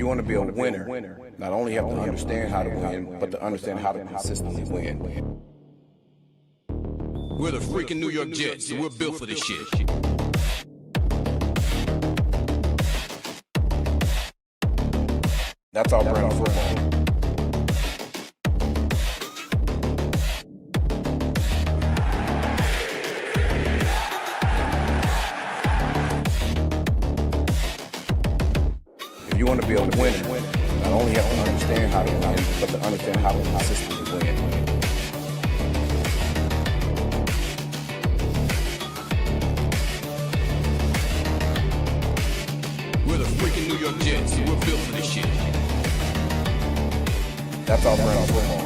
you want to be a winner, not only have to understand how to win, but to understand how to consistently win. We're the freaking New York Jets, so we're built for this shit. That's our brand of football. If you want to be a winner, not only have to understand how to win, but to understand how to consistently win. We're the freaking New York Jets, so we're built for this shit. That's our brand of football.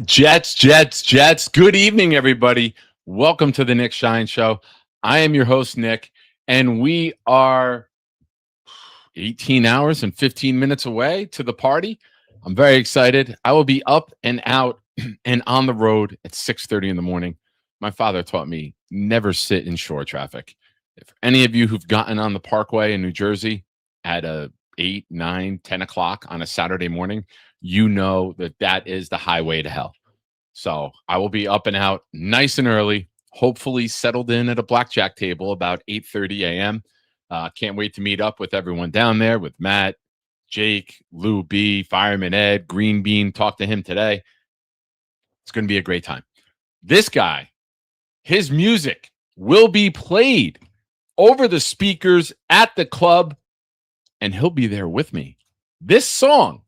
Jets, Jets. Good evening, everybody. Welcome to the Nick Shine Show. I am your host, Nick, and we are 18 hours and 15 minutes away to the party. I'm very excited. I will be up and out and on the road at 6:30 in the morning. My father taught me never sit in shore traffic. If any of you who've gotten on the Parkway in New Jersey at 8, 9, 10 o'clock on a Saturday morning, you know that is the highway to hell. So I will be up and out nice and early, hopefully settled in at a blackjack table about 8:30 a.m. Can't wait to meet up with everyone down there, with Matt, Jake, Lou B, Fireman Ed, Green Bean. Talk to him today. It's going to be a great time. This guy, his music will be played over the speakers at the club, and he'll be there with me. This song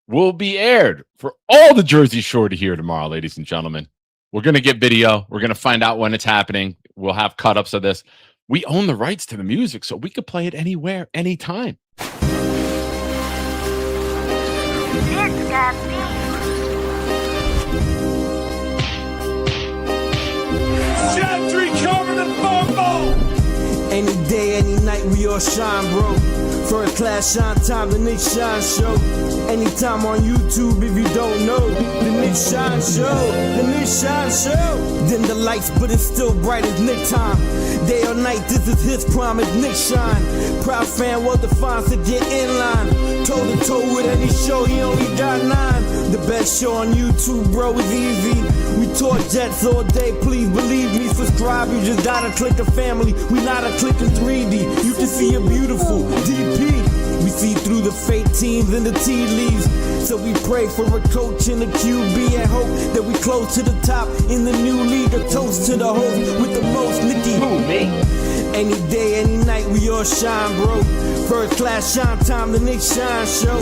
will be aired for all the Jersey Shore to hear tomorrow, ladies and gentlemen. We're going to get video. We're going to find out when it's happening. We'll have cut-ups of this. We own the rights to the music, so we could play it anywhere, anytime. Gentry covered in football. Any day, any night, we all shine, bro. First class shine time, the Nick Shine Show. Anytime on YouTube, if you don't know, the Nick Shine Show, the Nick Shine Show. Dim the lights, but it's still bright as Nick time. Day or night, this is his prime, it's Nick Shine. Proud fan, well defined, so get in line. Toe to toe with any show, he only got 9. The best show on YouTube, bro, is easy. We talk Jets all day, please believe me. Subscribe, you just gotta click a family. We not a click in 3D. You can see a beautiful DP. We see through the fake teams and the tea leaves. So we pray for a coach and a QB and hope that we close to the top in the new league. A toast to the host with the most, Nicky. Who, me? Any day, any night, we all shine, bro. First class shine time, the Nick Shine Show.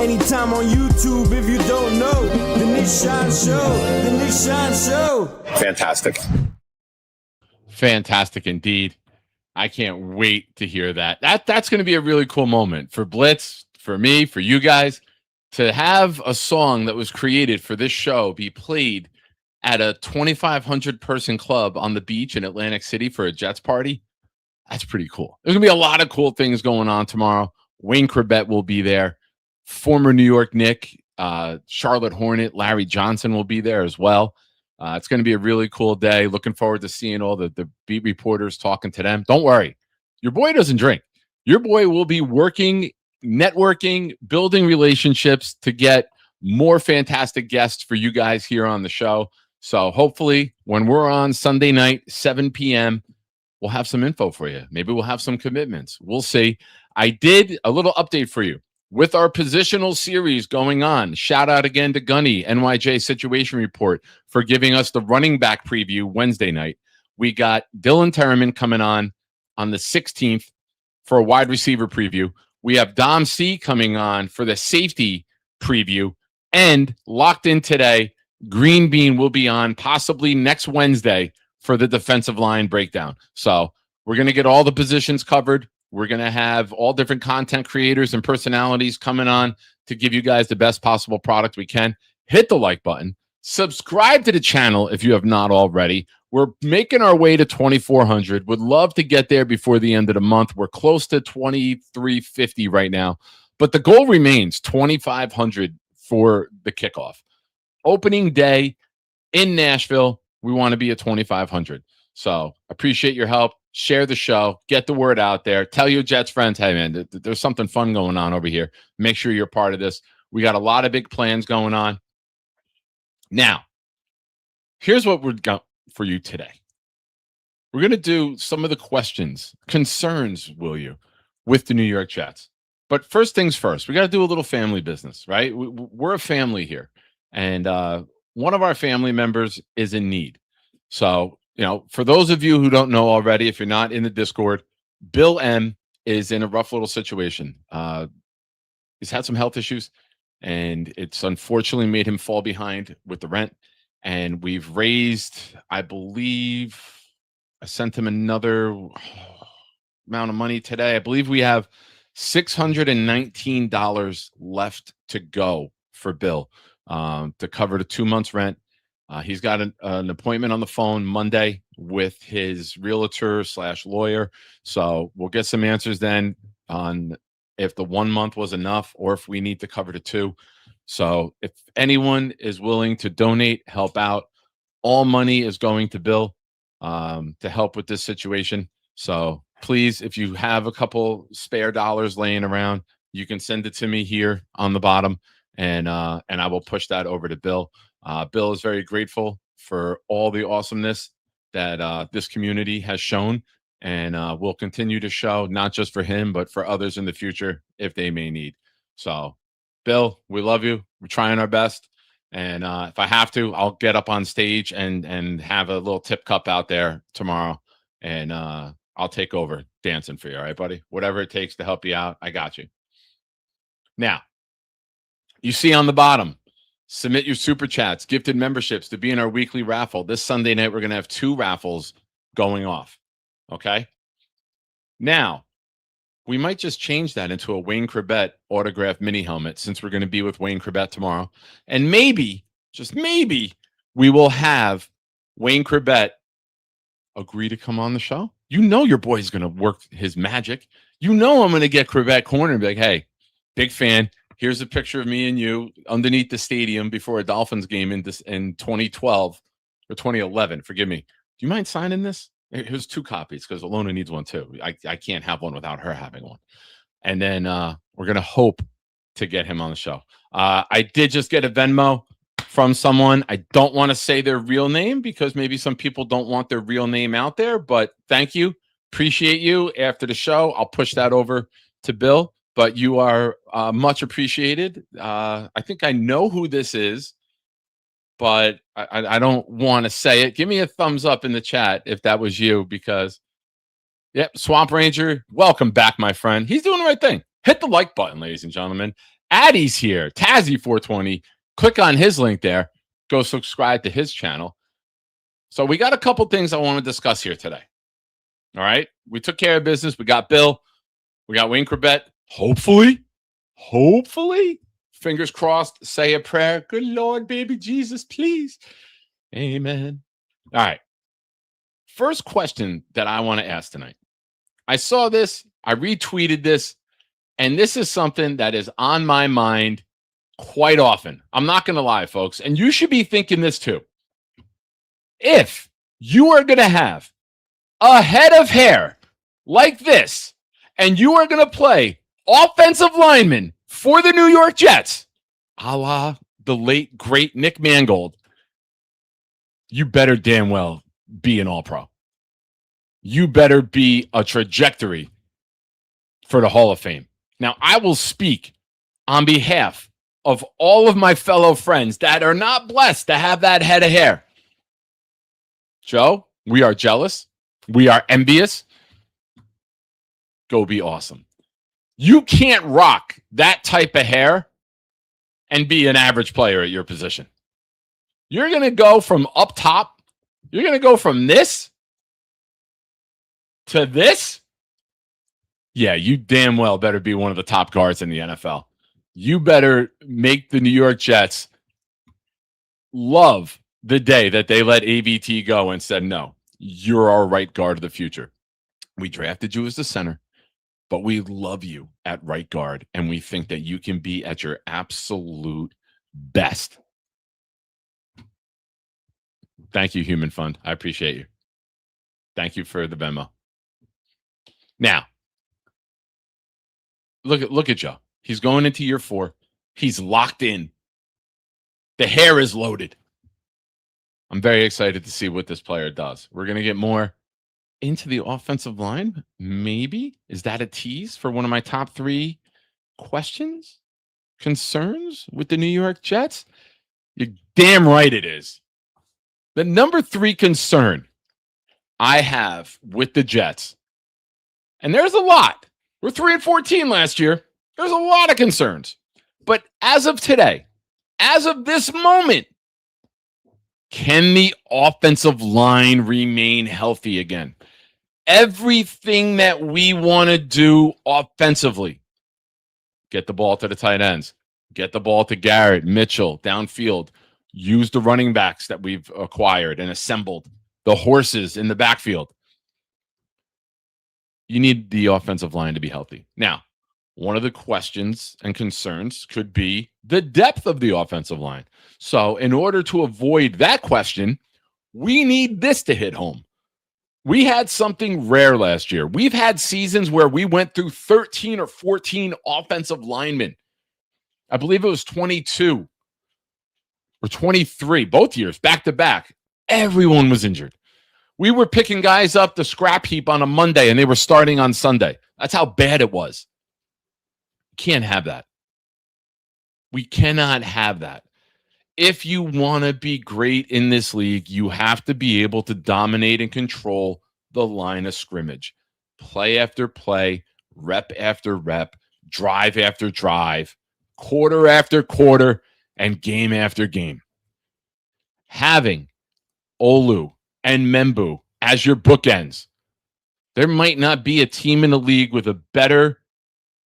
Anytime on YouTube, if you don't know, the Nick Shine Show, the Nick Shine Show. Fantastic. Fantastic indeed. I can't wait to hear that. That's going to be a really cool moment for Blitz, for me, for you guys, to have a song that was created for this show be played at a 2,500 person club on the beach in Atlantic City for a Jets party. That's pretty cool. There's going to be a lot of cool things going on tomorrow. Wayne Corbett will be there. Former New York Knick, Charlotte Hornet, Larry Johnson will be there as well. It's going to be a really cool day. Looking forward to seeing all the beat reporters, talking to them. Don't worry. Your boy doesn't drink. Your boy will be working, networking, building relationships to get more fantastic guests for you guys here on the show. So hopefully when we're on Sunday night, 7 p.m., we'll have some info for you. Maybe we'll have some commitments. We'll see. I did a little update for you with our positional series going on. Shout out again to Gunny, NYJ Situation Report, for giving us the running back preview Wednesday night. We got Dylan Terraman coming on the 16th for a wide receiver preview. We have Dom C coming on for the safety preview. And locked in today, Green Bean will be on possibly next Wednesday for the defensive line breakdown. So we're going to get all the positions covered. We're going to have all different content creators and personalities coming on to give you guys the best possible product we can. Hit the like button. Subscribe to the channel if you have not already. We're making our way to 2,400. Would love to get there before the end of the month. We're close to 2,350 right now. But the goal remains 2,500 for the kickoff. Opening day, In Nashville, we want to be at 2,500. So appreciate your help. Share the show. Get the word out there. Tell your Jets friends, hey, man, there's something fun going on over here. Make sure you're part of this. We got a lot of big plans going on. Now, here's what we're got for you today. We're going to do some of the questions, concerns, will you, with the New York Jets. But first things first, we got to do a little family business, right? We're a family here. And one of our family members is in need. So, for those of you who don't know already, if you're not in the Discord, Bill M is in a rough little situation. He's had some health issues, and it's unfortunately made him fall behind with the rent. And we've raised, I believe, I sent him another amount of money today. I believe we have $619 left to go for Bill to cover the 2 months rent. He's got an appointment on the phone Monday with his realtor/lawyer. So we'll get some answers then on if the 1 month was enough or if we need to cover the 2. So if anyone is willing to donate, help out, all money is going to Bill to help with this situation. So please, if you have a couple spare dollars laying around, you can send it to me here on the bottom, and I will push that over to Bill. Bill is very grateful for all the awesomeness that this community has shown, and will continue to show, not just for him, but for others in the future if they may need. So, Bill, we love you. We're trying our best. And if I have to, I'll get up on stage and have a little tip cup out there tomorrow, and I'll take over dancing for you. All right, buddy? Whatever it takes to help you out, I got you. Now, you see on the bottom, submit your super chats, gifted memberships to be in our weekly raffle. This Sunday night, we're going to have 2 raffles going off. Okay? Now, we might just change that into a Wayne Chrebet autographed mini helmet since we're going to be with Wayne Chrebet tomorrow. And maybe, just maybe, we will have Wayne Chrebet agree to come on the show. Your boy's going to work his magic. I'm going to get Chrebet corner and be like, hey, big fan. Here's a picture of me and you underneath the stadium before a Dolphins game in 2012 or 2011. Forgive me. Do you mind signing this? Here's 2 copies because Alona needs one too. I can't have one without her having one. And then we're going to hope to get him on the show. I did just get a Venmo from someone. I don't want to say their real name because maybe some people don't want their real name out there, but thank you. Appreciate you. After the show, I'll push that over to Bill, but you are much appreciated. I think I know who this is, but I don't want to say it. Give me a thumbs up in the chat if that was you, because, yep, Swamp Ranger, welcome back, my friend. He's doing the right thing. Hit the like button, ladies and gentlemen. Addie's here, Tazzy420. Click on his link there. Go subscribe to his channel. So we got a couple things I want to discuss here today. All right? We took care of business. We got Bill. We got Wayne Chrebet. Hopefully, fingers crossed, say a prayer. Good Lord, baby Jesus, please. Amen. All right. First question that I want to ask tonight. I saw this. I retweeted this. And this is something that is on my mind quite often. I'm not going to lie, folks. And you should be thinking this too. If you are going to have a head of hair like this, and you are going to play offensive lineman for the New York Jets, a la the late, great Nick Mangold, you better damn well be an all-pro. You better be a trajectory for the Hall of Fame. Now, I will speak on behalf of all of my fellow friends that are not blessed to have that head of hair. Joe, we are jealous. We are envious. Go be awesome. You can't rock that type of hair and be an average player at your position. You're going to go from up top. You're going to go from this to this. Yeah, you damn well better be one of the top guards in the NFL. You better make the New York Jets love the day that they let AVT go and said, no, you're our right guard of the future. We drafted you as the center, but we love you at right guard, and we think that you can be at your absolute best. Thank you, Human Fund. I appreciate you. Thank you for the Venmo. Now, look at Joe. He's going into year 4. He's locked in. The hair is loaded. I'm very excited to see what this player does. We're going to get more into the offensive line. Maybe. Is that a tease for one of my top 3 questions? Concerns with the New York Jets? You're damn right it is. The number 3 concern I have with the Jets, and there's a lot. We're 3-14 last year. There's a lot of concerns. But as of today, as of this moment, can the offensive line remain healthy again? Everything that we want to do offensively, get the ball to the tight ends, get the ball to Garrett, Mitchell, downfield, use the running backs that we've acquired and assembled, the horses in the backfield. You need the offensive line to be healthy. Now, one of the questions and concerns could be the depth of the offensive line. So in order to avoid that question, we need this to hit home. We had something rare last year. We've had seasons where we went through 13 or 14 offensive linemen. I believe it was 22 or 23, both years, back to back. Everyone was injured. We were picking guys up the scrap heap on a Monday, and they were starting on Sunday. That's how bad it was. Can't have that. We cannot have that. If you want to be great in this league, you have to be able to dominate and control the line of scrimmage. Play after play, rep after rep, drive after drive, quarter after quarter, and game after game. Having Olu and Membu as your bookends, there might not be a team in the league with a better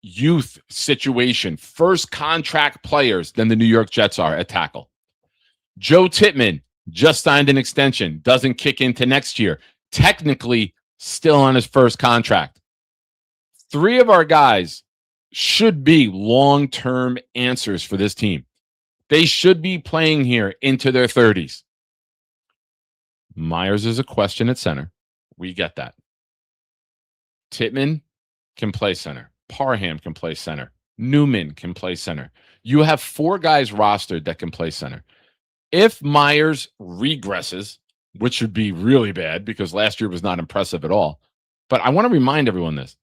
youth situation, first contract players than the New York Jets are at tackle. Joe Tippmann just signed an extension, doesn't kick into next year, technically still on his first contract. 3 of our guys should be long-term answers for this team. They should be playing here into their 30s. Myers is a question at center. We get that. Tippmann can play center. Parham can play center. Newman can play center. You have 4 guys rostered that can play center. If Myers regresses, which would be really bad because last year was not impressive at all, but I want to remind everyone this.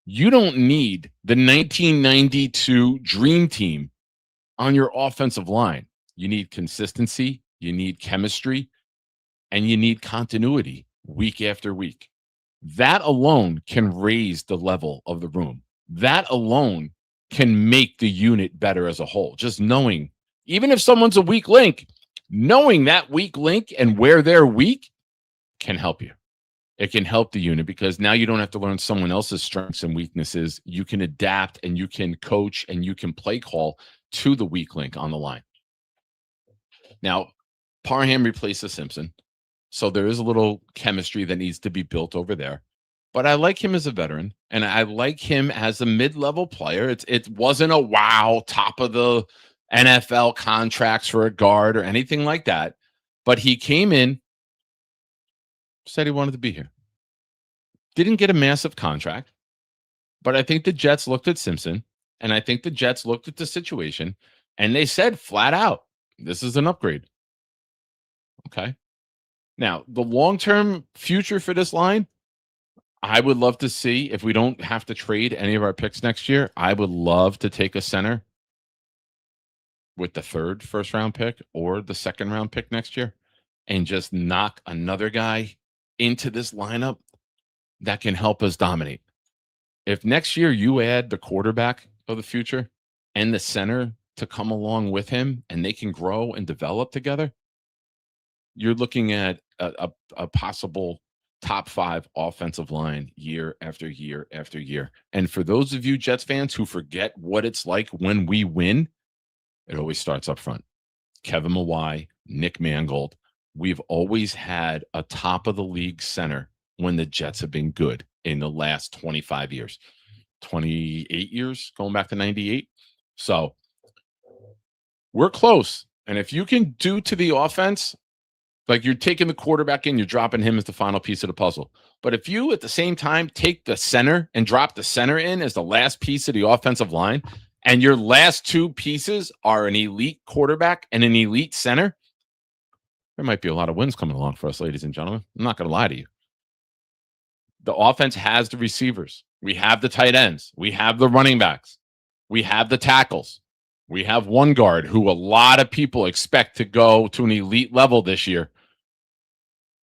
You don't need the 1992 Dream Team on your offensive line. You need consistency, you need chemistry, and you need continuity week after week. That alone can raise the level of the room. That alone can make the unit better as a whole. Just knowing, even if someone's a weak link, knowing that weak link and where they're weak can help you. It can help the unit because now you don't have to learn someone else's strengths and weaknesses. You can adapt and you can coach and you can play call to the weak link on the line. Now, Parham replaces Simpson. So there is a little chemistry that needs to be built over there. But I like him as a veteran, and I like him as a mid-level player. It wasn't a wow, top of the NFL contracts for a guard or anything like that. But he came in, said he wanted to be here. Didn't get a massive contract. But I think the Jets looked at Simpson, and I think the Jets looked at the situation, and they said flat out, this is an upgrade. Okay. Now, the long-term future for this line, I would love to see, if we don't have to trade any of our picks next year, I would love to take a center with the 3rd first-round pick or the 2nd-round pick next year and just knock another guy into this lineup that can help us dominate. If next year you add the quarterback of the future and the center to come along with him and they can grow and develop together, you're looking at a possible top 5 offensive line year after year after year. And for those of you Jets fans who forget what it's like when we win, it always starts up front. Kevin Mawai, Nick Mangold. We've always had a top of the league center when the Jets have been good in the last 25 years, 28 years, going back to 98. So we're close. And if you can do to the offense Like you're taking the quarterback in, you're dropping him as the final piece of the puzzle. But if you at the same time take the center and drop the center in as the last piece of the offensive line, and your last two pieces are an elite quarterback and an elite center, there might be a lot of wins coming along for us, ladies and gentlemen. I'm not going to lie to you. The offense has the receivers. We have the tight ends. We have the running backs. We have the tackles. We have one guard who a lot of people expect to go to an elite level this year.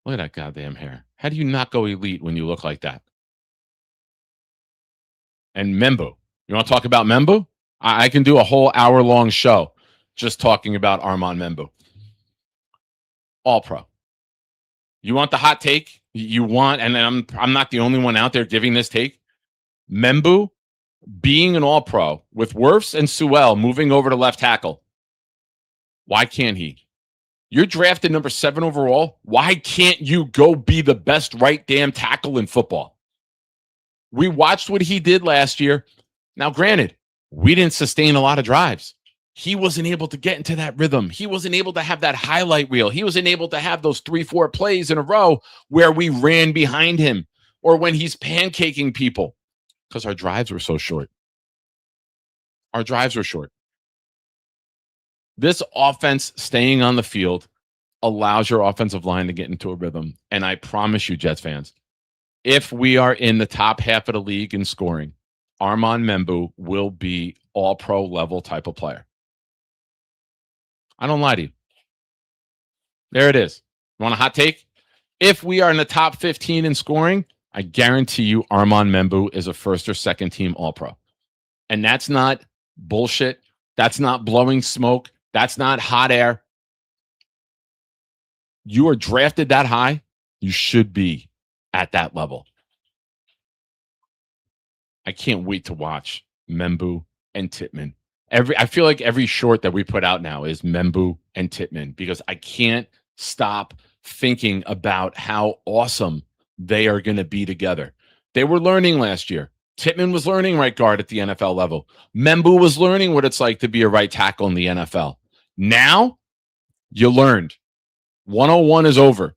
Look at that goddamn hair. How do you not go elite when you look like that? And Membu. You want to talk about Membu? I can do a whole hour-long show just talking about Armand Membu. All-pro. You want the hot take? You want, and I'm not the only one out there giving this take. Membu being an all-pro with Wirfs and Sewell moving over to left tackle. Why can't he? You're drafted number 7 overall. Why can't you go be the best right damn tackle in football? We watched what he did last year. Now, granted, we didn't sustain a lot of drives. He wasn't able to get into that rhythm. He wasn't able to have that highlight reel. He wasn't able to have those 3-4 plays in a row where we ran behind him or when he's pancaking people because our drives were so short. Our drives were short. This offense staying on the field allows your offensive line to get into a rhythm. And I promise you, Jets fans, if we are in the top half of the league in scoring, Armand Membu will be all-pro level type of player. I don't lie to you. There it is. You want a hot take? If we are in the top 15 in scoring, I guarantee you Armand Membu is a first or second team all-pro. And that's not bullshit. That's not blowing smoke. That's not hot air. You are drafted that high, you should be at that level. I can't wait to watch Membu and Tippmann. I feel like every short that we put out now is Membu and Tippmann because I can't stop thinking about how awesome they are going to be together. They were learning last year. Tippmann was learning right guard at the NFL level. Membu was learning what it's like to be a right tackle in the NFL. Now, you learned. 101 is over.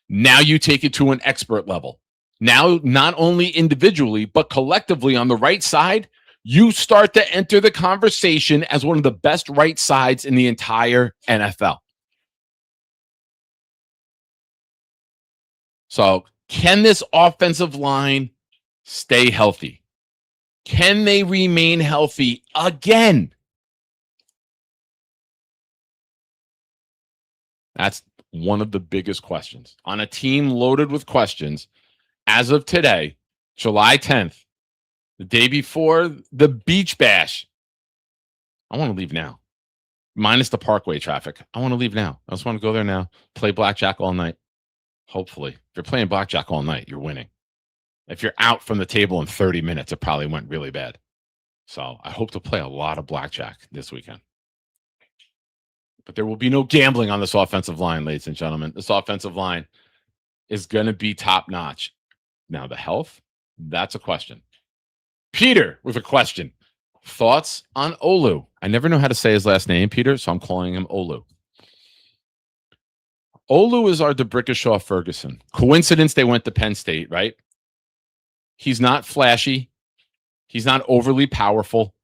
Now you take it to an expert level. Now, not only individually, but collectively on the right side, you start to enter the conversation as one of the best right sides in the entire NFL. So, can this offensive line stay healthy? Can they remain healthy again? That's one of the biggest questions. On a team loaded with questions, as of today, July 10th, the day before the Beach Bash, I want to leave now. Minus the Parkway traffic. I want to leave now. I just want to go there now, play blackjack all night. Hopefully. If you're playing blackjack all night, you're winning. If you're out from the table in 30 minutes, it probably went really bad. So I hope to play a lot of blackjack this weekend. But there will be no gambling on this offensive line, ladies and gentlemen. This offensive line is going to be top notch. Now, the health, that's a question. Peter with a question. Thoughts on Olu? I never know how to say his last name, Peter, so I'm calling him Olu. Olu is our DeBrickashaw Ferguson. Coincidence they went to Penn State, right? He's not flashy. He's not overly powerful.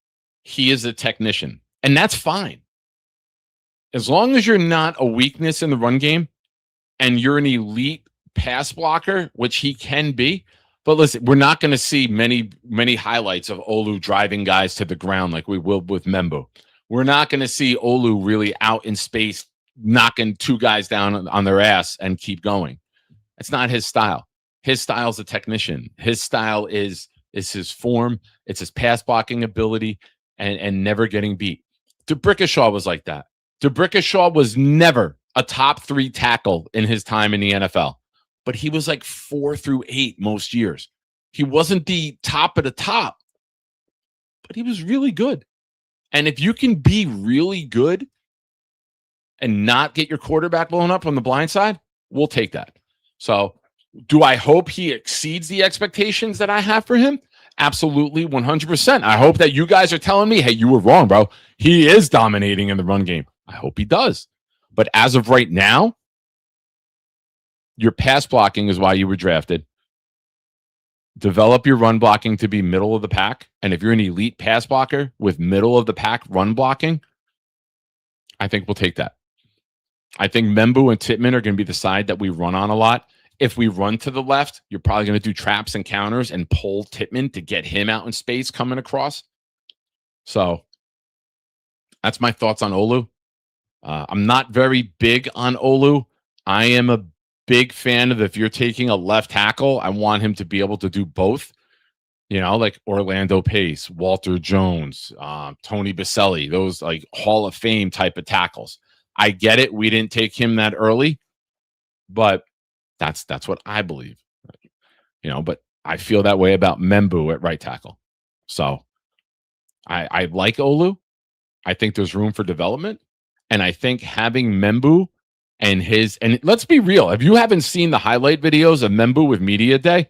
He is a technician, and that's fine. As long as you're not a weakness in the run game and you're an elite pass blocker, which he can be. But listen, we're not going to see many highlights of Olu driving guys to the ground like we will with Membu. We're not going to see Olu really out in space, knocking two guys down on their ass and keep going. It's not his style. His style is a technician. His style is his form. It's his pass blocking ability and never getting beat. DeBrickashaw was like that. DeBrickashaw was never a top 3 tackle in his time in the NFL, but he was like 4 through 8 most years. He wasn't the top of the top, but he was really good. And if you can be really good and not get your quarterback blown up on the blind side, we'll take that. So do I hope he exceeds the expectations that I have for him? Absolutely, 100%. I hope that you guys are telling me, hey, you were wrong, bro. He is dominating in the run game. I hope he does. But as of right now, Your pass blocking is why you were drafted. Develop your run blocking to be middle of the pack. And if you're an elite pass blocker with middle of the pack run blocking, I think we'll take that. I think Membu and Tittman are going to be the side that we run on a lot. If we run to the left, you're probably going to do traps and counters and pull Tittman to get him out in space coming across. So that's my thoughts on Olu. I'm not very big on Olu. I am a big fan of, if you're taking a left tackle, I want him to be able to do both. You know, like Orlando Pace, Walter Jones, Tony Baselli, those like Hall of Fame type of tackles. I get it. We didn't take him that early, but that's what I believe. You know, but I feel that way about Membu at right tackle. So I like Olu. I think there's room for development. And I think having Membu and let's be real, if you haven't seen the highlight videos of Membu with Media Day,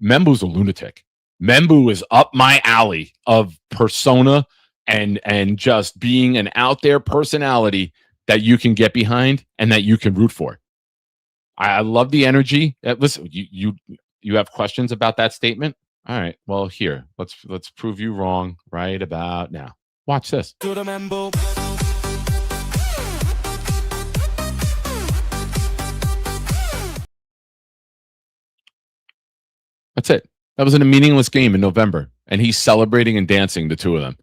Membu's a lunatic. Membu is up my alley of persona and just being an out there personality that you can get behind and that you can root for. I love the energy. Listen, you have questions about that statement? All right. Well, here, let's prove you wrong right about now. Watch this. That's it. That was in a meaningless game in November, and he's celebrating and dancing, the two of them.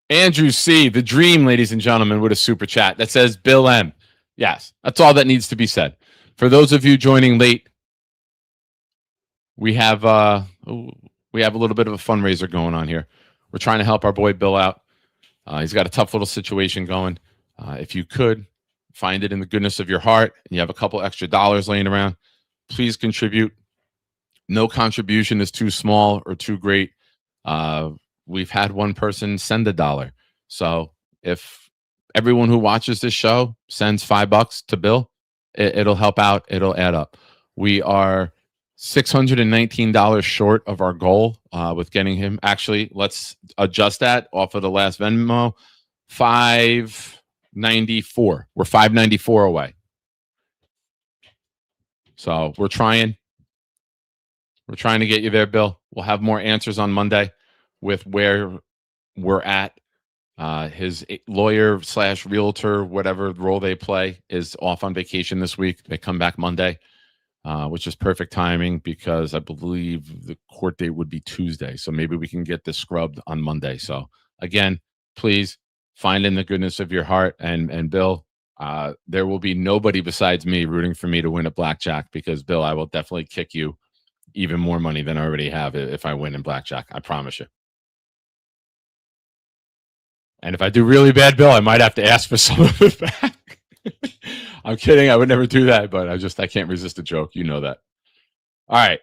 Andrew C., the dream, ladies and gentlemen, with a super chat that says Bill M. Yes, that's all that needs to be said. For those of you joining late, we have a little bit of a fundraiser going on here. We're trying to help our boy Bill out. He's got a tough little situation going. If you could find it in the goodness of your heart and you have a couple extra dollars laying around, please contribute. No contribution is too small or too great. We've had one person send $1. So if everyone who watches this show sends $5 to Bill, it'll help out. It'll add up. We are $619 short of our goal with getting him. Actually, let's adjust that off of the last Venmo. $594. We're $594 away. So we're trying. We're trying to get you there, Bill. We'll have more answers on Monday with where we're at. His lawyer / realtor, whatever role they play, is off on vacation this week. They come back Monday, which is perfect timing because I believe the court date would be Tuesday. So maybe we can get this scrubbed on Monday. So again, please find in the goodness of your heart. And Bill, there will be nobody besides me rooting for me to win at blackjack because, Bill, I will definitely kick you even more money than I already have if I win in blackjack. I promise you. And if I do really bad, Bill, I might have to ask for some of it back. I'm kidding. I would never do that, but I can't resist a joke. You know that. All right.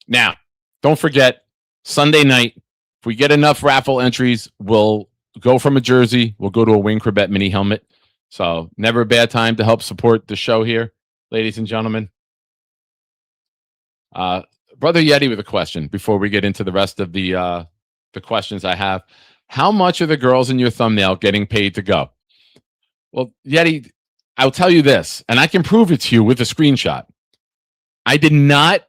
Now, don't forget, Sunday night, if we get enough raffle entries, we'll go from a jersey. We'll go to a Wing Corbett mini helmet. So never a bad time to help support the show here, ladies and gentlemen. Brother Yeti with a question before we get into the rest of the questions I have. How much are the girls in your thumbnail getting paid to go? Well, Yeti, I'll tell you this, and I can prove it to you with a screenshot. I did not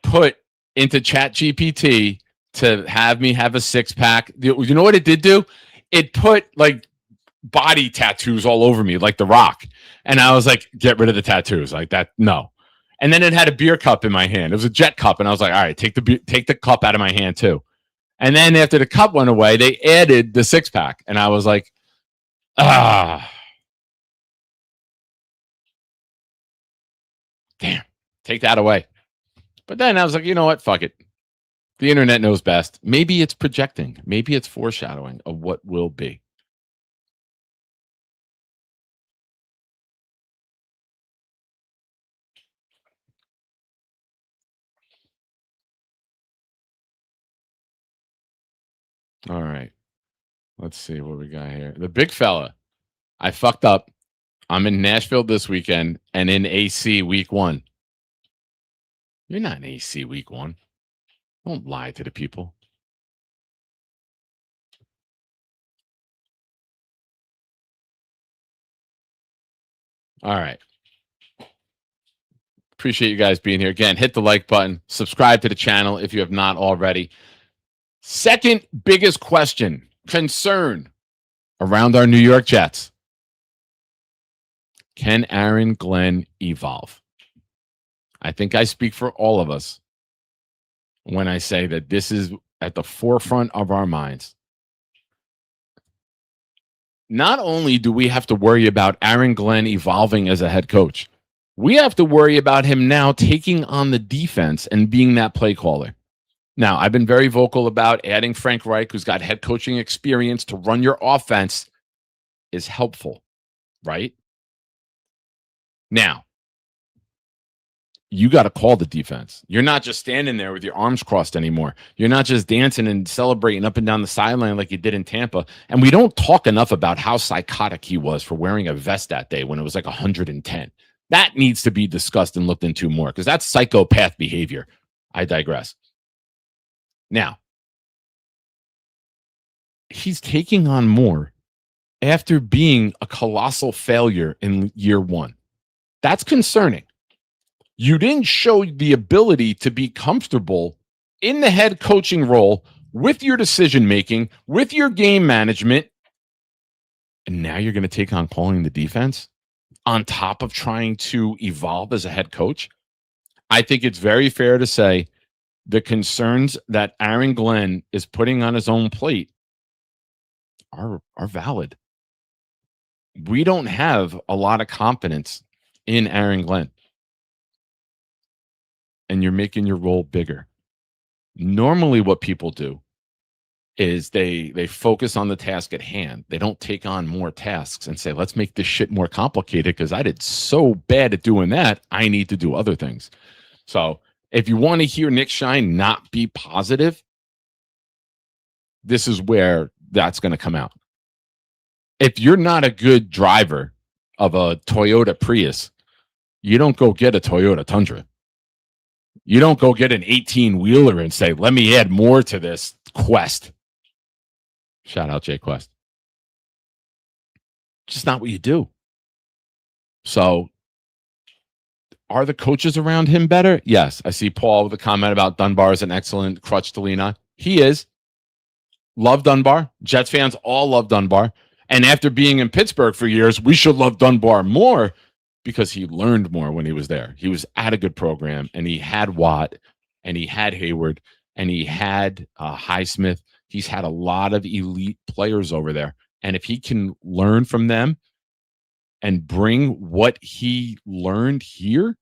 put into ChatGPT to have me have a six-pack. You know what it did do? It put like body tattoos all over me, like The Rock. And I was like, get rid of the tattoos. Like that, no. And then it had a beer cup in my hand. It was a Jet cup. And I was like, all right, take the cup out of my hand too. And then after the cup went away, they added the six-pack. And I was like, damn, take that away. But then I was like, you know what? Fuck it. The internet knows best. Maybe it's projecting. Maybe it's foreshadowing of what will be. All right. Let's see what we got here. The big fella. I fucked up. I'm in Nashville this weekend and in AC week 1. You're not in AC week 1. Don't lie to the people. All right. Appreciate you guys being here. Again, hit the like button. Subscribe to the channel if you have not already. Second biggest question, concern around our New York Jets. Can Aaron Glenn evolve? I think I speak for all of us when I say that this is at the forefront of our minds. Not only do we have to worry about Aaron Glenn evolving as a head coach, we have to worry about him now taking on the defense and being that play caller. Now, I've been very vocal about adding Frank Reich, who's got head coaching experience, to run your offense is helpful, right? Now, you got to call the defense. You're not just standing there with your arms crossed anymore. You're not just dancing and celebrating up and down the sideline like you did in Tampa. And we don't talk enough about how psychotic he was for wearing a vest that day when it was like 110. That needs to be discussed and looked into more because that's psychopath behavior. I digress. Now, he's taking on more after being a colossal failure in year one. That's concerning. You didn't show the ability to be comfortable in the head coaching role with your decision making, with your game management, and now you're going to take on calling the defense on top of trying to evolve as a head coach. I think it's very fair to say the concerns that Aaron Glenn is putting on his own plate are valid. We don't have a lot of confidence in Aaron Glenn. And you're making your role bigger. Normally what people do is they focus on the task at hand. They don't take on more tasks and say, let's make this shit more complicated because I did so bad at doing that, I need to do other things. So if you want to hear Nick Shine not be positive, this is where that's going to come out. If you're not a good driver of a Toyota Prius, you don't go get a Toyota Tundra. You don't go get an 18-wheeler and say, let me add more to this Quest. Shout out Jay Quest. Just not what you do. So are the coaches around him better? Yes. I see Paul with a comment about Dunbar is an excellent crutch to lean on. He is. Love Dunbar. Jets fans all love Dunbar. And after being in Pittsburgh for years, we should love Dunbar more because he learned more when he was there. He was at a good program, and he had Watt, and he had Hayward, and he had Highsmith. He's had a lot of elite players over there. And if he can learn from them and bring what he learned here,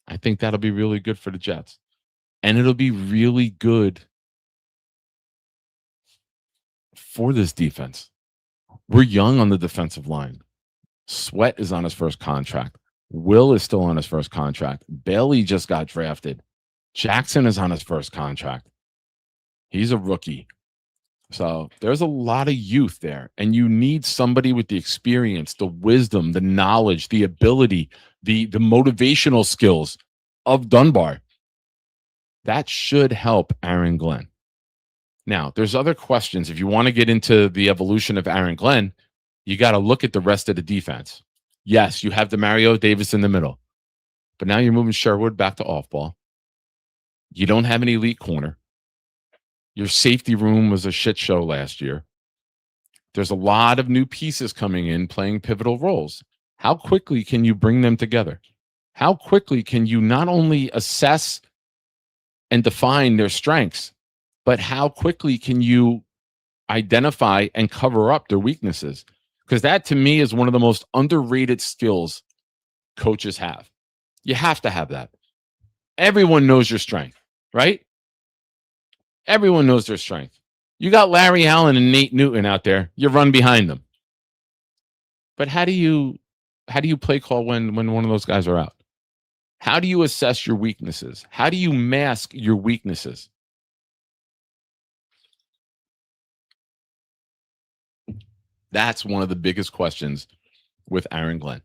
I think that'll be really good for the Jets. And it'll be really good for this defense. We're young on the defensive line. Sweat is on his first contract. Will is still on his first contract. Bailey just got drafted. Jackson is on his first contract. He's a rookie. So there's a lot of youth there, and you need somebody with the experience, the wisdom, the knowledge, the ability, the motivational skills of Dunbar. That should help Aaron Glenn. Now, there's other questions. If you want to get into the evolution of Aaron Glenn, you got to look at the rest of the defense. Yes, you have Demario Davis in the middle, but now you're moving Sherwood back to off ball. You don't have an elite corner. Your safety room was a shit show last year. There's a lot of new pieces coming in playing pivotal roles. How quickly can you bring them together? How quickly can you not only assess and define their strengths, but how quickly can you identify and cover up their weaknesses? Because that, to me, is one of the most underrated skills coaches have. You have to have that. Everyone knows your strength, right? Everyone knows their strength. You got Larry Allen and Nate Newton out there. You run behind them. But how do you play call when one of those guys are out? How do you assess your weaknesses? How do you mask your weaknesses? That's one of the biggest questions with Aaron Glenn.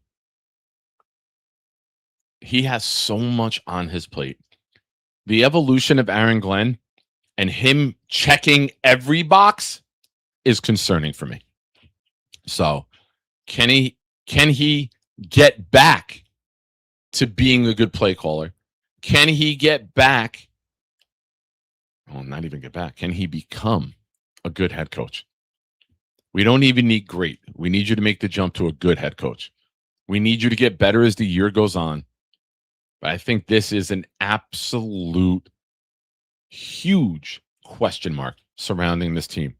He has so much on his plate. The evolution of Aaron Glenn and him checking every box is concerning for me. So can he get back to being a good play caller? Can he get back? Well, not even get back. Can he become a good head coach? We don't even need great. We need you to make the jump to a good head coach. We need you to get better as the year goes on. But I think this is an absolute huge question mark surrounding this team.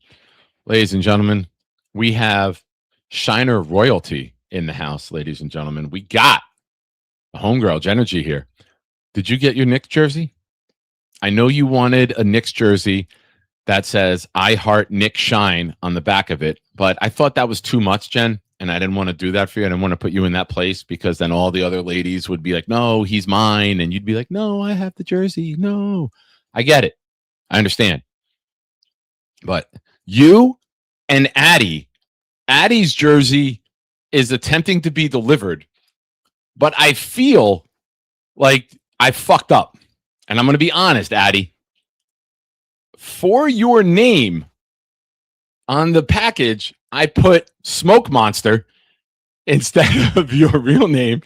Ladies and gentlemen, we have Shiner royalty in the house, ladies and gentlemen. We got the homegirl Genergy here. Did you get your Knicks jersey? I know you wanted a Knicks jersey that says I heart Nick Shine on the back of it, but I thought that was too much, Jen, and I didn't want to do that for you. I didn't want to put you in that place because then all the other ladies would be like, no, he's mine. And you'd be like, no, I have the jersey. No, I get it. I understand. But you and Addie's jersey is attempting to be delivered, but I feel like I fucked up. And I'm going to be honest, Addie. For your name on the package, I put Smoke Monster instead of your real name.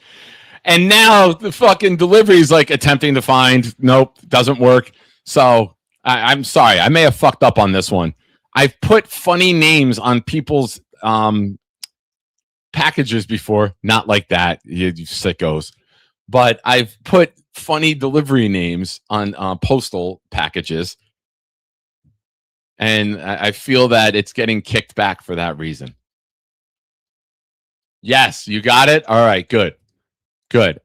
And now the fucking delivery is like attempting to find. Nope, doesn't work. So I'm sorry. I may have fucked up on this one. I've put funny names on people's packages before. Not like that, you sickos. But I've put funny delivery names on postal packages. And I feel that it's getting kicked back for that reason. Yes, you got it? All right, good. Good.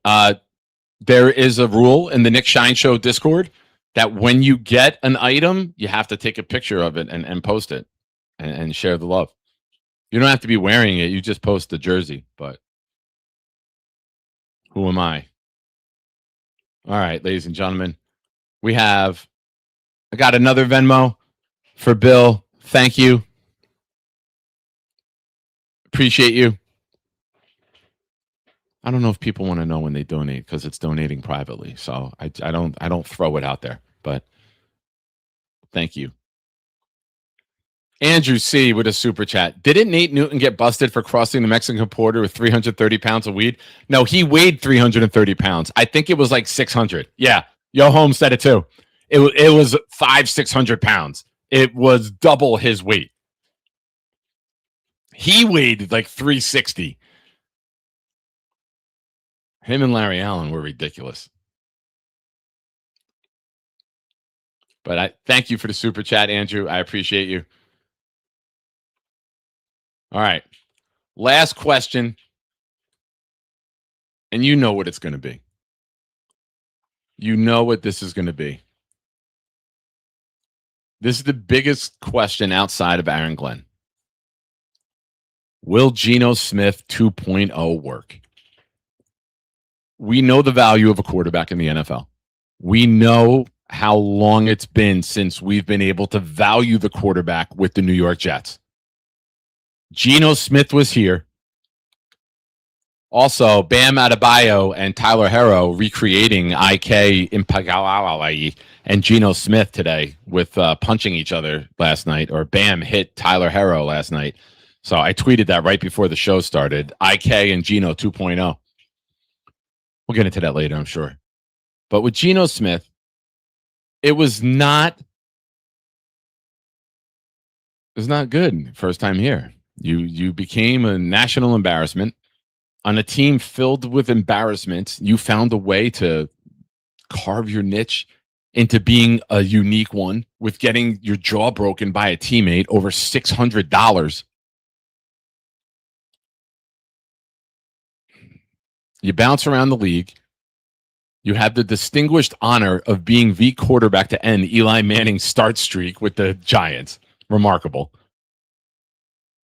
There is a rule in the Nick Shine Show Discord that when you get an item, you have to take a picture of it and post it and share the love. You don't have to be wearing it. You just post the jersey, but who am I? All right, ladies and gentlemen, I got another Venmo for Bill. Thank you. Appreciate you. I don't know if people want to know when they donate because it's donating privately. So I don't throw it out there, but thank you. Andrew C with a super chat. Didn't Nate Newton get busted for crossing the Mexican border with 330 pounds of weed? No, he weighed 330 pounds. I think it was like 600. Yeah. Yo Home said it too. It was 600 pounds. It was double his weight. He weighed like 360. Him and Larry Allen were ridiculous. But I thank you for the super chat, Andrew. I appreciate you. All right. Last question. And you know what it's going to be. You know what this is going to be. This is the biggest question outside of Aaron Glenn. Will Geno Smith 2.0 work? We know the value of a quarterback in the NFL. We know how long it's been since we've been able to value the quarterback with the New York Jets. Geno Smith was here. Also, Bam Adebayo and Tyler Herro recreating IK Impagawawai and Geno Smith today with punching each other last night, or Bam hit Tyler Herro last night. So I tweeted that right before the show started. IK and Geno 2.0. We'll get into that later, I'm sure. But with Geno Smith, it was not good first time here. You became a national embarrassment. On a team filled with embarrassment, you found a way to carve your niche into being a unique one with getting your jaw broken by a teammate over $600. You bounce around the league. You have the distinguished honor of being the quarterback to end Eli Manning's start streak with the Giants. Remarkable.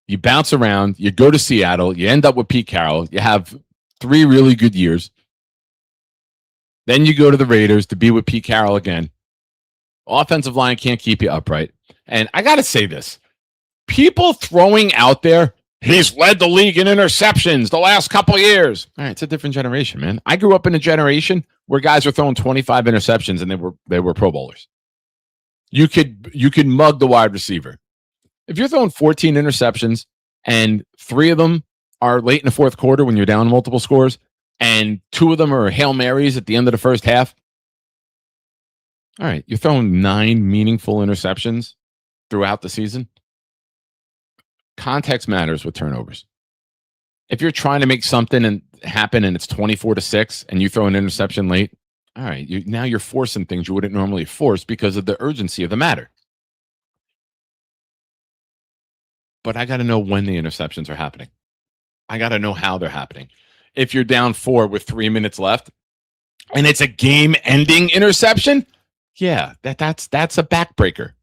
You bounce around. You go to Seattle. You end up with Pete Carroll. You have 3 really good years. Then you go to the Raiders to be with Pete Carroll again. Offensive line can't keep you upright. And I got to say this. People throwing out there, he's led the league in interceptions the last couple of years. All right, it's a different generation, man. I grew up in a generation where guys were throwing 25 interceptions and they were Pro Bowlers. You could mug the wide receiver. If you're throwing 14 interceptions and 3 of them are late in the fourth quarter when you're down multiple scores, and 2 of them are Hail Marys at the end of the first half. All right, you're throwing 9 meaningful interceptions throughout the season. Context matters with turnovers. If you're trying to make something happen and it's 24-6 and you throw an interception late, all right, now you're forcing things you wouldn't normally force because of the urgency of the matter. But I got to know when the interceptions are happening. I got to know how they're happening. If you're down 4 with 3 minutes left and it's a game-ending interception, yeah, that's a backbreaker.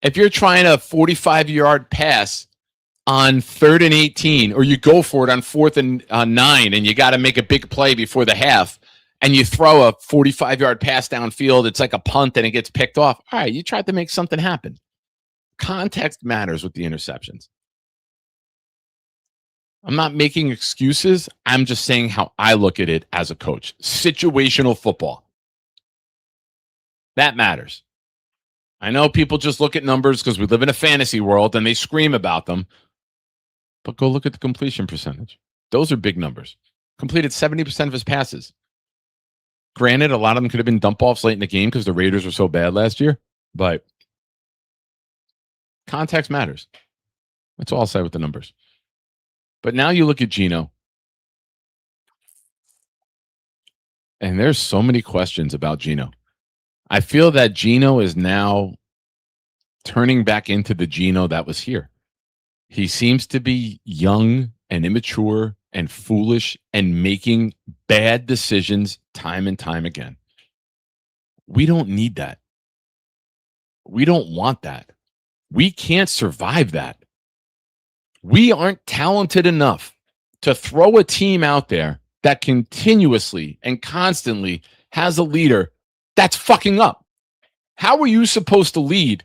If you're trying a 45-yard pass on 3rd and 18, or you go for it on 4th and 9, and you got to make a big play before the half, and you throw a 45-yard pass downfield, it's like a punt and it gets picked off. All right, you tried to make something happen. Context matters with the interceptions. I'm not making excuses. I'm just saying how I look at it as a coach. Situational football. That matters. I know people just look at numbers because we live in a fantasy world and they scream about them. But go look at the completion percentage. Those are big numbers. Completed 70% of his passes. Granted, a lot of them could have been dump-offs late in the game because the Raiders were so bad last year. But context matters. That's all I'll say with the numbers. But now you look at Geno. And there's so many questions about Geno. I feel that Geno is now turning back into the Geno that was here. He seems to be young and immature and foolish and making bad decisions time and time again. We don't need that. We don't want that. We can't survive that. We aren't talented enough to throw a team out there that continuously and constantly has a leader that's fucking up. How are you supposed to lead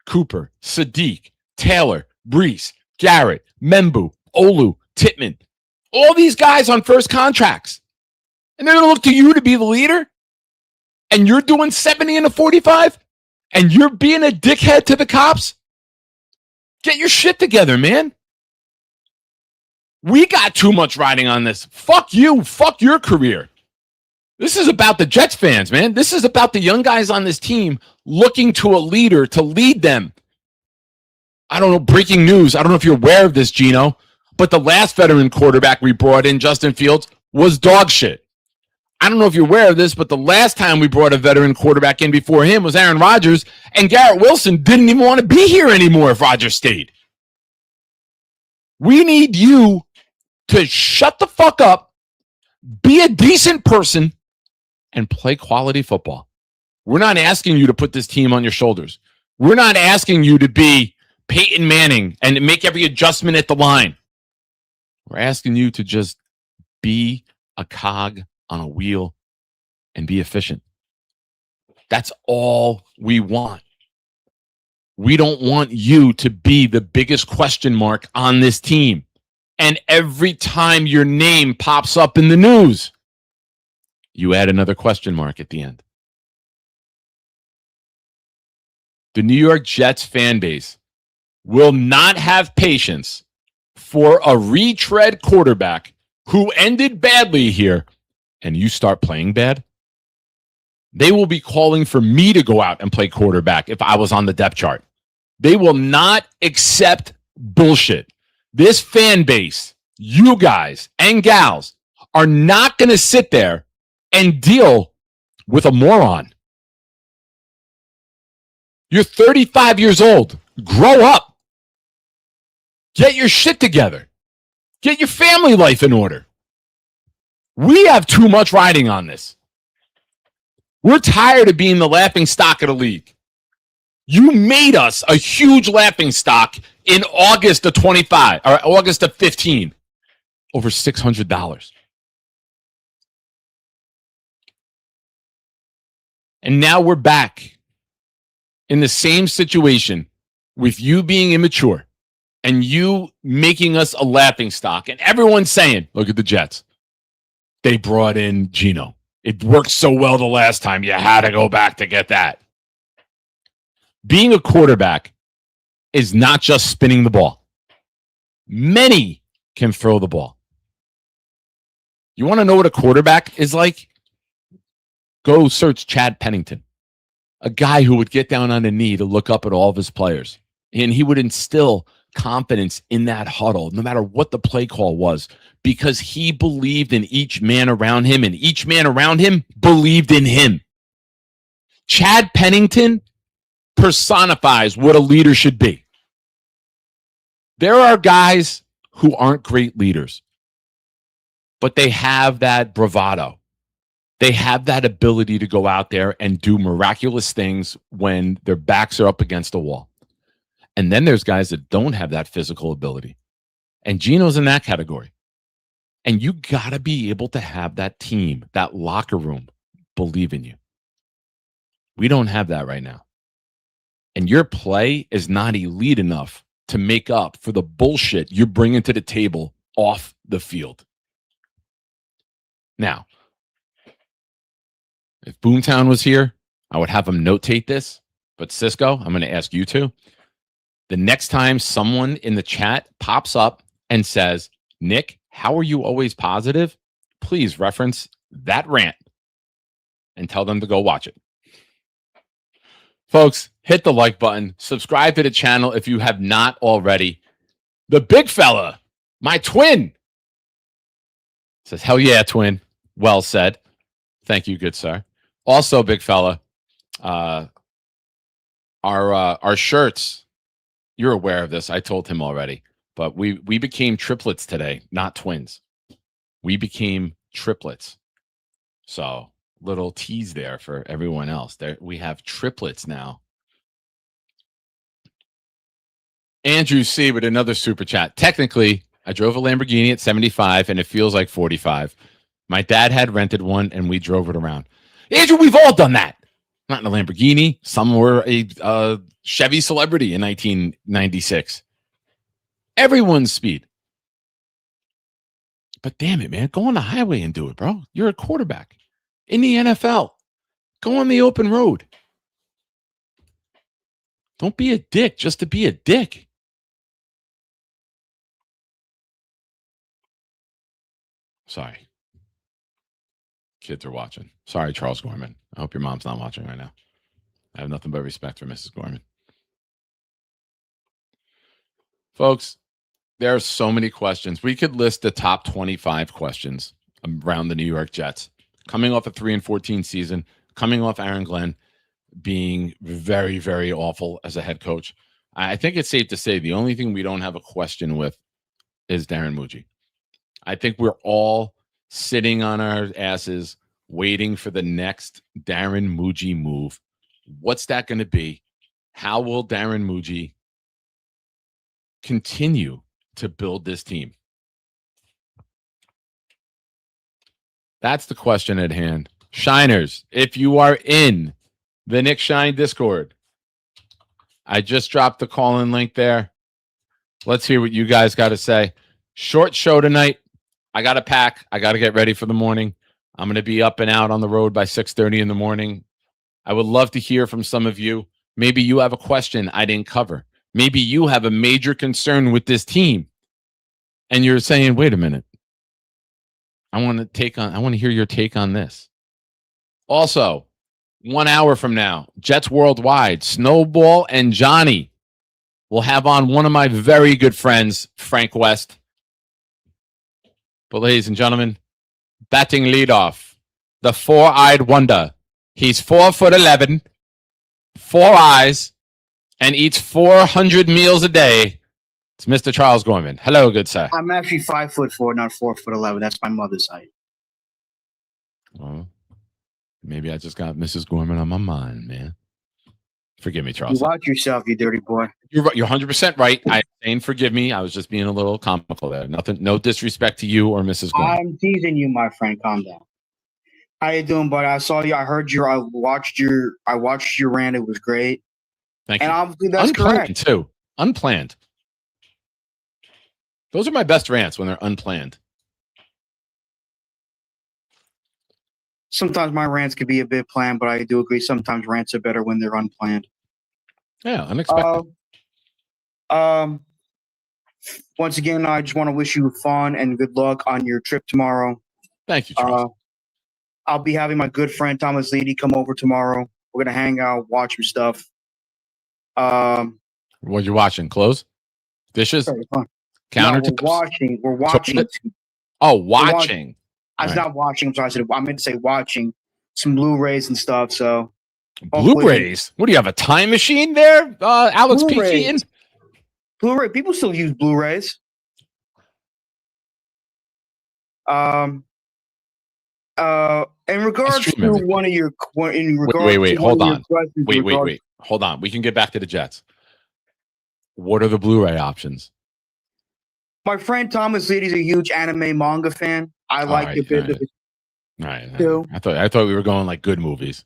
Cooper, Sadiq, Taylor, Brees, Garrett, Membu, Olu, Tittman, all these guys on first contracts? And they're going to look to you to be the leader? And you're doing 70 and a 45? And you're being a dickhead to the cops? Get your shit together, man. We got too much riding on this. Fuck you. Fuck your career. This is about the Jets fans, man. This is about the young guys on this team looking to a leader to lead them. I don't know, breaking news. I don't know if you're aware of this, Geno, but the last veteran quarterback we brought in, Justin Fields, was dog shit. I don't know if you're aware of this, but the last time we brought a veteran quarterback in before him was Aaron Rodgers, and Garrett Wilson didn't even want to be here anymore if Rodgers stayed. We need you to shut the fuck up, be a decent person, and play quality football. We're not asking you to put this team on your shoulders. We're not asking you to be Peyton Manning and make every adjustment at the line. We're asking you to just be a cog on a wheel and be efficient. That's all we want. We don't want you to be the biggest question mark on this team. And every time your name pops up in the news, you add another question mark at the end. The New York Jets fan base will not have patience for a retread quarterback who ended badly here and you start playing bad. They will be calling for me to go out and play quarterback if I was on the depth chart. They will not accept bullshit. This fan base, you guys and gals, are not going to sit there and deal with a moron. You're 35 years old. Grow up. Get your shit together. Get your family life in order. We have too much riding on this. We're tired of being the laughing stock of the league. You made us a huge laughing stock in August of 25 or August of 15. Over $600. And now we're back in the same situation with you being immature and you making us a laughing stock. And everyone's saying, look at the Jets. They brought in Geno. It worked so well the last time. You had to go back to get that. Being a quarterback is not just spinning the ball. Many can throw the ball. You want to know what a quarterback is like? Go search Chad Pennington, a guy who would get down on a knee to look up at all of his players. And he would instill confidence in that huddle, no matter what the play call was, because he believed in each man around him, and each man around him believed in him. Chad Pennington personifies what a leader should be. There are guys who aren't great leaders, but they have that bravado. They have that ability to go out there and do miraculous things when their backs are up against a wall. And then there's guys that don't have that physical ability. And Gino's in that category. And you got to be able to have that team, that locker room, believe in you. We don't have that right now. And your play is not elite enough to make up for the bullshit you're bringing to the table off the field. Now, if Boomtown was here, I would have him notate this. But Cisco, I'm going to ask you to. The next time someone in the chat pops up and says, Nick, how are you always positive? Please reference that rant and tell them to go watch it. Folks, hit the like button. Subscribe to the channel if you have not already. The big fella, my twin, says, hell yeah, twin. Well said. Thank you, good sir. Also, big fella, our shirts, you're aware of this. I told him already, but we became triplets today, not twins. We became triplets. So little tease there for everyone else. There we have triplets now. Andrew C. with another super chat. Technically, I drove a Lamborghini at 75 and it feels like 45. My dad had rented one and we drove it around. Andrew, we've all done that. Not in a Lamborghini. Some were a Chevy Celebrity in 1996. Everyone's speed. But damn it, man. Go on the highway and do it, bro. You're a quarterback in the NFL. Go on the open road. Don't be a dick just to be a dick. Sorry. Kids are watching. Sorry, Charles Gorman. I hope your mom's not watching right now. I have nothing but respect for Mrs. Gorman. Folks, there are so many questions. We could list the top 25 questions around the New York Jets. Coming off a 3-14 season, coming off Aaron Glenn being very, very awful as a head coach. I think it's safe to say the only thing we don't have a question with is Darren Muji. I think we're all sitting on our asses waiting for the next Darren Muji move. What's that going to be? How will Darren Muji continue to build this team? That's the question at hand. Shiners, if you are in the Nick Shine Discord, I just dropped the call-in link there. Let's hear what you guys got to say. Short show tonight. I got to pack. I got to get ready for the morning. I'm going to be up and out on the road by 6:30 in the morning. I would love to hear from some of you. Maybe you have a question I didn't cover. Maybe you have a major concern with this team. And you're saying, wait a minute. I want to hear your take on this. Also, 1 hour from now, Jets Worldwide, Snowball and Johnny will have on one of my very good friends, Frank West. But ladies and gentlemen, batting leadoff, the four-eyed wonder. He's 4'11", 4 eyes, and eats 400 meals a day. It's Mr. Charles Gorman. Hello, good sir. I'm actually 5'4", not 4'11". That's my mother's height. Well, maybe I just got Mrs. Gorman on my mind, man. Forgive me, Charles. You watch yourself, you dirty boy. You're right. You're 100% right. I'm saying forgive me. I was just being a little comical there. Nothing, no disrespect to you or Mrs. Gorman. I'm teasing you, my friend. Calm down. How you doing, buddy? I saw you. I heard you. I watched your rant. It was great. Thank you. And obviously that's unplanned correct. Too. Unplanned. Those are my best rants when they're unplanned. Sometimes my rants could be a bit planned, but I do agree sometimes rants are better when they're unplanned. Yeah, unexpected. once again, I just want to wish you fun and good luck on your trip tomorrow. Thank you, Charles. I'll be having my good friend Thomas Leedy come over tomorrow. We're gonna hang out, watch some stuff. What you watching? Clothes, dishes, countertops. We're watching. Toilet? Oh, watching. I was not watching. So I meant to say watching some Blu-rays and stuff. So Blu-rays. What do you have? A time machine there, Alex P. Blu-rays. Keaton? Blu-ray. People still use Blu-rays. In regards to one of your, wait, hold on. Wait. Hold on. We can get back to the Jets. What are the Blu-ray options? My friend Thomas Leedy is a huge anime manga fan. I like it. All right. I thought we were going like good movies.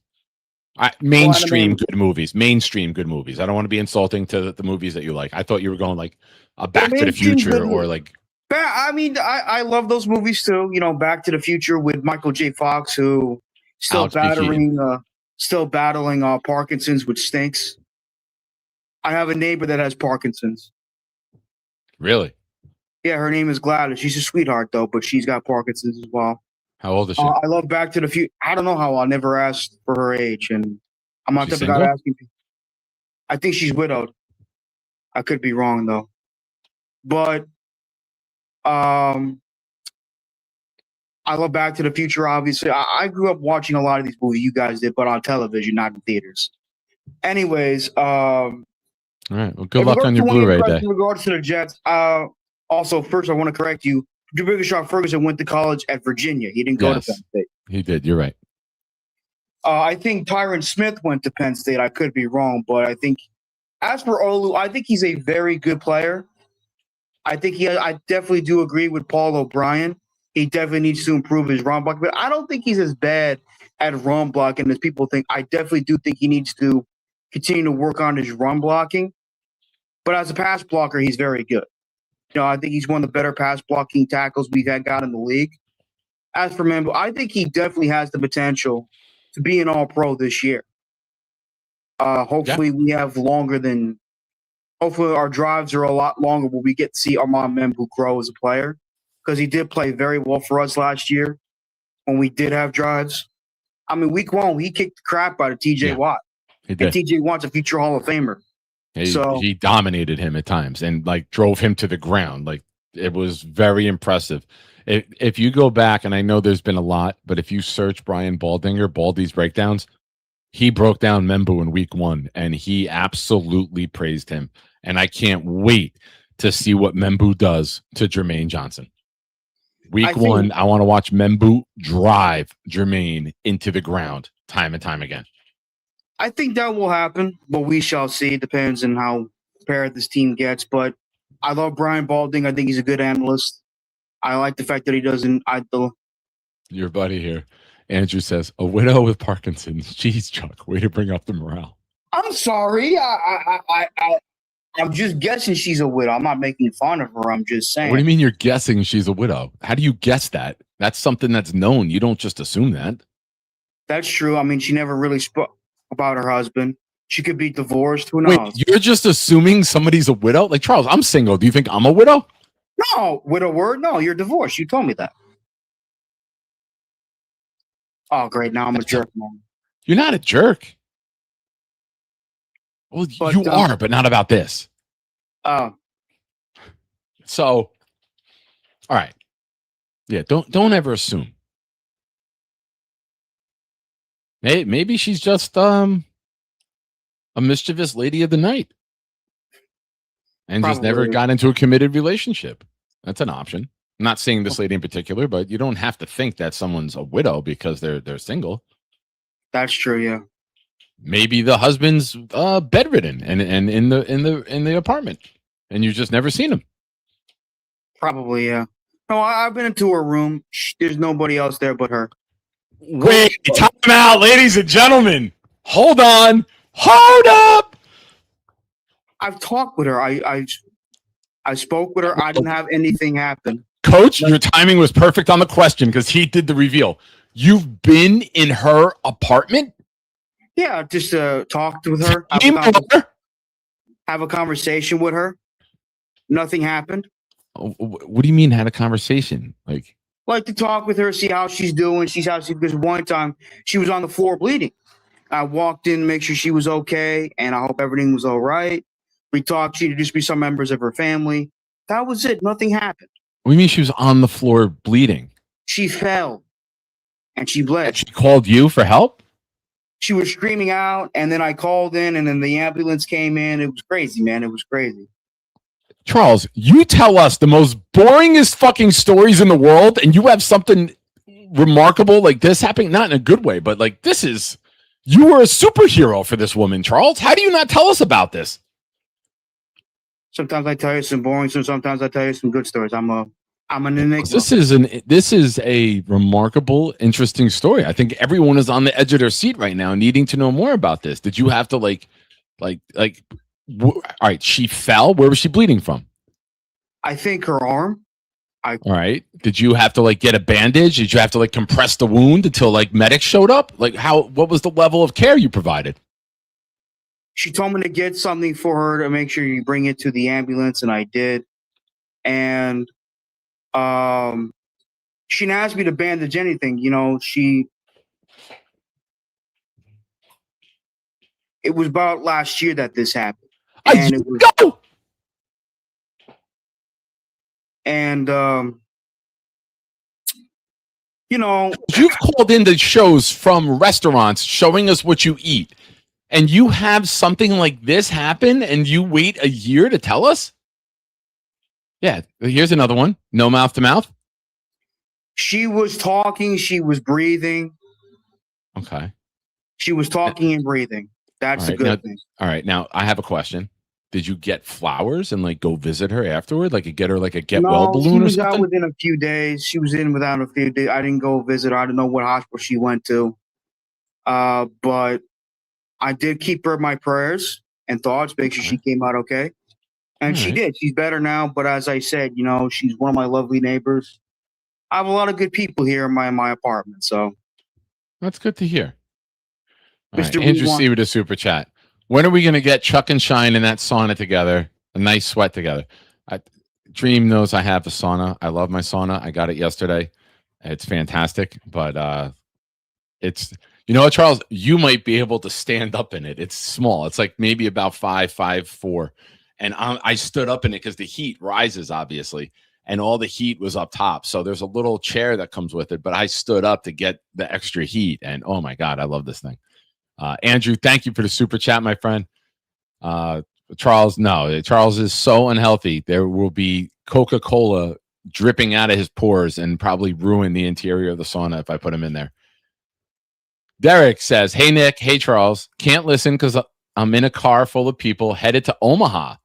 Mainstream good movies. Mainstream good movies. I don't want to be insulting to the movies that you like. I thought you were going like a Back to the Future or like. I mean, I love those movies too. You know, Back to the Future with Michael J. Fox, who still battling Parkinson's, which stinks. I have a neighbor that has Parkinson's. Really? Yeah, her name is Gladys. She's a sweetheart though, but she's got Parkinson's as well. How old is she? I love Back to the Future. I don't know how. I never asked for her age, and I'm not the type of guy asking. I think she's widowed. I could be wrong though, but I love Back to the Future. Obviously, I grew up watching a lot of these movies you guys did, but on television, not in theaters. Anyways, all right. Well, good luck on your Blu-ray day. In regards to the Jets, also first I want to correct you. Jabriga Ferguson went to college at Virginia. He didn't go to Penn State. He did. You're right. I think Tyron Smith went to Penn State. I could be wrong, but I think as for Olu, I think he's a very good player. I definitely do agree with Paul O'Brien. He definitely needs to improve his run block, but I don't think he's as bad at run blocking as people think. I definitely do think he needs to continue to work on his run blocking. But as a pass blocker, he's very good. You know, I think he's one of the better pass blocking tackles we've got in the league. As for Membo, I think he definitely has the potential to be an All-Pro this year. Hopefully we have hopefully our drives are a lot longer where we get to see Armand Membo grow as a player, because he did play very well for us last year when we did have drives. I mean, week 1, he kicked the crap out of TJ Watt. He did. And TJ Watt's a future Hall of Famer. He dominated him at times and like drove him to the ground. Like, it was very impressive. If you go back, and I know there's been a lot, but if you search Brian Baldy's breakdowns, he broke down Membo in week 1 and he absolutely praised him. And I can't wait to see what Membo does to Jermaine Johnson. Week 1, I want to watch Membo drive Jermaine into the ground time and time again. I think that will happen, but we shall see. It depends on how prepared this team gets. But I love Brian Balding. I think he's a good analyst. I like the fact that he doesn't. Your buddy here, Andrew, says, a widow with Parkinson's. Jeez, Chuck, way to bring up the morale. I'm sorry. I'm just guessing she's a widow. I'm not making fun of her. I'm just saying. What do you mean you're guessing she's a widow? How do you guess that? That's something that's known. You don't just assume that. That's true. I mean, she never really spoke about her husband. She could be divorced. Who knows? Wait, you're just assuming somebody's a widow? Like, Charles, I'm single. Do you think I'm a widow? No, widower. No, you're divorced. You told me that. Oh, great. Now I'm a jerk, man. You're not a jerk. Well, you are, but not about this. So, all right. Yeah, don't ever assume. Maybe she's just a mischievous lady of the night and just never got into a committed relationship. That's an option. I'm not saying this lady in particular, but you don't have to think that someone's a widow because they're single. That's true, yeah. Maybe the husband's bedridden and in the apartment, and you've just never seen him. Probably, yeah. No, I've been into her room. There's nobody else there but her. Wait, time out, ladies and gentlemen. Hold on. Hold up. I've talked with her. I spoke with her. I didn't have anything happen. Coach, your timing was perfect on the question because he did the reveal. You've been in her apartment? Yeah, just talked with her. Have a conversation with her. Nothing happened. What do you mean had a conversation? Like to talk with her, see how she's doing. Because one time she was on the floor bleeding. I walked in to make sure she was okay, and I hope everything was all right. We talked. She introduced me to some members of her family. That was it. Nothing happened. What do you mean she was on the floor bleeding? She fell, and she bled. And she called you for help? She was screaming out, and then I called in, and then the ambulance came in. It was crazy, man. It was crazy. Charles, you tell us the most boringest fucking stories in the world, and you have something remarkable like this happening, not in a good way, but like this is, you were a superhero for this woman, Charles. How do you not tell us about this? Sometimes I tell you some boring stories. Sometimes I tell you some good stories. I'm an enigma. This is a remarkable, interesting story. I think everyone is on the edge of their seat right now, needing to know more about this. Did you have to all right, she fell. Where was she bleeding from? I think her arm. All right. Did you have to get a bandage? Did you have to compress the wound until medics showed up? What was the level of care you provided? She told me to get something for her to make sure you bring it to the ambulance, and I did. And she didn't ask me to bandage anything. It was about last year that this happened. And it was, go. And you've called into shows from restaurants showing us what you eat, and you have something like this happen, and you wait a year to tell us? Yeah, here's another one. No mouth to mouth. She was talking. She was breathing. Okay. She was talking and breathing. That's a good thing. All right. Now I have a question. Did you get flowers and go visit her afterward? Get her a get well balloon or something? She was out within a few days. She was in without a few days. I didn't go visit her. I don't know what hospital she went to. But I did keep her in my prayers and thoughts, make sure she came out okay. And she did. She's better now. But as I said, she's one of my lovely neighbors. I have a lot of good people here in my apartment. So that's good to hear. Right. Andrew C with a super chat. When are we going to get Chuck and Shine in that sauna together? A nice sweat together. Dream knows I have a sauna. I love my sauna. I got it yesterday. It's fantastic. But it's, what, Charles? You might be able to stand up in it. It's small. It's maybe about 5'4". And I stood up in it because the heat rises, obviously. And all the heat was up top. So there's a little chair that comes with it. But I stood up to get the extra heat. And oh, my God, I love this thing. Andrew, thank you for the super chat, my friend. Charles, no, Charles is so unhealthy. There will be Coca-Cola dripping out of his pores and probably ruin the interior of the sauna if I put him in there. Derek says, hey, Nick. Hey, Charles. Can't listen because I'm in a car full of people headed to Omaha.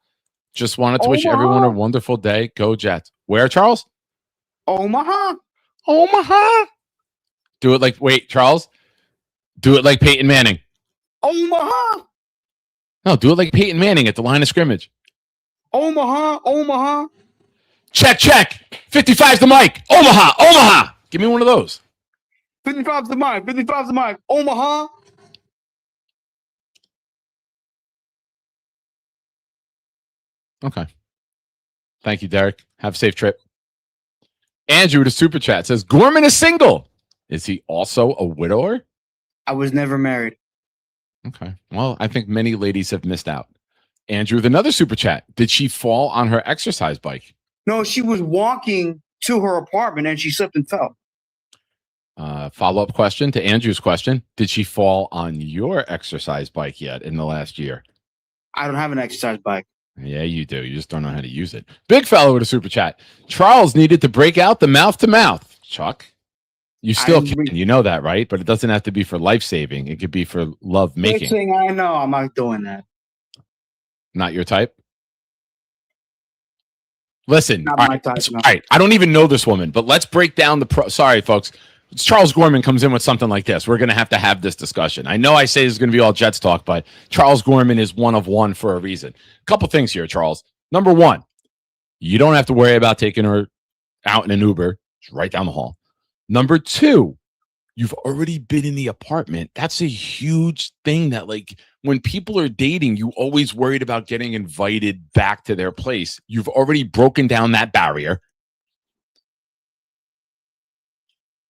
Just wanted to wish everyone a wonderful day. Go Jets. Where, Charles? Omaha. Do it wait, Charles. Do it like Peyton Manning. Omaha. No, do it like Peyton Manning at the line of scrimmage. Omaha. Check. 55's the mic. Omaha. Give me one of those. 55's the mic. Omaha. Okay. Thank you, Derek. Have a safe trip. Andrew with a super chat says, Gorman is single. Is he also a widower? I was never married. Okay. Well, I think many ladies have missed out. Andrew with another super chat. Did she fall on her exercise bike? No, she was walking to her apartment and she slipped and fell. Follow-up question to Andrew's question. Did she fall on your exercise bike yet in the last year? I don't have an exercise bike. Yeah, you do. You just don't know how to use it. Big fellow with a super chat. Charles needed to break out the mouth-to-mouth. Chuck, you still can. You know that, right? But it doesn't have to be for life-saving. It could be for love-making. I know. I'm not doing that. Not your type? Listen. Not my type, no. All right. I don't even know this woman, but let's break down the Sorry, folks. Charles Gorman comes in with something like this. We're going to have this discussion. I know I say this is going to be all Jets talk, but Charles Gorman is one of one for a reason. A couple things here, Charles. Number one, you don't have to worry about taking her out in an Uber. It's right down the hall. Number two, You've already been in the apartment. That's a huge thing that, like, when people are dating, you always worried about getting invited back to their place. You've already broken down that barrier.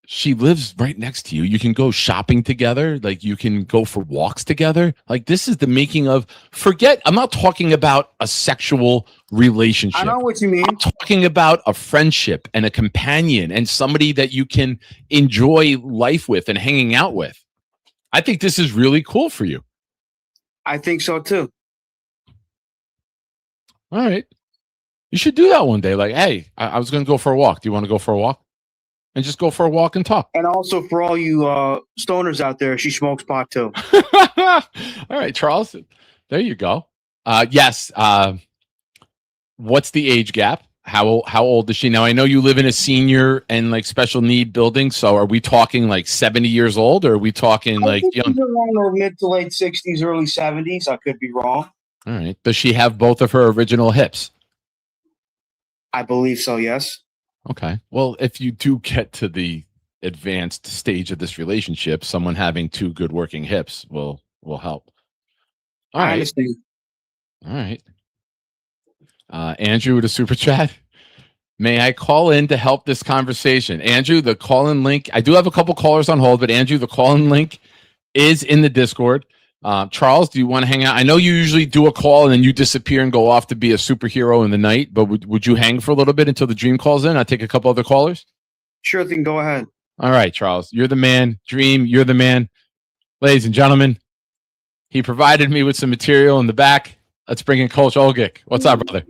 She lives right next to you. You can go shopping together. Like, you can go for walks together. Like, this is the making of, forget, I'm not talking about a sexual relationship. I know what you mean. I'm talking about a friendship and a companion and somebody that you can enjoy life with and hanging out with. I think this is really cool for you. I think so too. All right. You should do that one day. Like, hey, I was going to go for a walk. Do you want to go for a walk? And just go for a walk and talk. And also for all you stoners out there, she smokes pot too. All right, Charles. There you go. Yes. What's the age gap? How old is she now? I know you live in a senior and like special need building. So are we talking like 70 years old, or are we talking like young? She's around her mid to late 60s, early 70s. I could be wrong. All right. Does she have both of her original hips? I believe so. Yes. Okay. Well, if you do get to the advanced stage of this relationship, someone having two good working hips will help. All I right. understand. All right. Andrew with a super chat. May I call in to help this conversation? Andrew, the call-in link. I do have a couple callers on hold, but Andrew, the call-in link is in the Discord. Charles, do you want to hang out? I know you usually do a call and then you disappear and go off to be a superhero in the night, but would you hang for a little bit until the Dream calls in? I'll take a couple other callers. Sure thing. Go ahead. All right, Charles, you're the man. Dream, you're the man. Ladies and gentlemen, he provided me with some material in the back. Let's bring in Coach Olgic. What's up, brother?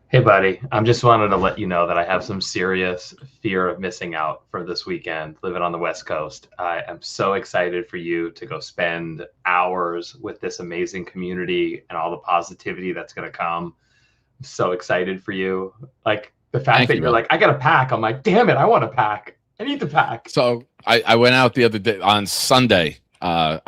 Hey, buddy. I'm just wanted to let you know that I have some serious fear of missing out for this weekend, living on the West Coast. I am so excited for you to go spend hours with this amazing community and all the positivity that's going to come. I'm so excited for you. Like, the fact that you're like, I got to pack. I'm like, damn it, I want to pack. I need to pack. So I went out the other day on Sunday. I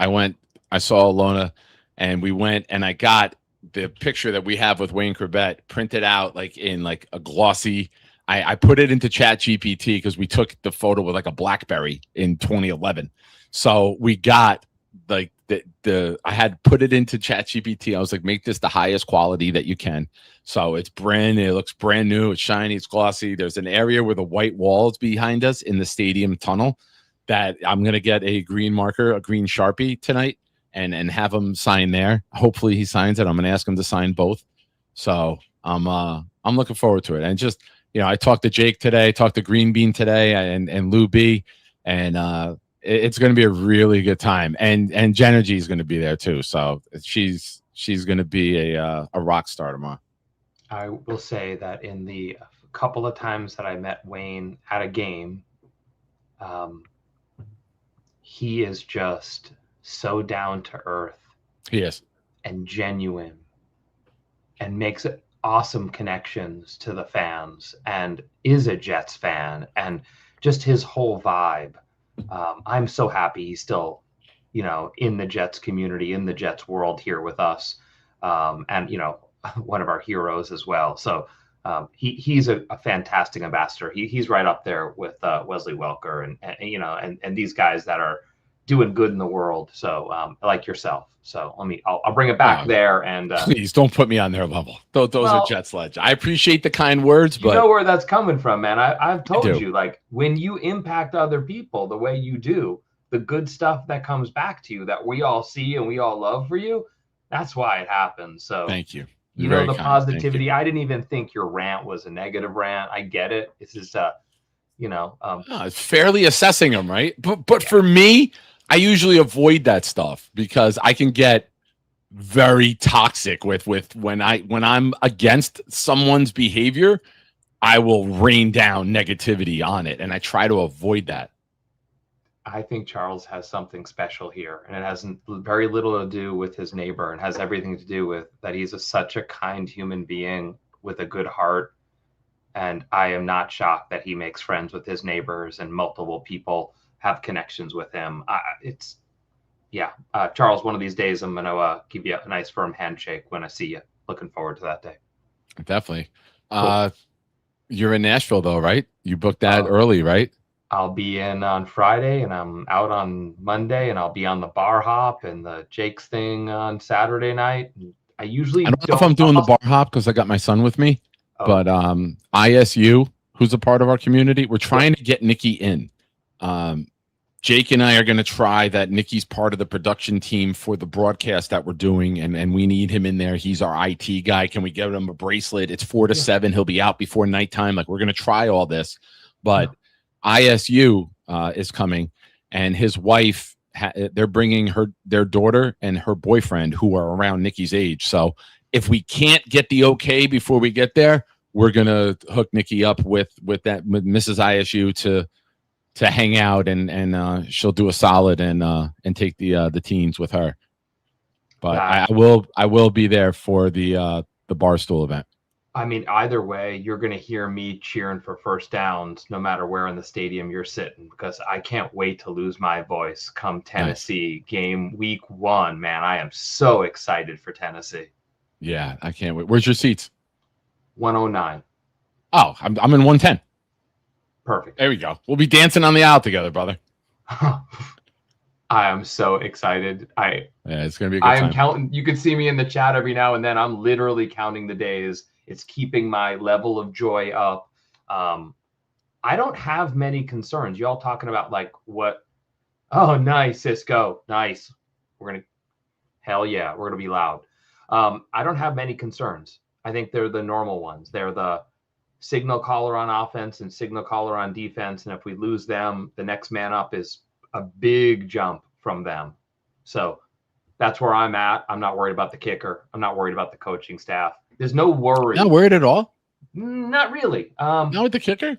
saw Alona, and we went, and I got the picture that we have with Wayne Corbett printed out like in like a glossy. I put it into Chat GPT because we took the photo with like a BlackBerry in 2011. So we got like I had put it into Chat GPT. I was like, make this the highest quality that you can. So it's brand new. It looks brand new. It's shiny. It's glossy. There's an area where the white walls behind us in the stadium tunnel that I'm going to get a green marker, a green Sharpie tonight, and have him sign there. Hopefully he signs it. I'm going to ask him to sign both. So I'm looking forward to it. And just, I talked to Jake today, talked to Green Bean today, and Lou B, and it's going to be a really good time. And Genergy is going to be there too. So she's going to be a rock star tomorrow. I will say that in the couple of times that I met Wayne at a game, he is just so down to earth. He is. And genuine, and makes awesome connections to the fans, and is a Jets fan, and just his whole vibe. I'm so happy he's still, in the Jets community, in the Jets world here with us. And, one of our heroes as well. So he's a fantastic ambassador. He's right up there with Wesley Welker and these guys that are doing good in the world. So like yourself. So I'll bring it back there. And please don't put me on their level. Those are Jets legends. I appreciate the kind words, but you know where that's coming from, man. I've told you, like, when you impact other people the way you do, the good stuff that comes back to you that we all see and we all love for you, that's why it happens. So thank you. The positivity. I didn't even think your rant was a negative rant. I get it. It's just it's fairly assessing them, right? But for me, I usually avoid that stuff because I can get very toxic with when I'm against someone's behavior. I will rain down negativity on it, and I try to avoid that. I think Charles has something special here, and it has very little to do with his neighbor and has everything to do with that he's such a kind human being with a good heart. And I am not shocked that he makes friends with his neighbors and multiple people have connections with him. Charles, one of these days I'm going to give you a nice firm handshake when I see you. Looking forward to that day. Definitely. Cool. You're in Nashville though, right? You booked that early, right? I'll be in on Friday, and I'm out on Monday, and I'll be on the bar hop and the Jake's thing on Saturday night. I usually I don't know if I'm doing the bar hop because I got my son with me, but ISU, who's a part of our community, we're trying to get Nikki in. Jake and I are going to try that. Nikki's part of the production team for the broadcast that we're doing, and we need him in there. He's our IT guy. Can we get him a bracelet? It's 4 to 7. He'll be out before nighttime. Like, we're going to try all this, but ISU is coming, and his wife, they're bringing their daughter and her boyfriend who are around Nikki's age. So if we can't get the okay before we get there, we're going to hook Nikki up with Mrs. ISU to hang out, and she'll do a solid and take the teens with her. But I will be there for the Barstool event. I mean, either way, you're going to hear me cheering for first downs no matter where in the stadium you're sitting, because I can't wait to lose my voice come Tennessee game week 1. Man, I am so excited for Tennessee. Yeah, I can't wait. Where's your seats? 109. Oh, I'm in 110. Perfect. There we go. We'll be dancing on the aisle together, brother. I am so excited. Yeah, it's gonna be a good time. I'm counting. You can see me in the chat every now and then. I'm literally counting the days. It's keeping my level of joy up. I don't have many concerns. Y'all talking about like what? Oh, nice, Cisco. Nice. Hell yeah, we're gonna be loud. I don't have many concerns. I think they're the normal ones. They're the signal caller on offense and signal caller on defense. And if we lose them, the next man up is a big jump from them. So that's where I'm at. I'm not worried about the kicker. I'm not worried about the coaching staff. There's no worry. Not worried at all? Not really. Not with the kicker?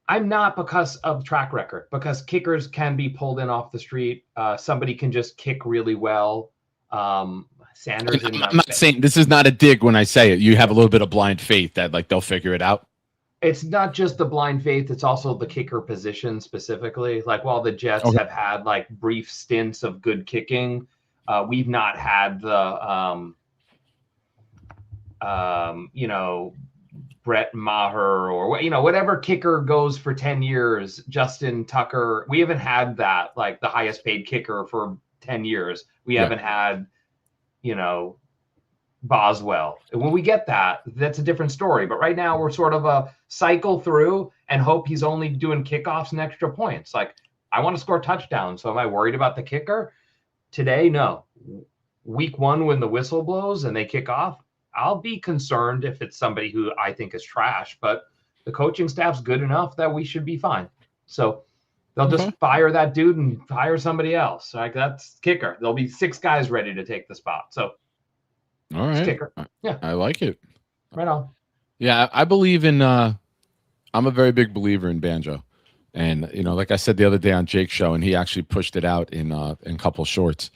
I'm not, because of track record, because kickers can be pulled in off the street. Somebody can just kick really well. Sanders. I'm not saying this is not a dig when I say it. You have a little bit of blind faith that like they'll figure it out. It's not just the blind faith. It's also the kicker position specifically. Like, while the Jets have had like brief stints of good kicking, we've not had the, Brett Maher or, whatever kicker goes for 10 years, Justin Tucker. We haven't had that, like the highest paid kicker for 10 years. We haven't had, Boswell. And when we get that, that's a different story. But right now we're sort of a cycle through and hope he's only doing kickoffs and extra points. Like, I want to score touchdowns. So am I worried about the kicker? Today, no. Week 1, when the whistle blows and they kick off, I'll be concerned if it's somebody who I think is trash, but the coaching staff's good enough that we should be fine. So they'll just fire that dude and hire somebody else. Like, that's kicker. There'll be 6 guys ready to take the spot. So, all right, kicker. Yeah, I like it. Right on. Yeah, I believe in. I'm a very big believer in banjo, and like I said the other day on Jake's show, and he actually pushed it out in couple shorts.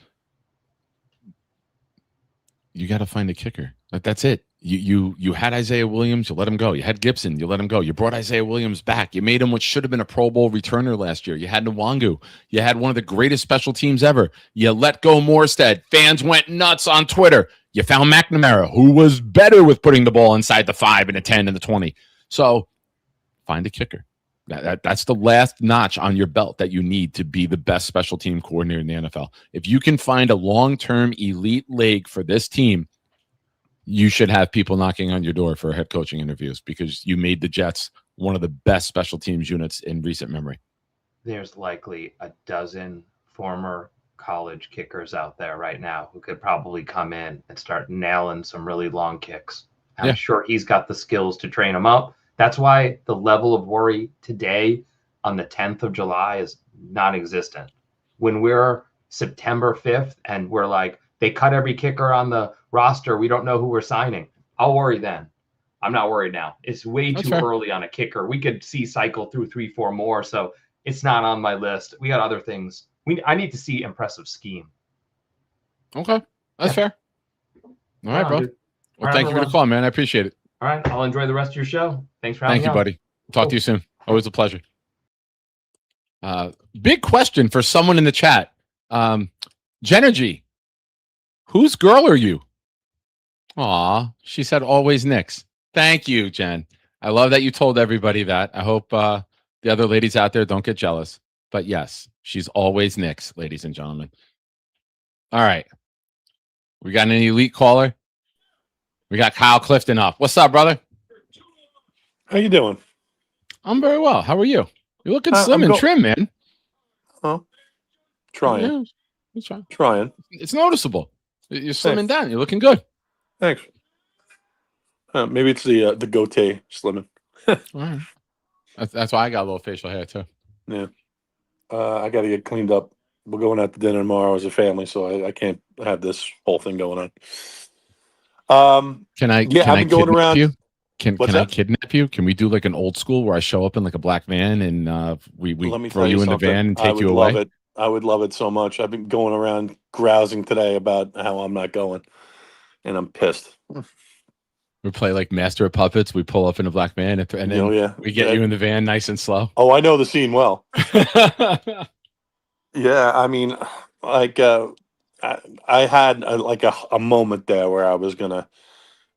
You got to find a kicker. Like, that's it. You had Isaiah Williams, you let him go. You had Gibson, you let him go. You brought Isaiah Williams back. You made him what should have been a Pro Bowl returner last year. You had Nwangu. You had one of the greatest special teams ever. You let go Morstead. Fans went nuts on Twitter. You found McNamara, who was better with putting the ball inside the 5 and the 10 and the 20. So find a kicker. That's the last notch on your belt that you need to be the best special team coordinator in the NFL. If you can find a long-term elite leg for this team, you should have people knocking on your door for head coaching interviews, because you made the Jets one of the best special teams units in recent memory. There's likely a dozen former college kickers out there right now who could probably come in and start nailing some really long kicks. I'm sure he's got the skills to train them up. That's why the level of worry today on the 10th of July is non-existent. When we're September 5th and we're like, they cut every kicker on the roster, we don't know who we're signing, I'll worry then. I'm not worried now. It's way too early on a kicker. We could see cycle through 3-4 more, so it's not on my list. We got other things. I need to see impressive scheme. Okay, that's fair. All right, bro. Well, thank you for the call, man. I appreciate it. All right, I'll enjoy the rest of your show. Thanks for having me. Thank you, buddy. Talk to you soon. Always a pleasure. Big question for someone in the chat. Genergy, whose girl are you? Aw, she said always Knicks. Thank you, Jen. I love that you told everybody that. I hope the The other ladies out there, don't get jealous. But yes, she's always Knicks, ladies and gentlemen. All right. We got an elite caller. We got Kyle Clifton up. What's up, brother? How you doing? I'm very well. How are you? You're looking slim I'm and trim, man. Trying. Yeah, it's fine. Trying. It's noticeable. You're slimming down. You're looking good. Thanks. Maybe it's the goatee slimming. All right. That's why I got a little facial hair too. Yeah. I got to get cleaned up. We're going out to dinner tomorrow as a family, so I can't have this whole thing going on. Can I? Yeah, can I've I been going kidnap around. You? Can What's I that? kidnap you? Can we do like an old school where I show up in like a black van and we Let me throw tell you in the something. van and I take would you love away? it. I would love it so much. I've been going around grousing today about how I'm not going, and I'm pissed. We play like Master of Puppets. We pull up in a black van and then Yeah. we get you in the van nice and slow. Oh, I know the scene well. Yeah, I mean, like I had a moment there where I was gonna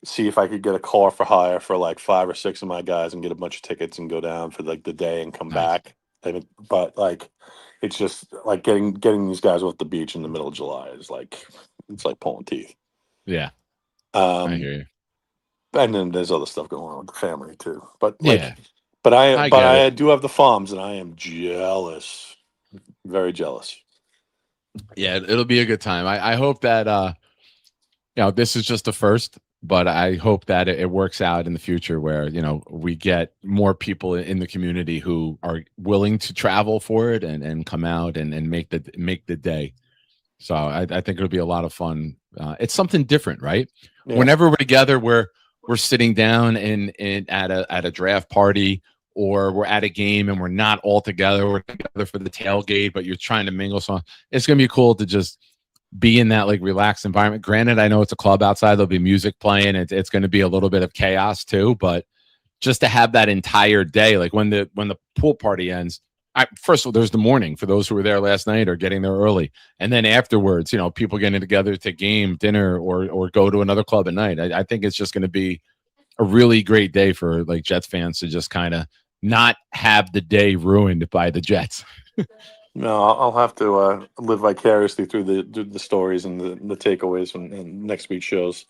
see if I could get a car for hire for like 5 or 6 of my guys and get a bunch of tickets and go down for like the day and come Nice. back. But like, it's just like getting these guys off the beach in the middle of July is like it's like pulling teeth. Yeah, I hear you. And then there's other stuff going on with the family too. But Yeah, but I get I it. do have the farms and I am jealous, very jealous. Yeah, it'll be a good time. I hope that this is just the first, but I hope that it works out in the future where we get more people in the community who are willing to travel for it and come out and make the day. So I think it'll be a lot of fun. It's something different, right? Yeah. Whenever we're together, we're sitting down at a draft party, or we're at a game and we're not all together. We're together for the tailgate, but you're trying to mingle. So it's gonna be cool to just be in that like relaxed environment. Granted, I know it's a club outside. There'll be music playing. It's going to be a little bit of chaos too, but just to have that entire day, like when the pool party ends. First of all, there's the morning for those who were there last night or getting there early, and then afterwards, people getting together to game, dinner, or go to another club at night. I think it's just going to be a really great day for like Jets fans to just kind of not have the day ruined by the Jets. No, I'll have to live vicariously through the stories and the takeaways from next week's shows.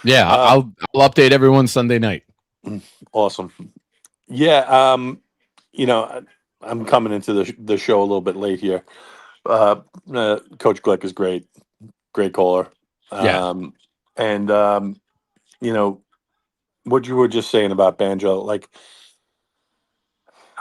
Yeah, I'll update everyone Sunday night. Awesome. Yeah, I'm coming into the show a little bit late here. Coach Glick is great caller. Yeah. And what you were just saying about Banjo, like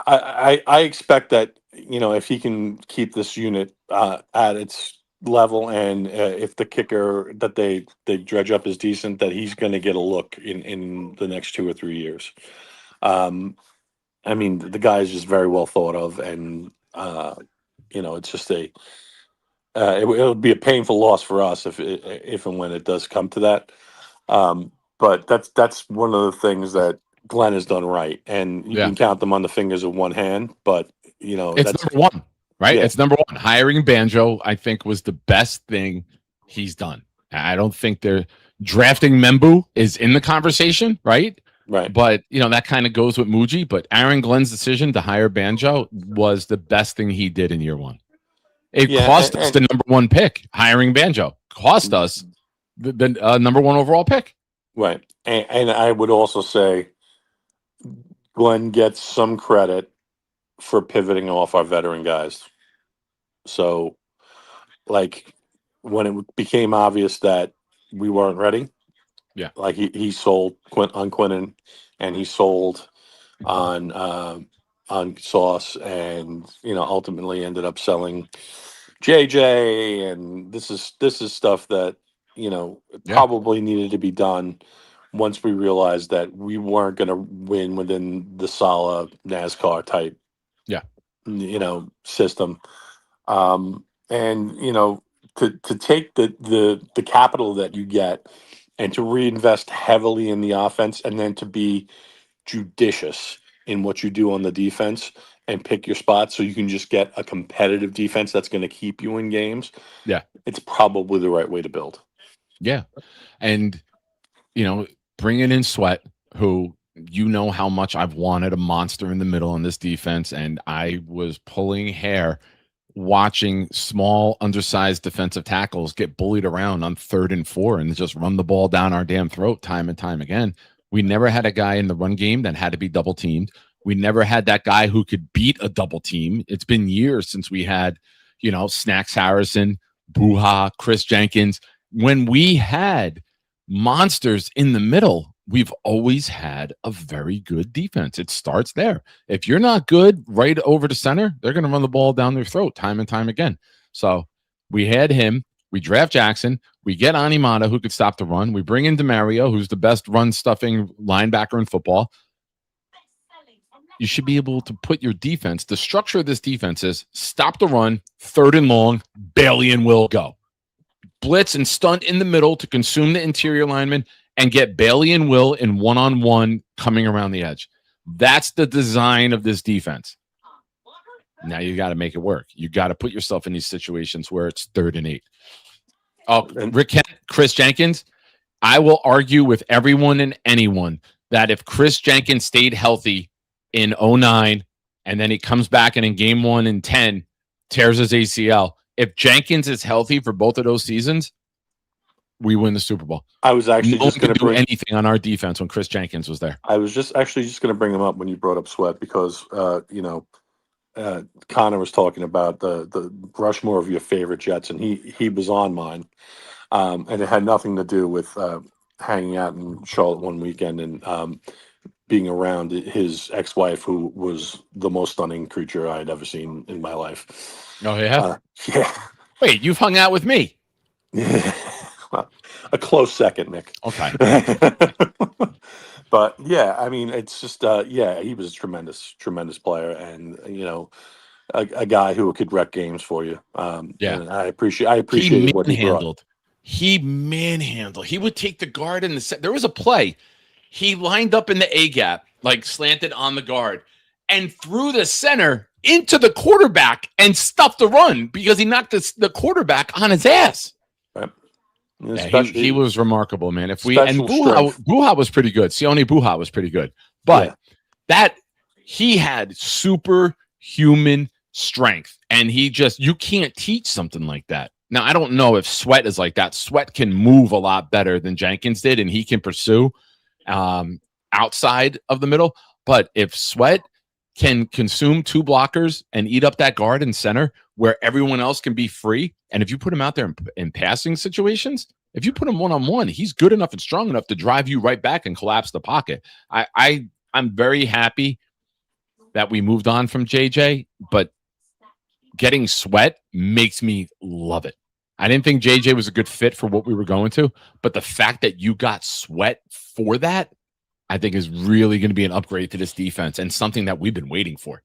I expect that if he can keep this unit at its level, and if the kicker that they dredge up is decent, that he's going to get a look in the next 2 or 3 years. I mean, the guy is just very well thought of, and it's just it'll be a painful loss for us if and when it does come to that. But that's one of the things that Glenn has done right, and you can count them on the fingers of one hand. But it's that's number one, right? Yeah. It's number one. Hiring Banjo, I think, was the best thing he's done. I don't think they're drafting Membu is in the conversation, right? Right. But that kind of goes with Muji. But Aaron Glenn's decision to hire Banjo was the best thing he did in year one. It cost us the number one pick. Hiring Banjo cost us the number one overall pick. Right. And I would also say Glenn gets some credit for pivoting off our veteran guys. So, like, when it became obvious that we weren't ready, like he sold on Quinnen, and he sold on Sauce, and ultimately ended up selling JJ, and this is stuff that probably needed to be done once we realized that we weren't going to win within the Sala NASCAR type system. And to take the capital that you get and to reinvest heavily in the offense, and then to be judicious in what you do on the defense and pick your spots so you can just get a competitive defense that's going to keep you in games. Yeah. It's probably the right way to build. Yeah. And, bringing in Sweat, who you know how much I've wanted a monster in the middle in this defense, and I was pulling hair watching small, undersized defensive tackles get bullied around on 3rd and 4 and just run the ball down our damn throat time and time again. We never had a guy in the run game that had to be double teamed. We never had that guy who could beat a double team. It's been years since we had, Snacks Harrison, Buha, Chris Jenkins. When we had monsters in the middle, we've always had a very good defense. It starts there. If you're not good right over the center, they're going to run the ball down their throat time and time again. So we had him. We draft Jackson. We get Animata, who could stop the run. We bring in DeMario, who's the best run-stuffing linebacker in football. You should be able to put your defense, the structure of this defense is stop the run, 3rd and long, Bailey and Will go. Blitz and stunt in the middle to consume the interior lineman and get Bailey and Will in one-on-one coming around the edge. That's the design of this defense. Now you got to make it work. You got to put yourself in these situations where it's 3rd and 8. Oh, Rick Kent, Chris Jenkins, I will argue with everyone and anyone that if Chris Jenkins stayed healthy in 09 and then he comes back and in game 1 and 10 tears his ACL, if Jenkins is healthy for both of those seasons, we win the Super Bowl. I was actually just going to do anything on our defense when Chris Jenkins was there. I was just going to bring him up when you brought up Sweat because Connor was talking about the Rushmore of your favorite Jets, and he was on mine, and it had nothing to do with hanging out in Charlotte one weekend and being around his ex-wife, who was the most stunning creature I had ever seen in my life. Oh yeah, yeah. Wait, you've hung out with me? Yeah. Well, a close second, Nick. Okay. But yeah, I mean, it's just he was a tremendous player, and a guy who could wreck games for you. And I appreciate what he brought. He manhandled. He would take the guard in the set. There was a play. He lined up in the A gap, like slanted on the guard, and threw the center into the quarterback and stuffed the run because he knocked the quarterback on his ass. Right. Yeah, he was remarkable, man. Buha was pretty good. Sione Buha was pretty good, but he had superhuman strength, and you can't teach something like that. Now, I don't know if Sweat is like that. Sweat can move a lot better than Jenkins did, and he can pursue outside of the middle. But if Sweat can consume 2 blockers and eat up that guard and center where everyone else can be free, and if you put him out there in passing situations, if you put him one-on-one, he's good enough and strong enough to drive you right back and collapse the pocket. I'm very happy that we moved on from JJ, but getting Sweat makes me love it. I didn't think JJ was a good fit for what we were going to, but the fact that you got Sweat for that, I think is really going to be an upgrade to this defense and something that we've been waiting for.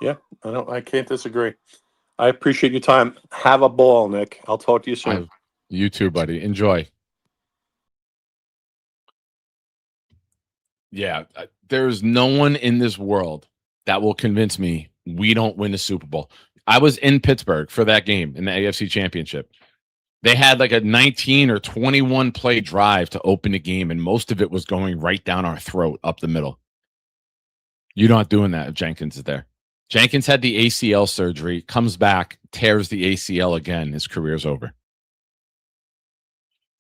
Yeah, I can't disagree. I appreciate your time. Have a ball, Nick. I'll talk to you soon. You too, buddy. Enjoy. Yeah, there's no one in this world that will convince me we don't win the Super Bowl. I was in Pittsburgh for that game in the AFC Championship. They had like a 19 or 21 play drive to open the game, and most of it was going right down our throat up the middle. You're not doing that if Jenkins is there. Jenkins had the ACL surgery, comes back, tears the ACL again. His career's over.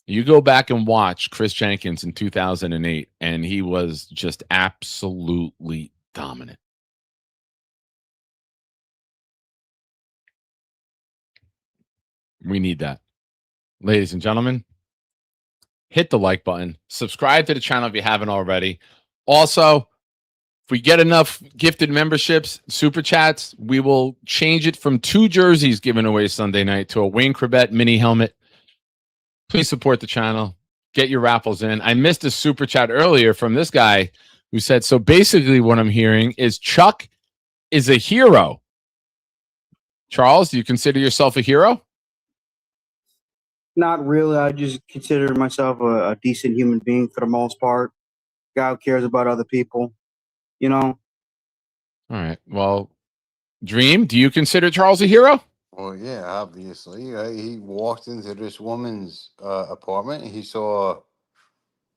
You go back and watch Chris Jenkins in 2008, and he was just absolutely dominant. We need that. Ladies and gentlemen, hit the like button. Subscribe to the channel if you haven't already. Also, if we get enough gifted memberships, super chats, we will change it from 2 jerseys given away Sunday night to a Wayne Corbett mini helmet. Please support the channel. Get your raffles in. I missed a super chat earlier from this guy who said, so basically what I'm hearing is Chuck is a hero. Charles, do you consider yourself a hero? Not really. I just consider myself a decent human being for the most part. Guy who cares about other people, All right. Well, Dream, do you consider Charles a hero? Well, yeah, obviously. He walked into this woman's apartment. He saw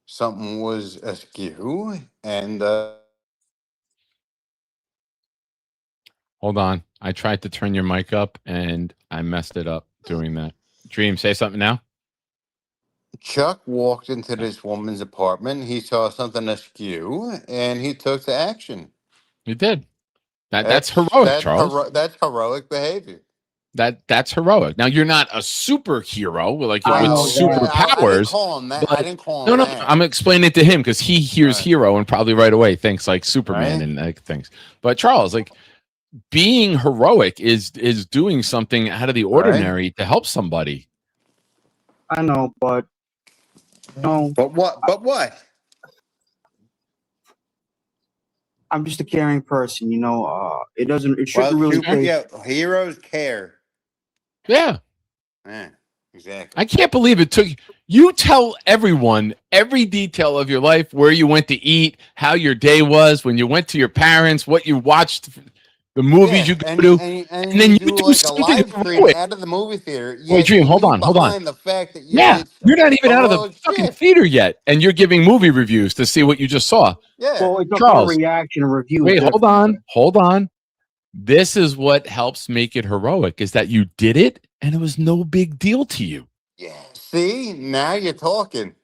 something was askew, and Hold on. I tried to turn your mic up and I messed it up doing that. Dream, say something now. Chuck walked into this woman's apartment. He saw something askew, and he took the action. You did. That's heroic, Charles. That's heroic behavior. That's heroic. Now you're not a superhero, like I with know that. I didn't superpowers. call him that. but- I didn't call No, him no, that. I'm explaining it to him because he hears Right. hero and probably right away thinks like Superman Right. and like things. But Charles, like being heroic is doing something out of the ordinary to help somebody. I know, but no, But what? But what? I'm just a caring person. You know, it doesn't. It shouldn't Well, really take. heroes care. Yeah. Yeah, exactly. I can't believe it took you tell everyone every detail of your life, where you went to eat, how your day was, when you went to your parents, what you watched, the movies you go to. and then you do do like a something live stream heroic. out of the movie theater. Wait, Dream, hold on. The fact that you Yeah, did you're not even out of the heroic fucking shit. theater yet, and you're giving movie reviews to see what you just saw. Yeah. Well, it's Charles. a reaction and review. Wait, hold on. This is what helps make it heroic: is that you did it, and it was no big deal to you. Yeah. See, now you're talking.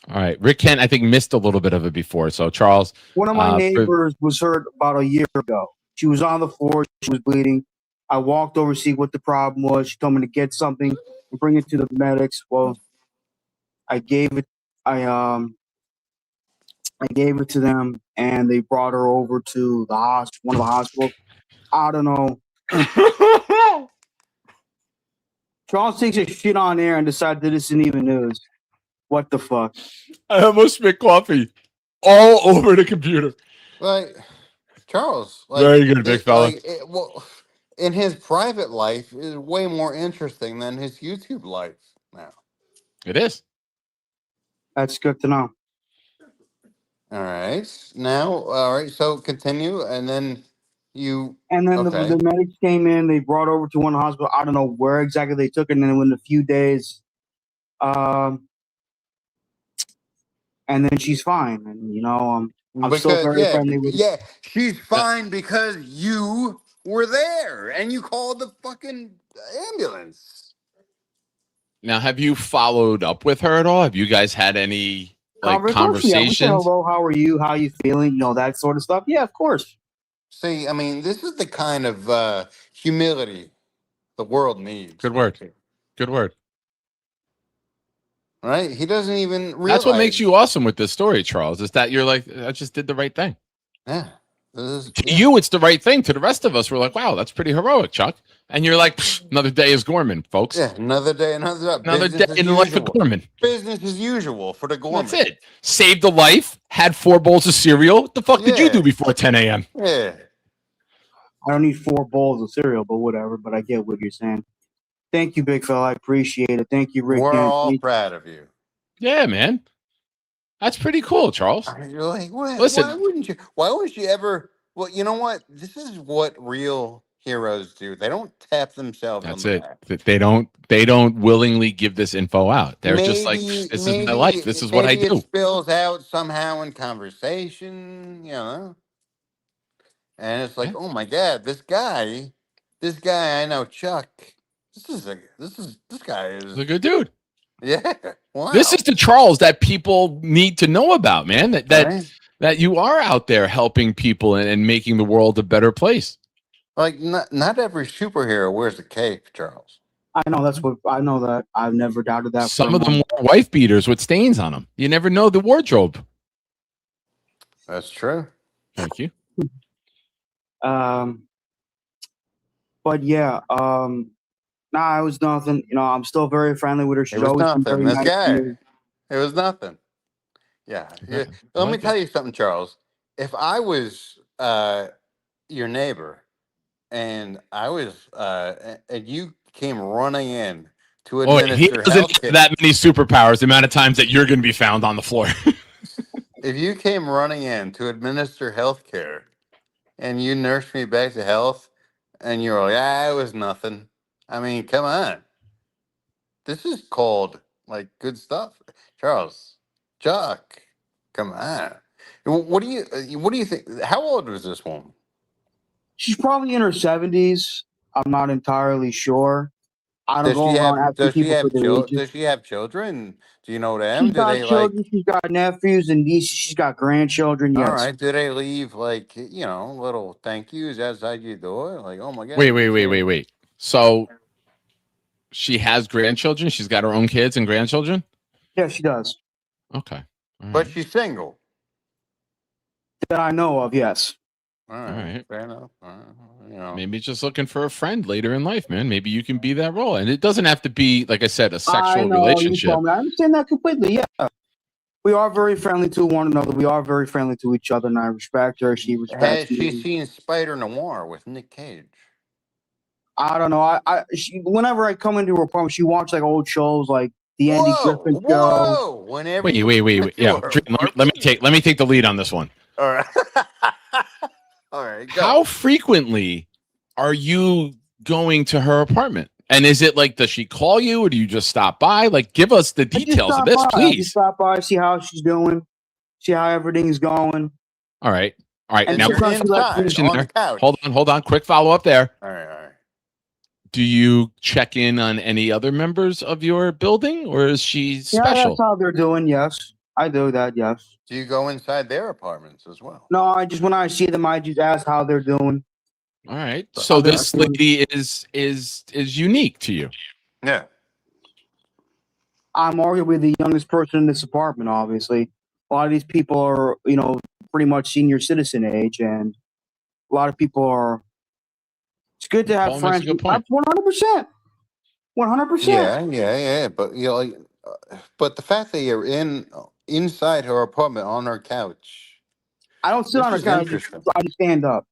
All right, Rick Kent, I think missed a little bit of it before. So Charles, One of my for- neighbors was hurt about a year ago. She was on the floor. She was bleeding. I walked over to see what the problem was. She told me to get something and bring it to the medics. Well, I gave it. I gave it to them, and they brought her over to the one of the hospitals. I don't know. Charles takes a shit on air and decided that this isn't even news. What the fuck? I almost spit coffee all over the computer. Like Charles. Like, Very good, big fella. Well, in his private life is way more interesting than his YouTube life now. It is. That's good to know. All right. Now, all right. So continue, and then you. And then Okay. the medics came in. They brought her over to one hospital. I don't know where exactly they took her. And then within a few days, and then she's fine. And you know, I'm still very friendly with. Yeah, she's fine because you were there and you called the fucking ambulance. Now, have you followed up with her at all? Have you guys had any like Yeah, we said, conversations? hello, how are you? How are you feeling? You know, that sort of stuff. Yeah, of course. See, I mean, this is the kind of humility the world needs. Good word. Good word. Right? He doesn't even realize. That's what makes you awesome with this story, Charles, is that you're like, I just did the right thing. Yeah. To you, it's the right thing. To the rest of us, we're like, wow, that's pretty heroic, Chuck. And you're like, another day is Gorman, folks. Yeah, another day, another day in the life of Gorman. Business as usual for the Gorman. That's it. Saved a life, had 4 bowls of cereal. What the fuck did you Yeah. do before 10 a.m.? Yeah. I don't need 4 bowls of cereal, but whatever. But I get what you're saying. Thank you, big fella. I appreciate it. Thank you, Rick. We're Kent. all proud of you. Yeah, man. That's pretty cool, Charles. You're like, what? Listen. Why wouldn't you? Why would you ever? Well, you know what? This is what real heroes do. They don't tap themselves. That's on the it. back. They don't willingly give this info out. They're just like, Maybe- this is my maybe- life. This is what I maybe do. It spills out somehow in conversation, you know. And it's like, Yeah. oh my god, this guy I know, Chuck. This guy is He's a good dude. yeah. Wow. This is the Charles that people need to know about, man. That Right? that you are out there helping people and making the world a better place. Like not every superhero wears a cape, Charles. I know that's what I know. That I've never doubted that. Some for a of them moment. wear wife beaters with stains on them. You never know the wardrobe. That's true. Thank you. But yeah, nah, it was nothing. You know, I'm still very friendly with her. She's It was always been nothing. very This nice to guy. me. It was nothing. Yeah. Yeah, I Let me like tell you something, Charles. If I was your neighbor and I was and you came running in to Oh, he administer doesn't health have that many superpowers. The amount of times that you're going to be found on the floor. if you came running in to administer health care and you nursed me back to health and you were like, it was nothing. I mean, come on. This is called like good stuff. Charles, Chuck, come on. What do you think? How old was this woman? She's probably in her 70s. I'm not entirely sure. I don't go around asking people for their ages. Does she have children? Do you know them? She's Do got they children. She's got nephews and nieces. She's got grandchildren. All Yes. right. Do they leave little thank yous outside your door? Like, oh my god. Wait. So she has grandchildren. She's got her own kids and grandchildren. Yeah, she does. Okay. All But right. she's single. That I know of. Yes. All right. Fair enough. Maybe just looking for a friend later in life, man. Maybe you can be that role, and it doesn't have to be, like I said, a I sexual know, relationship. you told me. I understand that completely. Yeah. We are very friendly to one another. We are very friendly to each other, and I respect her. She Has respects she me. seen Spider Noir with Nick Cage? I don't know. Whenever I come into her apartment, she watches like old shows, like the Andy Griffin show. Whoa! Whenever Wait. to Yeah, her Dream, let me take the lead on this one. All right. All right. Go. How frequently are you going to her apartment? And is it like, does she call you, or do you just stop by? Like, give us the I just details of stop this, by. I just please. stop by, see how she's doing, see how everything's going. All right. And Now, sometimes she lets me- Inside, on the couch. hold on. Quick follow up there. All right. Do you check in on any other members of your building, or is she Yeah, special? that's how they're doing. Yes, I do that. Yes. Do you go inside their apartments as well? No, I just when I see them, I just ask how they're doing. All right. So this lady is unique to you. Yeah. I'm arguably the youngest person in this apartment. Obviously, a lot of these people are, pretty much senior citizen age, and a lot of people are. It's good to have Paul makes a friends. good point. 100%. 100%. Yeah. But but the fact that you're inside her apartment on her couch. I don't sit This on a is couch. interesting. I just stand up.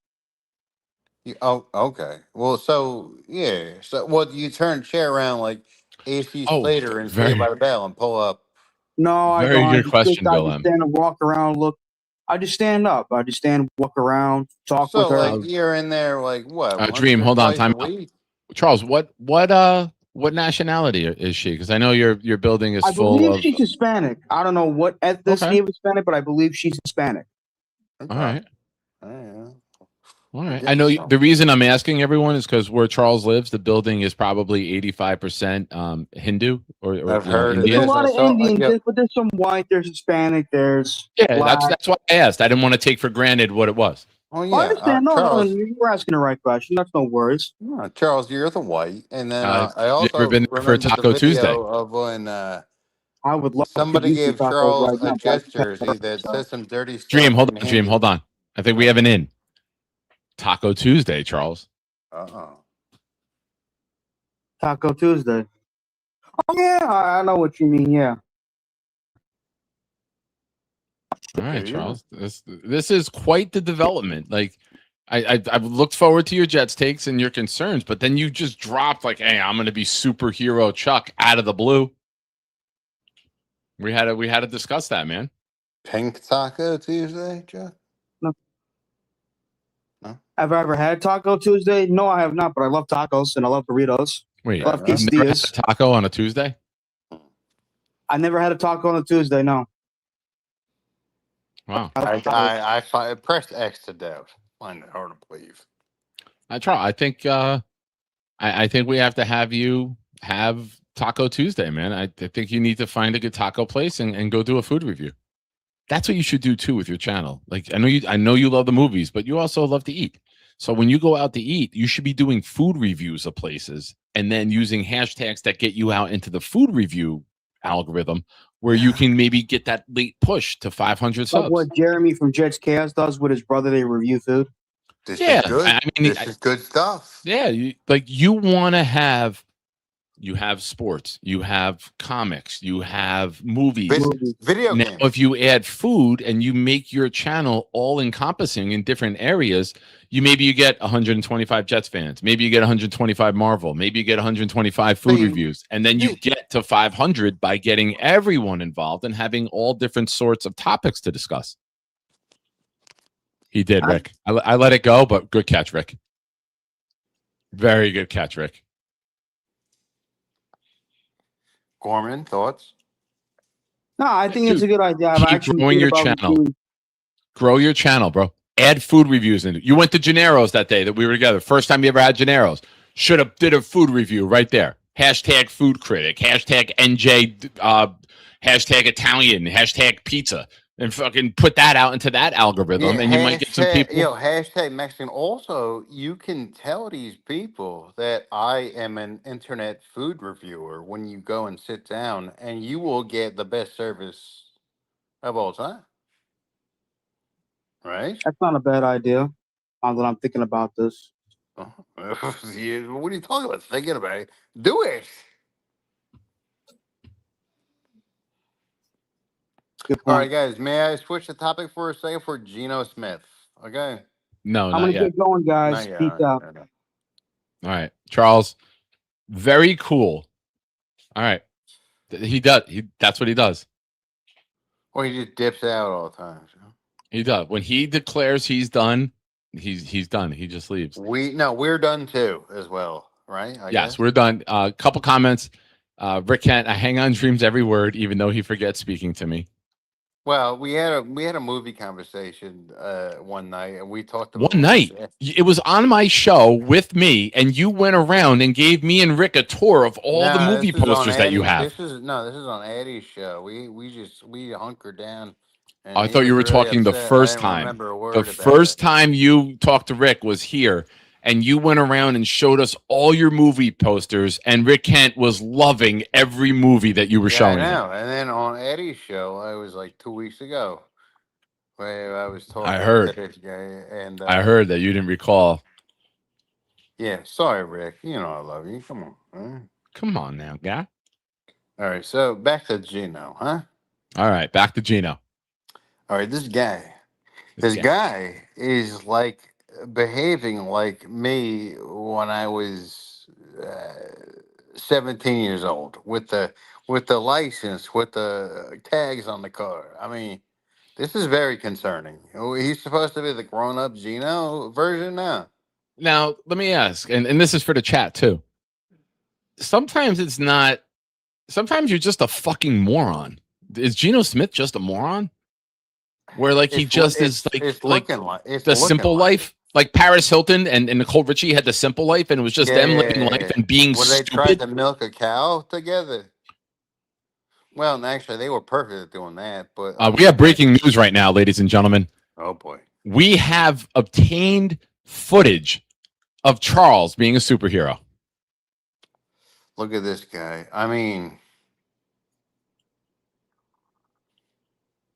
Okay. Well, so yeah. So, you turn the chair around like AC Slater and Saved by the Bell and pull up. No, I Very don't. good question, I Bill just M. stand and walk around. Look, I just stand up. I just stand, walk around, talk So, with her. like, you're in there, like, what? once Dream, or hold on, twice a time out. week? Charles, what nationality is she? Because I know your building is I full believe of. she's Hispanic. I don't know what ethnicity of Hispanic, but I believe she's Hispanic. All right. Yeah. All right. guess I know so. the reason I'm asking everyone is because where Charles lives, the building is probably 85% Hindu or I've heard it There's Indian. a lot of I saw- Indians, yeah. but there's some white, there's Hispanic, there's Yeah, black. that's why I asked. I didn't want to take for granted what it was. Oh, I yeah. understand. No, Charles, you were asking the right question. That's no worries. Charles, you're the white. And then I you also ever been there for remember Taco the Tuesday? video of when I would love somebody to eat gave some tacos Charles right now, a but I gesture can't. that says some dirty stuff. Dream, hold in on. Hindi. Hold on. I think we have an in. Taco Tuesday, Charles. Uh-oh. Taco Tuesday. Oh yeah, I know what you mean. Yeah. All right, Okay, yeah. Charles. This is quite the development. Like, I've looked forward to your Jets takes and your concerns, but then you just dropped like, "Hey, I'm going to be superhero Chuck" out of the blue. We had to discuss that, man. Pink Taco Tuesday, Joe? Have I ever had Taco Tuesday? No, I have not, but I love tacos and I love burritos. Wait, I love you've never had quesadillas. a taco on a Tuesday? I never had a taco on a Tuesday. No. Wow. I pressed X to doubt. Find it hard to believe. I think I think we have to have you have Taco Tuesday, man. I think you need to find a good taco place and go do a food review. That's what you should do too with your channel. Like I know you love the movies, but you also love to eat. So when you go out to eat, you should be doing food reviews of places and then using hashtags that get you out into the food review algorithm where you can maybe get that late push to 500 subs. Like what Jeremy from Jets Chaos does with his brother, they review food. This Yeah, is good. I mean, this is good stuff. Yeah, you want to have. You have sports, you have comics, you have movies. Video Now, games. if you add food and you make your channel all encompassing in different areas, you get 125 Jets fans, maybe you get 125 Marvel, maybe you get 125 food reviews, and then you get to 500 by getting everyone involved and having all different sorts of topics to discuss. He did, Rick. I let it go, but good catch, Rick. Very good catch, Rick. Gorman, thoughts? No, I think it's a Dude, good idea. I've keep actually growing thought your about channel. doing- Grow your channel, bro. Add food reviews in it. You went to Gennaro's that day that we were together. First time you ever had Gennaro's. Should have did a food review right there. Hashtag food critic. Hashtag NJ. Hashtag Italian. Hashtag pizza. And fucking put that out into that algorithm, and you might get some people. Hashtag Mexican. Also, you can tell these people that I am an internet food reviewer when you go and sit down, and you will get the best service of all time. Right? That's not a bad idea. Now that I'm thinking about this. What are you talking about? Thinking about it? Do it. Good All point. right, guys. May I switch the topic for a second for Geno Smith? Okay. No, I'm not gonna yet. get going, guys. Not yet. Peace out. All right. All right, Charles. Very cool. All right, he does. That's what he does. Well, he just dips out all the time. So. He does. When he declares he's done, he's done. He just leaves. We're done too, as well, right? I Yes, guess? we're done. A couple comments. Rick Kent, I hang on dreams every word, even though he forgets speaking to me. Well, we had a movie conversation one night, and we talked about One night, it was on my show with me, and you went around and gave me and Rick a tour of all the movie this is on posters that you Eddie- have. This is on Eddie's show. We hunkered down. and I he thought you were was really talking the upset. I first didn't time. remember a word The about first it. time you talked to Rick was here, and you went around and showed us all your movie posters, and Rick Kent was loving every movie that you were showing I him. know. And then on Eddie's show, I was like 2 weeks ago, where I was talking. I heard. to this guy, and I heard that you didn't recall. Yeah, sorry, Rick. You know I love you. Come on. All right. Come on now, guy. All right, so back to Geno, huh? All right, back to Geno. All right, this guy is like behaving like me when I was 17 years old with the license, with the tags on the car. I mean, this is very concerning. He's supposed to be the grown-up Geno version now. Now, let me ask, and this is for the chat too. Sometimes it's not. Sometimes you're just a fucking moron. Is Geno Smith just a moron? Where like he It's- just it's- is like it's like looking like it's the looking simple like it. life, like Paris Hilton and Nicole Richie had the simple life, and it was just them living Yeah. life and being Well, they tried stupid. to milk a cow together. Well, and actually, they were perfect at doing that. But We have breaking news right now, ladies and gentlemen. Oh boy! We have obtained footage of Charles being a superhero. Look at this guy. I mean,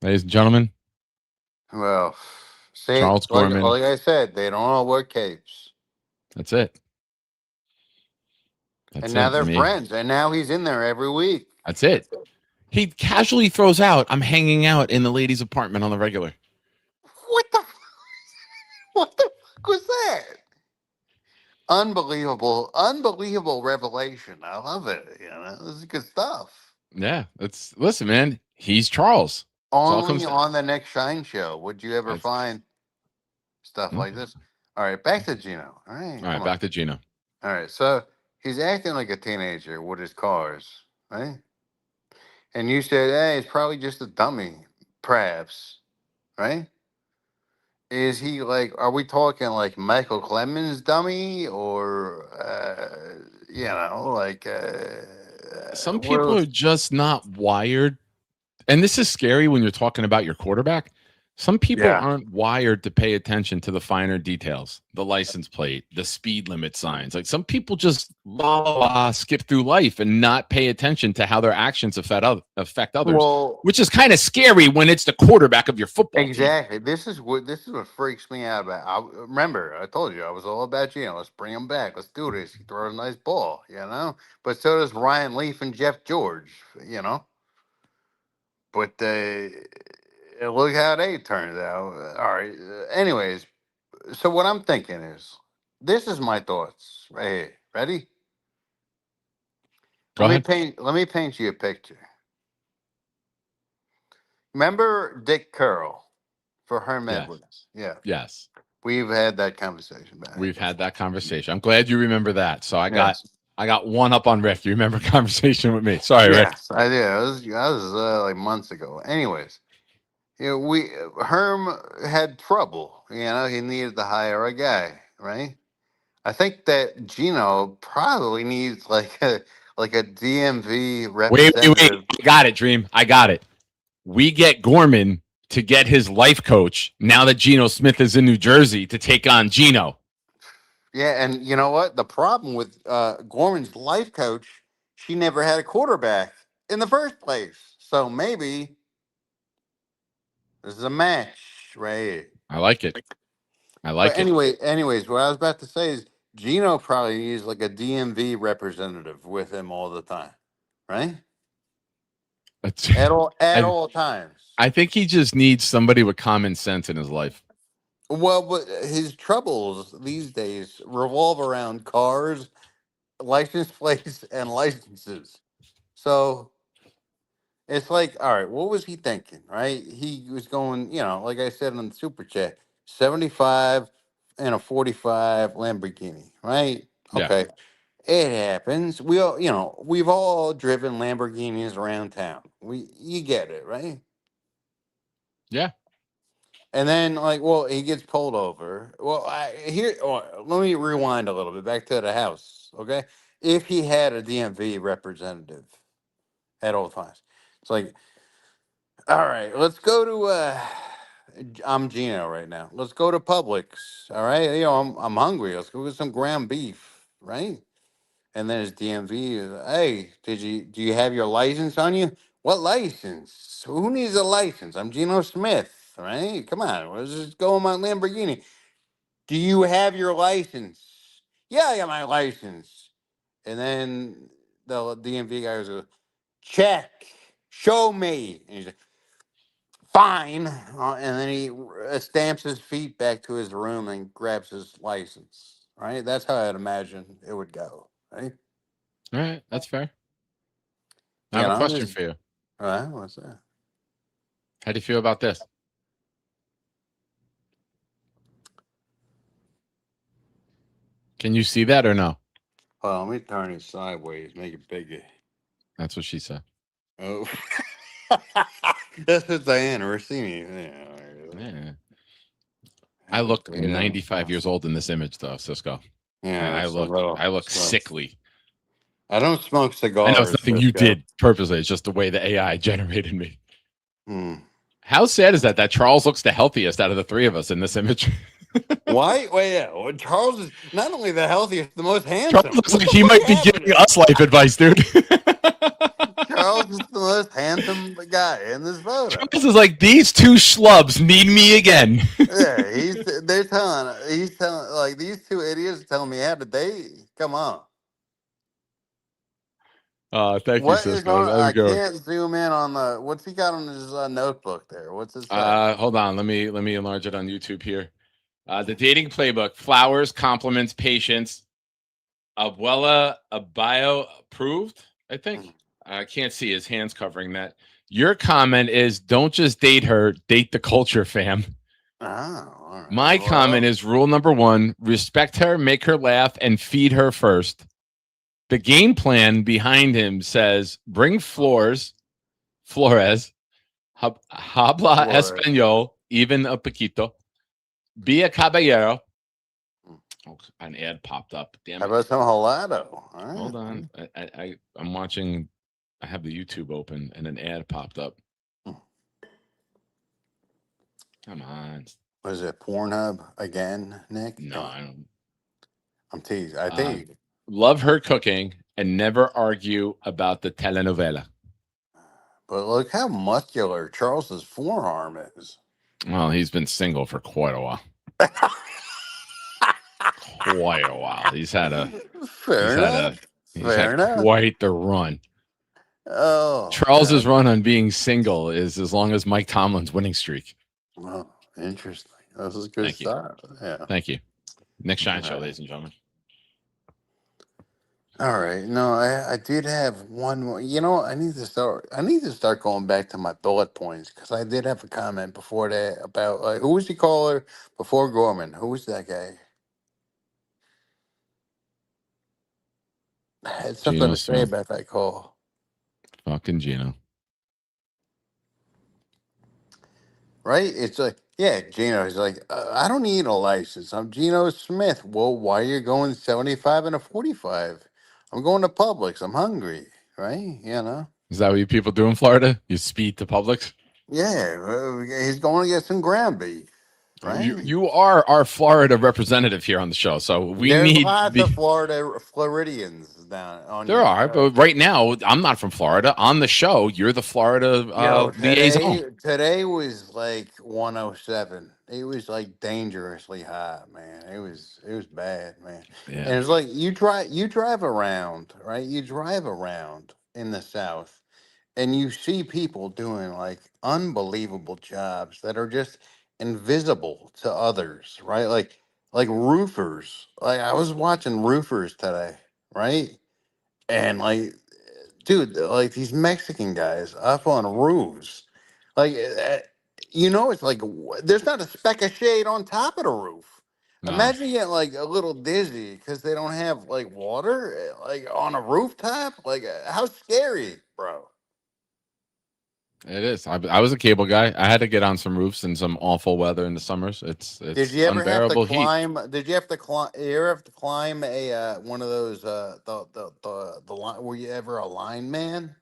Ladies and gentlemen, well, see, Charles Gorman. like I said, they don't all wear capes, that's it. That's and now it, they're me. friends. And now he's in there every week. That's it. He casually throws out, "I'm hanging out in the ladies' apartment on the regular." What the? What the fuck was that? Unbelievable revelation. I love it. You know, this is good stuff. Yeah, listen, man. He's Charles. all comes Only down. on the next Shine show would you ever That's- find stuff like this. All right, back to Geno. All right, All right, back to Geno. All right, so he's acting like a teenager with his cars, right? And you said, hey, it's probably just a dummy, perhaps, right? Is he like, are we talking like Michael Clemens dummy or, you know, like. Some what people else? are just not wired, and this is scary when you're talking about your quarterback. Some people Yeah. aren't wired to pay attention to the finer details, the license plate, the speed limit signs. Like some people just skip through life and not pay attention to how their actions affect others, Well, which is kind of scary when it's the quarterback of your football team. exactly. This is what freaks me out about. Remember, I told you I was all about Geno. Let's bring him back. Let's do this. He throws a nice ball, you know. But so does Ryan Leaf and Jeff George, you know. But look how they turned out. All right. Anyways, so what I'm thinking is, this is my thoughts right here. Ready? Go ahead. Let me paint you a picture. Remember Dick Curl for Herm Yes. Edwards? Yeah. Yes, We've had that conversation back. we've had that conversation. I'm glad you remember that. So I got Yes. I got one up on Rick. You remember a conversation with me? Sorry, Rick. Yes, I did. I was like months ago. Anyways, Herm had trouble. He needed to hire a guy, right? I think that Gino probably needs like a DMV Wait. representative. I got it, Dream. I got it. We get Gorman to get his life coach now that Geno Smith is in New Jersey to take on Geno. Yeah, and you know what? The problem with Gorman's life coach, she never had a quarterback in the first place. So maybe this is a match, right? I like it. But anyways, what I was about to say is Gino probably needs like a DMV representative with him all the time, right? At all times. I think he just needs somebody with common sense in his life. Well, but his troubles these days revolve around cars, license plates, and licenses. So it's like, all right, what was he thinking, right? He was going, like I said in the super chat, 75 and a 45 Lamborghini, right? Yeah. Okay. It happens. We've all driven Lamborghinis around town. You get it, right? Yeah. And then, he gets pulled over. Well, let me rewind a little bit back to the house, okay? If he had a DMV representative at all times, it's like, all right, let's go to. I'm Gino right now. Let's go to Publix. All right, I'm hungry. Let's go get some ground beef, right? And then his DMV is, hey, do you have your license on you? What license? Who needs a license? I'm Geno Smith, right? Come on, let's just go on my Lamborghini. Do you have your license? Yeah, I got my license. And then the DMV guy goes, check, show me. And he's like, fine. And then he stamps his feet back to his room and grabs his license, right? That's how I'd imagine it would go, right? All right, that's fair. I have a question for you. All right, what's that? How do you feel about this? Can you see that or no? Well, let me turn it sideways, make it bigger. That's what she said. Oh, that's what Diana Rossini. Yeah. I look 95 years old in this image, though, Cisco. Yeah, I look sickly. I don't smoke cigars. I know it's nothing you did purposely. It's just the way the AI generated me. How sad is that? That Charles looks the healthiest out of the three of us in this image. Why? Well, yeah. Well, Charles is not only the healthiest, the most handsome. Charles looks like he might be giving us life advice, dude. Charles is the most handsome guy in this photo. Charles is like, these two schlubs need me again. Yeah, he's telling like these two idiots telling me how to date. Come on. Thank you, Cisco. I can't zoom in on what's he got on his notebook there? What's his? Hold on. Let me enlarge it on YouTube here. The dating playbook: flowers, compliments, patience. Abuela Abayo approved. I think. I can't see his hands covering that. Your comment is: don't just date her, date the culture, fam. Oh, all right. My comment is rule number 1: respect her, make her laugh, and feed her first. The game plan behind him says bring Flores, habla español, even a poquito. Be a caballero. Oh, an ad popped up. Damn it. How about some gelato? Right. Hold on. I'm watching. I have the YouTube open and an ad popped up. Come on. Was it Pornhub again, Nick? No, I don't. I'm teasing. I think. Love her cooking and never argue about the telenovela. But look how muscular Charles's forearm is. Well, he's been single for quite a while. He's had quite the run. Oh, Charles's run on being single is as long as Mike Tomlin's winning streak. Oh, interesting. This is good stuff. Yeah. Thank you. Next Shine Show, ladies and gentlemen. All right. No, I did have one more. I need to start going back to my bullet points because I did have a comment before that about who was the caller before Gorman? Who was that guy? I had something Geno to say Smith. about that call. Fucking Geno. Right? It's like, yeah, Geno is like, I don't need a license. I'm Geno Smith. Well, why are you going 75 and a 45? I'm going to Publix. I'm hungry. Right? You know? Is that what you people do in Florida? You speed to Publix? Yeah. He's going to get some ground beef. Right? You are our Florida representative here on the show, so we There's need lots of Floridians down on There your are, show. but right now I'm not from Florida. On the show, you're the Florida Yo, liaison. today was like 107. It was like dangerously hot, man. It was bad, man. Yeah. And it's like you drive around, right? You drive around in the South and you see people doing like unbelievable jobs that are just invisible to others, right? Like roofers. Like I was watching roofers today, right? And like, dude, like these Mexican guys up on roofs, like, it's like there's not a speck of shade on top of the roof. No. Imagine getting like a little dizzy because they don't have like water, like on a rooftop. Like, how scary, bro. It is. I was a cable guy. I had to get on some roofs in some awful weather in the summers. It's Did you ever have to unbearable heat. climb? Did you have to climb? You ever have to climb a one of those the line? Were you ever a lineman?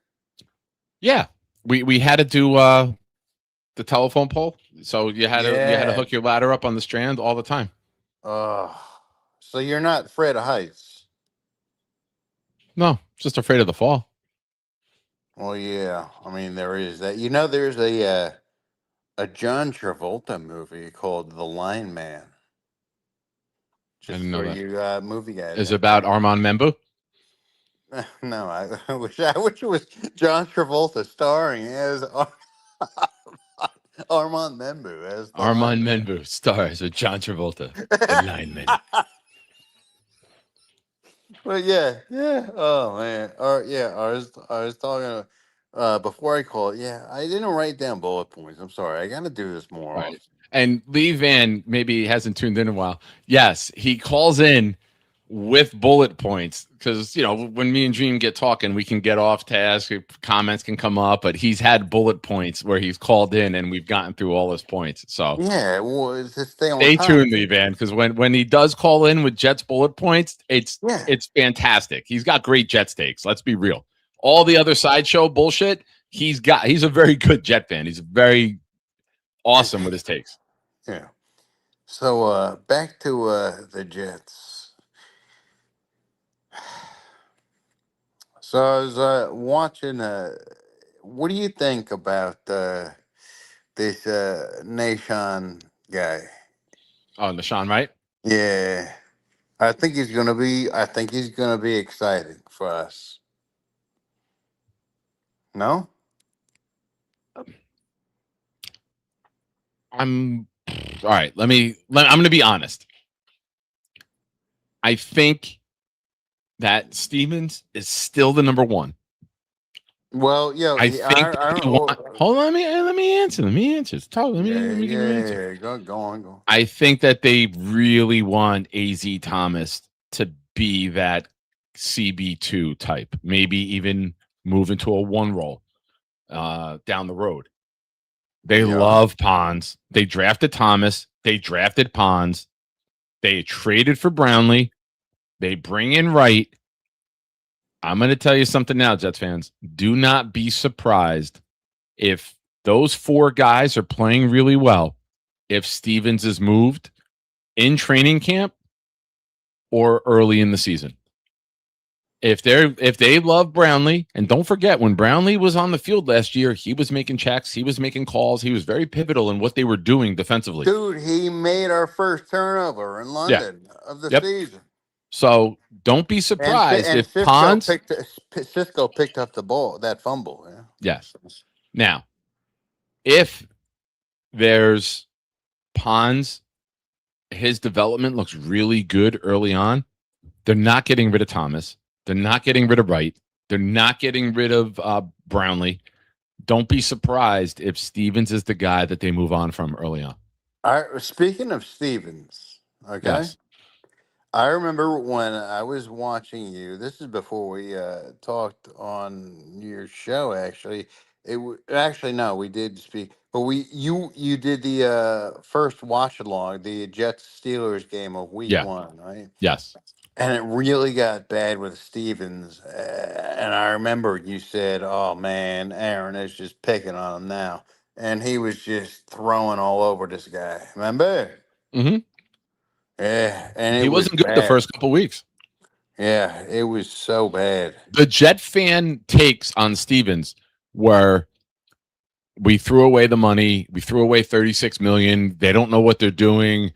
Yeah, we had to do the telephone pole. So you had to Yeah. hook your ladder up on the strand all the time. So you're not afraid of heights? No, just afraid of the fall. Well, yeah. I mean, there is that. You know, there's a John Travolta movie called The Line Man. Just didn't know for that. you movie guys. Is it about Armand Membu? No, I wish it was John Travolta starring as Armand Membu as the Armand lineman. Membu stars with John Travolta, the lineman. But yeah. Oh man. Yeah. I was talking before I called. Yeah, I didn't write down bullet points. I'm sorry. I got to do this more Right. often. And Lee Van maybe hasn't tuned in a while. Yes, he calls in with bullet points because when me and Dream get talking, we can get off task. Comments can come up, but he's had bullet points where he's called in and we've gotten through all his points. So Yeah, well, it's to stay on stay top. tuned, Lee Van, because when he does call in with Jets bullet points, it's Yeah. fantastic. He's got great Jets takes. Let's be real. All the other sideshow bullshit, he's a very good Jet fan. He's very awesome with his takes. Yeah. So back to the Jets. So I was watching. What do you think about this Nashon guy? Oh, Nashawn, right? Yeah, I think he's gonna be exciting for us. No. I'm all right. I'm going to be honest. I think that Stevens is still the number one. Well, yeah. I think hold on. Let me answer. Let me answer. Talk. Let me give an answer. Go on. I think that they really want AZ Thomas to be that CB2 type, maybe even move into a one role down the road. They love Pons. They drafted Thomas. They drafted Pons. They traded for Brownlee. They bring in Wright. I'm going to tell you something now, Jets fans. Do not be surprised if those four guys are playing really well, if Stevens is moved in training camp or early in the season. If they love Brownlee, and don't forget, when Brownlee was on the field last year, he was making checks, he was making calls, he was very pivotal in what they were doing defensively. Dude, he made our first turnover in London of the season. So don't be surprised if Cisco picked up the ball, that fumble. Yeah. Yes. Now, if there's Pons, his development looks really good early on. They're not getting rid of Thomas. They're not getting rid of Wright. They're not getting rid of Brownlee. Don't be surprised if Stevens is the guy that they move on from early on. Speaking of Stevens, okay. Yes. I remember when I was watching you. This is before we talked on your show. Actually, actually no, we did speak, but you did the first watch along, the Jets Steelers game of Week Yeah. 1, right? Yes. And it really got bad with Stevens. And I remember you said, "Oh man, Aaron is just picking on him now," and he was just throwing all over this guy. Remember? hmm Yeah, and it He was wasn't good the bad. first couple weeks. Yeah, it was so bad. The Jet fan takes on Stevens were we threw away the money. We threw away 36 million. They don't know what they're doing.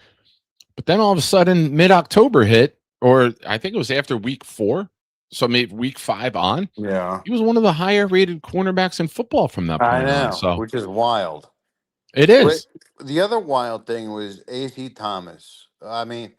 But then all of a sudden, mid-October hit, or I think it was after week 4. So maybe week 5 on. Yeah, He was one of the higher rated cornerbacks in football from that I point on. know, So which is wild. it But is. the other wild thing was A.C. Thomas. I mean,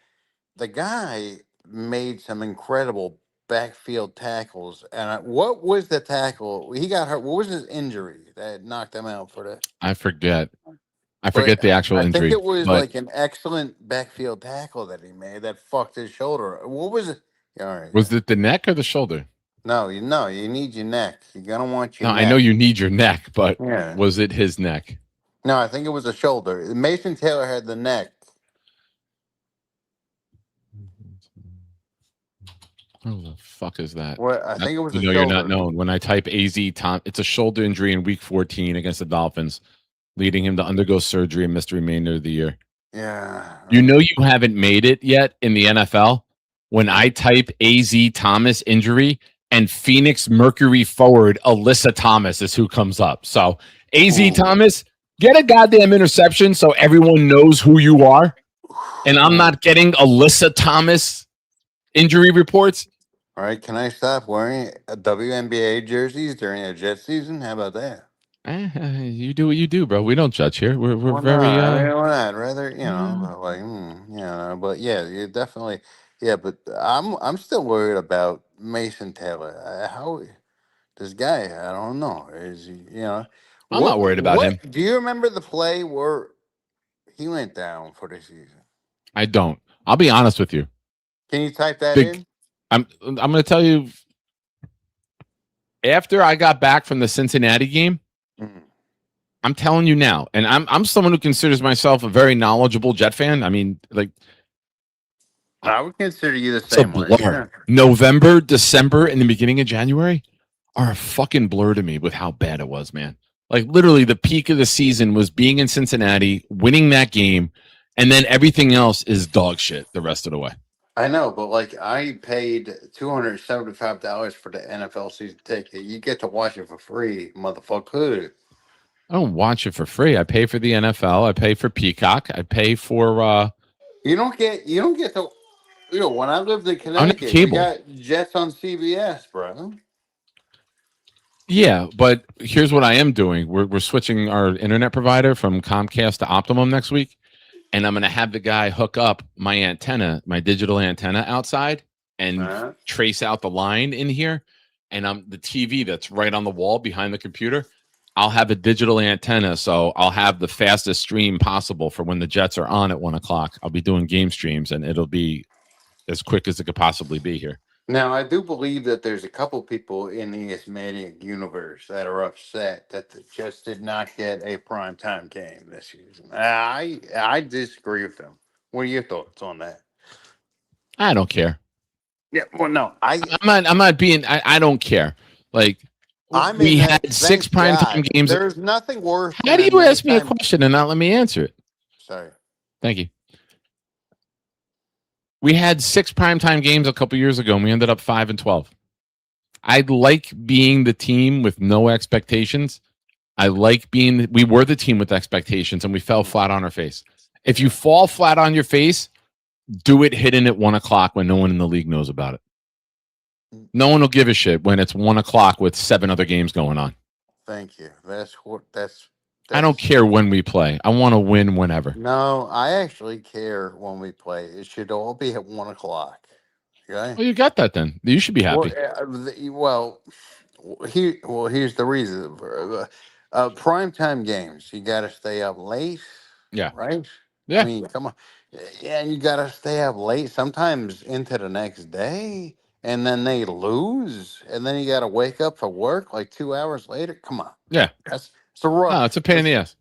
the guy made some incredible backfield tackles. And what was the tackle? He got hurt. What was his injury that knocked him out for the? I forget. I But forget the actual I think injury. it was But like an excellent backfield tackle that he made that fucked his shoulder. What was it? All right. was it the neck or the shoulder? No, you need your neck. You're gonna want your No, neck. I know you need your neck, but Yeah. was it his neck? No, I think it was a shoulder. Mason Taylor had the neck. Who the fuck is that? What I think it was a You know, shoulder. you're not known. When I type AZ Tom, it's a shoulder injury in week 14 against the Dolphins, leading him to undergo surgery and miss the remainder of the year. Yeah. You know, you haven't made it yet in the NFL when I type AZ Thomas injury and Phoenix Mercury forward Alyssa Thomas is who comes up. So AZ Ooh. Thomas, get a goddamn interception so everyone knows who you are. And I'm not getting Alyssa Thomas injury reports. All right, can I stop wearing WNBA jerseys during a Jet season? How about that? You do what you do, bro. We don't judge here. We're Why very not? I mean, why not? Rather, yeah. but like, but yeah, you definitely, yeah. But I'm still worried about Mason Taylor. How this guy? I don't know. Is he? I'm not worried about him. Do you remember the play where he went down for the season? I don't. I'll be honest with you. Can you type that Big- in? I'm going to tell you. After I got back from the Cincinnati game, Mm. I'm telling you now, and I'm someone who considers myself a very knowledgeable Jet fan. I mean, like, I would consider you the it's a same way. blur. November, December, and the beginning of January are a fucking blur to me with how bad it was, man. Like, literally, the peak of the season was being in Cincinnati, winning that game, and then everything else is dog shit the rest of the way. I know, but like I paid $275 for the NFL season ticket. You get to watch it for free, motherfucker. I don't watch it for free. I pay for the NFL. I pay for Peacock. I pay for You don't get to. When I lived in have Connecticut, we cable. got Jets on CBS, bro. Yeah, but here's what I am doing. We're switching our internet provider from Comcast to Optimum next week, and I'm going to have the guy hook up my antenna, my digital antenna outside, and Uh-huh. trace out the line in here. And I'm the TV that's right on the wall behind the computer. I'll have a digital antenna, so I'll have the fastest stream possible for when the Jets are on at 1:00. I'll be doing game streams, and it'll be as quick as it could possibly be here. Now, I do believe that there's a couple people in the Ismaniac universe that are upset that the Jets did not get a primetime game this season. I disagree with them. What are your thoughts on that? I don't care. Yeah, well, no, I'm not being. I don't care. Like I'm we in that had 6 thank primetime God. games. There's nothing worse. How do than you ask me a nighttime- question and not let me answer it? Sorry. Thank you. We had 6 primetime games a couple years ago, and we ended up 5-12. I like being the team with no expectations. I like being. We were the team with expectations, and we fell flat on our face. If you fall flat on your face, do it hidden at 1:00 when no one in the league knows about it. No one will give a shit when it's 1:00 with 7 other games going on. Thank you. That's I don't care when we play. I want to win whenever. No, I actually care when we play. It should all be at 1:00. Okay. Well, you got that then. You should be happy. Here's the reason. Primetime games, you got to stay up late. Yeah. Right. Yeah. I mean, come on. Yeah, and you gotta stay up late, sometimes into the next day, and then they lose, and then you gotta wake up for work like 2 hours later. Come on, Yeah. that's it's a rough, No, it's a pain in the ass.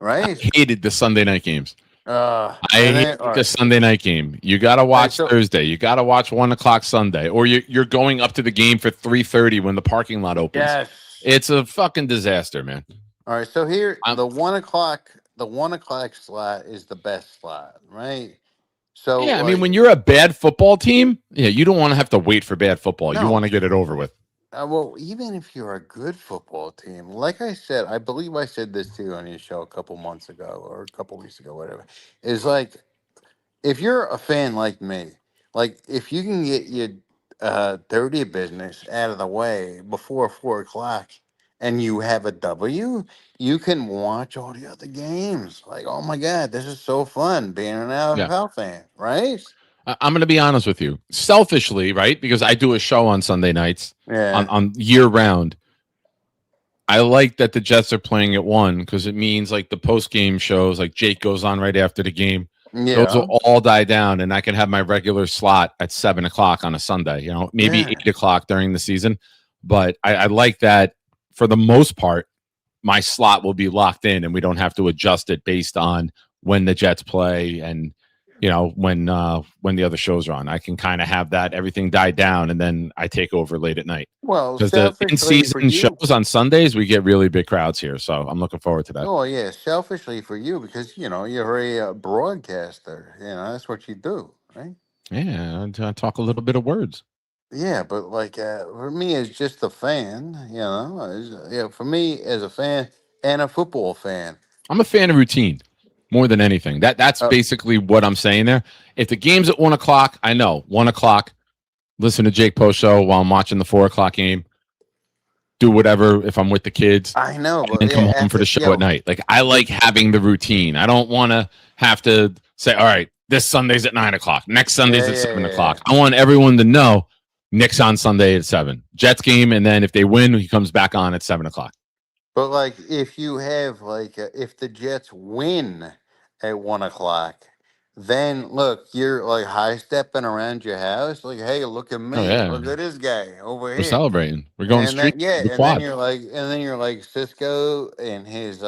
right? Hated the Sunday night games. I And hate then, all the right, Sunday night game. You got to watch so- Thursday. You got to watch 1:00 Sunday, or you're going up to the game for 3:30 when the parking lot opens. yes. It's a fucking disaster, man. All right, so here I'm- the 1 o'clock slot is the best slot, right? So Yeah, I mean, like, when you're a bad football team, yeah, you don't want to have to wait for bad football. You No. want to get it over with. well, even if you're a good football team, like I said, I believe I said this too on your show a couple months ago or a couple weeks ago, whatever. Is like if you're a fan like me, like if you can get your dirty business out of the way before 4 o'clock, and you have a W, you can watch all the other games. Like, oh my God, this is so fun being an NFL fan, right? I'm going to be honest with you. Selfishly, right? Because I do a show on Sunday nights Yeah. on year round. I like that the Jets are playing at 1 because it means like the post game shows, like Jake goes on right after the game. Yeah. Those will all die down, and I can have my regular slot at 7:00 on a Sunday. You know, maybe Yeah. 8:00 during the season. But I like that for the most part, my slot will be locked in, and we don't have to adjust it based on when the Jets play and when the other shows are on. I can kind of have that everything die down, and then I take over late at night. Well, Because the selfishly for in-season you, shows on Sundays, we get really big crowds here, so I'm looking forward to that. oh yeah, selfishly for you because you're a broadcaster. That's what you do, right? Yeah, I talk a little bit of words. Yeah, but like for me as just a fan, for me as a fan and a football fan, I'm a fan of routine more than anything. That's Oh. basically what I'm saying there. If the game's at 1:00, I know 1:00. Listen to Jake Post show while I'm watching the 4:00 game. Do whatever if I'm with the kids, I know, and but then come yeah, home for the after- show at night. Like I like having the routine. I don't want to have to say, all right, this Sunday's at 9:00. Next Sunday's Yeah, at yeah, 7:00. I want everyone to know Nick's on Sunday at 7. Jets game, and then if they win, he comes back on at 7:00. But like, if you have if the Jets win at 1 o'clock, then look, you're like high stepping around your house, like, hey, look at me, Oh, yeah. look at this guy over We're here. celebrating. We're going And straight then, yeah, to the and quad. then you're like Cisco and his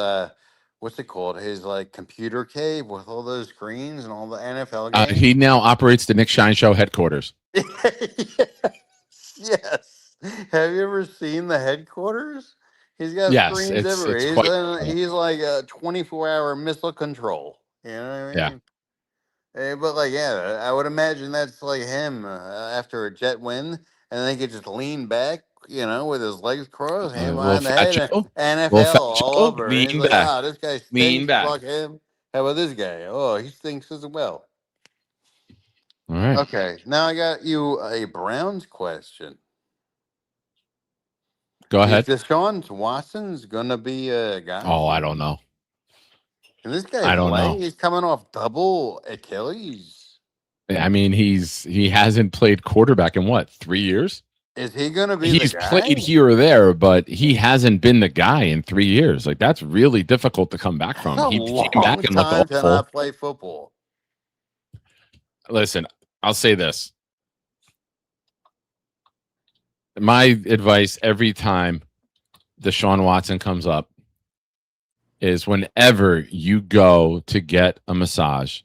what's it called? His like computer cave with all those screens and all the NFL games. He now operates the Nick Shine Show headquarters. Yes. Have you ever seen the headquarters? He's got Yes, screens it's- everywhere. it's He's, quite- he's like a 24-hour missile control. You know what I Yeah. mean? But like, yeah, I would imagine that's like him after a Jet win, and then he could just lean back, with his legs crossed, hand little behind the fat head, Joe. NFL Little fat all Joe, over. And he's lean like, back. this guy stinks. Lean back. Fuck him. How about this guy? Oh, he stinks as well. All right. Okay, now I got you a Browns question. Go ahead. Is Deshaun Watson's gonna be a guy? Oh, I don't know. Can this guy I don't play? know. He's coming off double Achilles. I mean, he hasn't played quarterback in what, 3 years? Is he gonna be He's the guy? played here or there, but he hasn't been the guy in 3 years. Like that's really difficult to come back from. That's a He long came back and looked time to awful. not play football. Listen, I'll say this. My advice every time Deshaun Watson comes up is whenever you go to get a massage,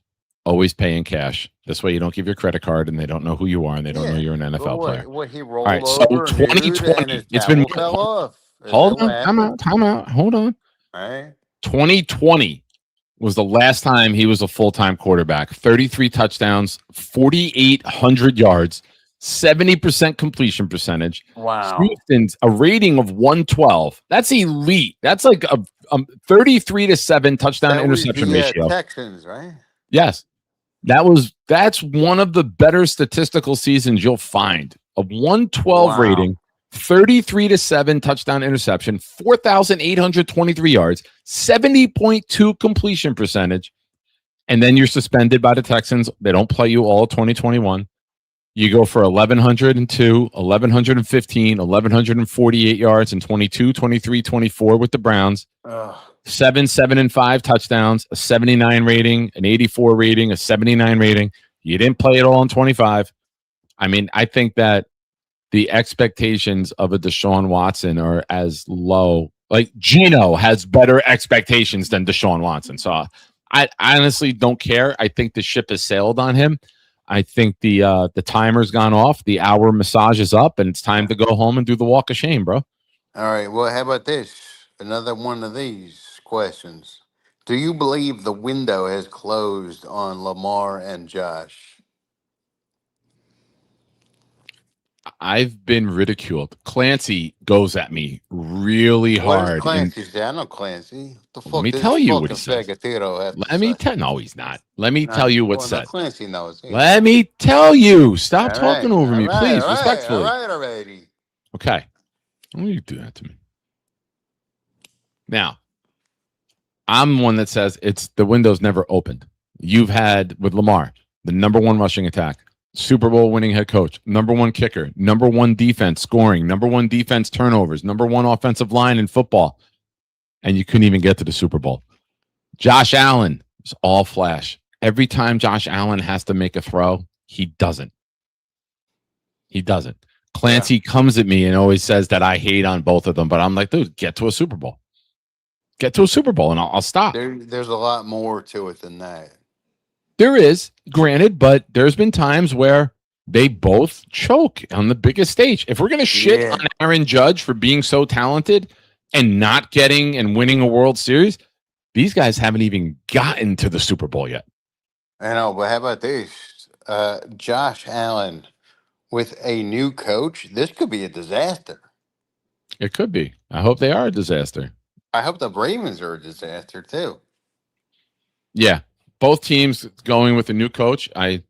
always pay in cash. This way you don't give your credit card and they don't know who you are and they don't know you're an But NFL player. What he rolled right, so over, dude, 2020, and his it's been- towel fell off. Is Hold that on, what time out. Hold on. happened? Right? 2020 was the last time he was a full-time quarterback. 33 touchdowns, 4,800 yards, 70% completion percentage. Wow. Houston's a rating of 112. That's elite. That's like a 33-7 touchdown That was interception the, ratio. Texans, right? Yes. That's one of the better statistical seasons you'll find. A 112 Wow. rating, 33-7 touchdown interception, 4,823 yards, 70.2 completion percentage. And then you're suspended by the Texans. They don't play you all 2021. You go for 1,102, 1,115, 1,148 yards, and 22, 23, 24 with the Browns. Ugh. 7 and 5 touchdowns, a 79 rating, an 84 rating, a 79 rating. You didn't play it all in 25. I mean, I think that the expectations of a Deshaun Watson are as low. Like Gino has better expectations than Deshaun Watson. So I honestly don't care. I think the ship has sailed on him. I think the timer's gone off. The hour massage is up, and it's time to go home and do the walk of shame, bro. All right. Well, how about this? Another one of these questions. Do you believe the window has closed on Lamar and Josh? I've been ridiculed. Clancy goes at me really What does hard. Clancy say? I know Clancy. The fuck Let me does tell you what fucking he says. Fagatito have to Let me say? tell. No, he's not. Let me tell you what's Well, no, said. Clancy knows. Let me tell you. Stop All talking right, over me, all right, please, all right, respectfully. All right, already. Okay. Why do you do that to me? Now, I'm one that says it's the window's never opened. You've had with Lamar, the number one rushing attack, Super Bowl winning head coach, number one kicker, number one defense scoring, number one defense turnovers, number one offensive line in football. And you couldn't even get to the Super Bowl. Josh Allen is all flash. Every time Josh Allen has to make a throw, he doesn't. He doesn't. Clancy comes at me and always says that I hate on both of them, but I'm like, dude, get to a Super Bowl. Get to a Super Bowl and I'll stop. There's a lot more to it than that. There is, granted, but there's been times where they both choke on the biggest stage. If we're going to shit on Aaron Judge for being so talented and not getting and winning a World Series, these guys haven't even gotten to the Super Bowl yet. I know, but how about this? Josh Allen with a new coach, this could be a disaster. It could be. I hope they are a disaster. I hope the Ravens are a disaster too. Yeah. Both teams going with a new coach. I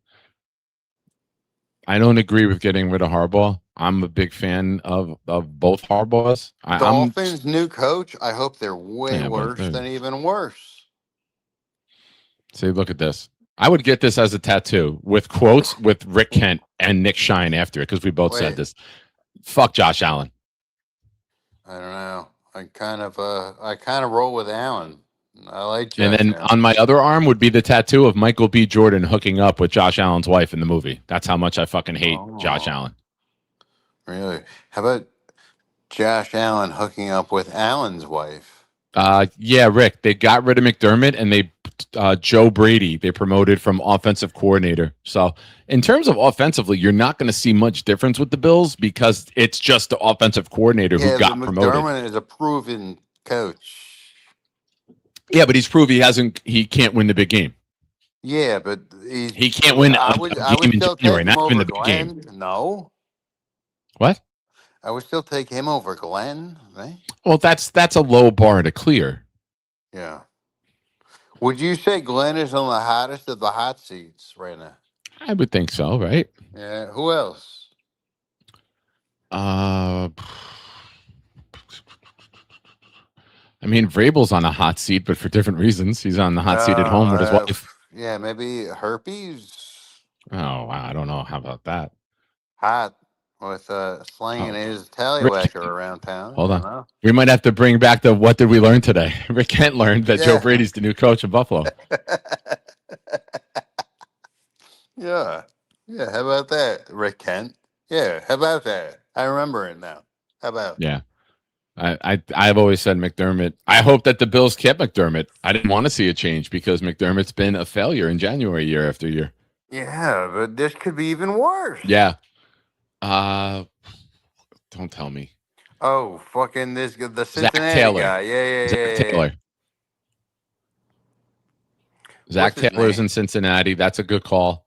don't agree with getting rid of Harbaugh. I'm a big fan of both Harbaughs. Dolphins new coach. I hope they're way worse than even worse. See, look at this. I would get this as a tattoo with quotes with Rick Kent and Nick Shine after it because we both said this. Fuck Josh Allen. I don't know. I kind of roll with Allen. I like Josh And then Allen. on my other arm would be the tattoo of Michael B. Jordan hooking up with Josh Allen's wife in the movie. That's how much I fucking hate Josh Allen. Really? How about Josh Allen hooking up with Allen's wife? Yeah, Rick. They got rid of McDermott and they Joe Brady they promoted from offensive coordinator. So in terms of offensively, you're not going to see much difference with the Bills because it's just the offensive coordinator who got promoted. McDermott is a proven coach. Yeah, but he's proved he can't win the big game. Yeah, but he can't win a game in January, not win the big game. No. What? I would still take him over Glenn, right? Well, that's a low bar to clear. Yeah. Would you say Glenn is on the hottest of the hot seats right now? I would think so, right? Yeah. Who else? I mean, Vrabel's on a hot seat, but for different reasons. He's on the hot seat at home with his wife. Yeah, maybe herpes. Oh, wow. I don't know. How about that? Hot with slinging his tallywhacker around town. Hold on. We might have to bring back the what did we learn today? Rick Kent learned that Joe Brady's the new coach of Buffalo. Yeah. Yeah. How about that, Rick Kent? Yeah. How about that? I remember it now. How about? Yeah. I've always said McDermott. I hope that the Bills kept McDermott. I didn't want to see a change because McDermott's been a failure in January year after year. Yeah, but this could be even worse. Yeah. Don't tell me. Oh, fucking the Cincinnati Zach Taylor. guy. Yeah. Taylor. Zach Taylor's in Cincinnati. That's a good call.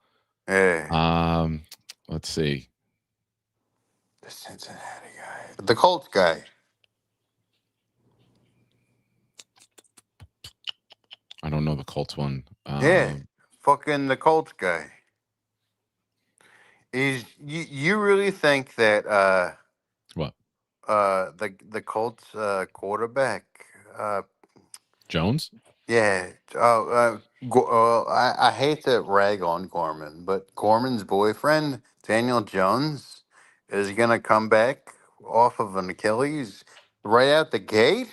Yeah. Let's see. The Cincinnati guy. The Colts guy. I don't know the Colts one. Yeah. Fucking the Colts guy. You really think that what? The Colts quarterback Jones? Yeah. I hate to rag on Gorman, but Gorman's boyfriend, Daniel Jones, is going to come back off of an Achilles right out the gate.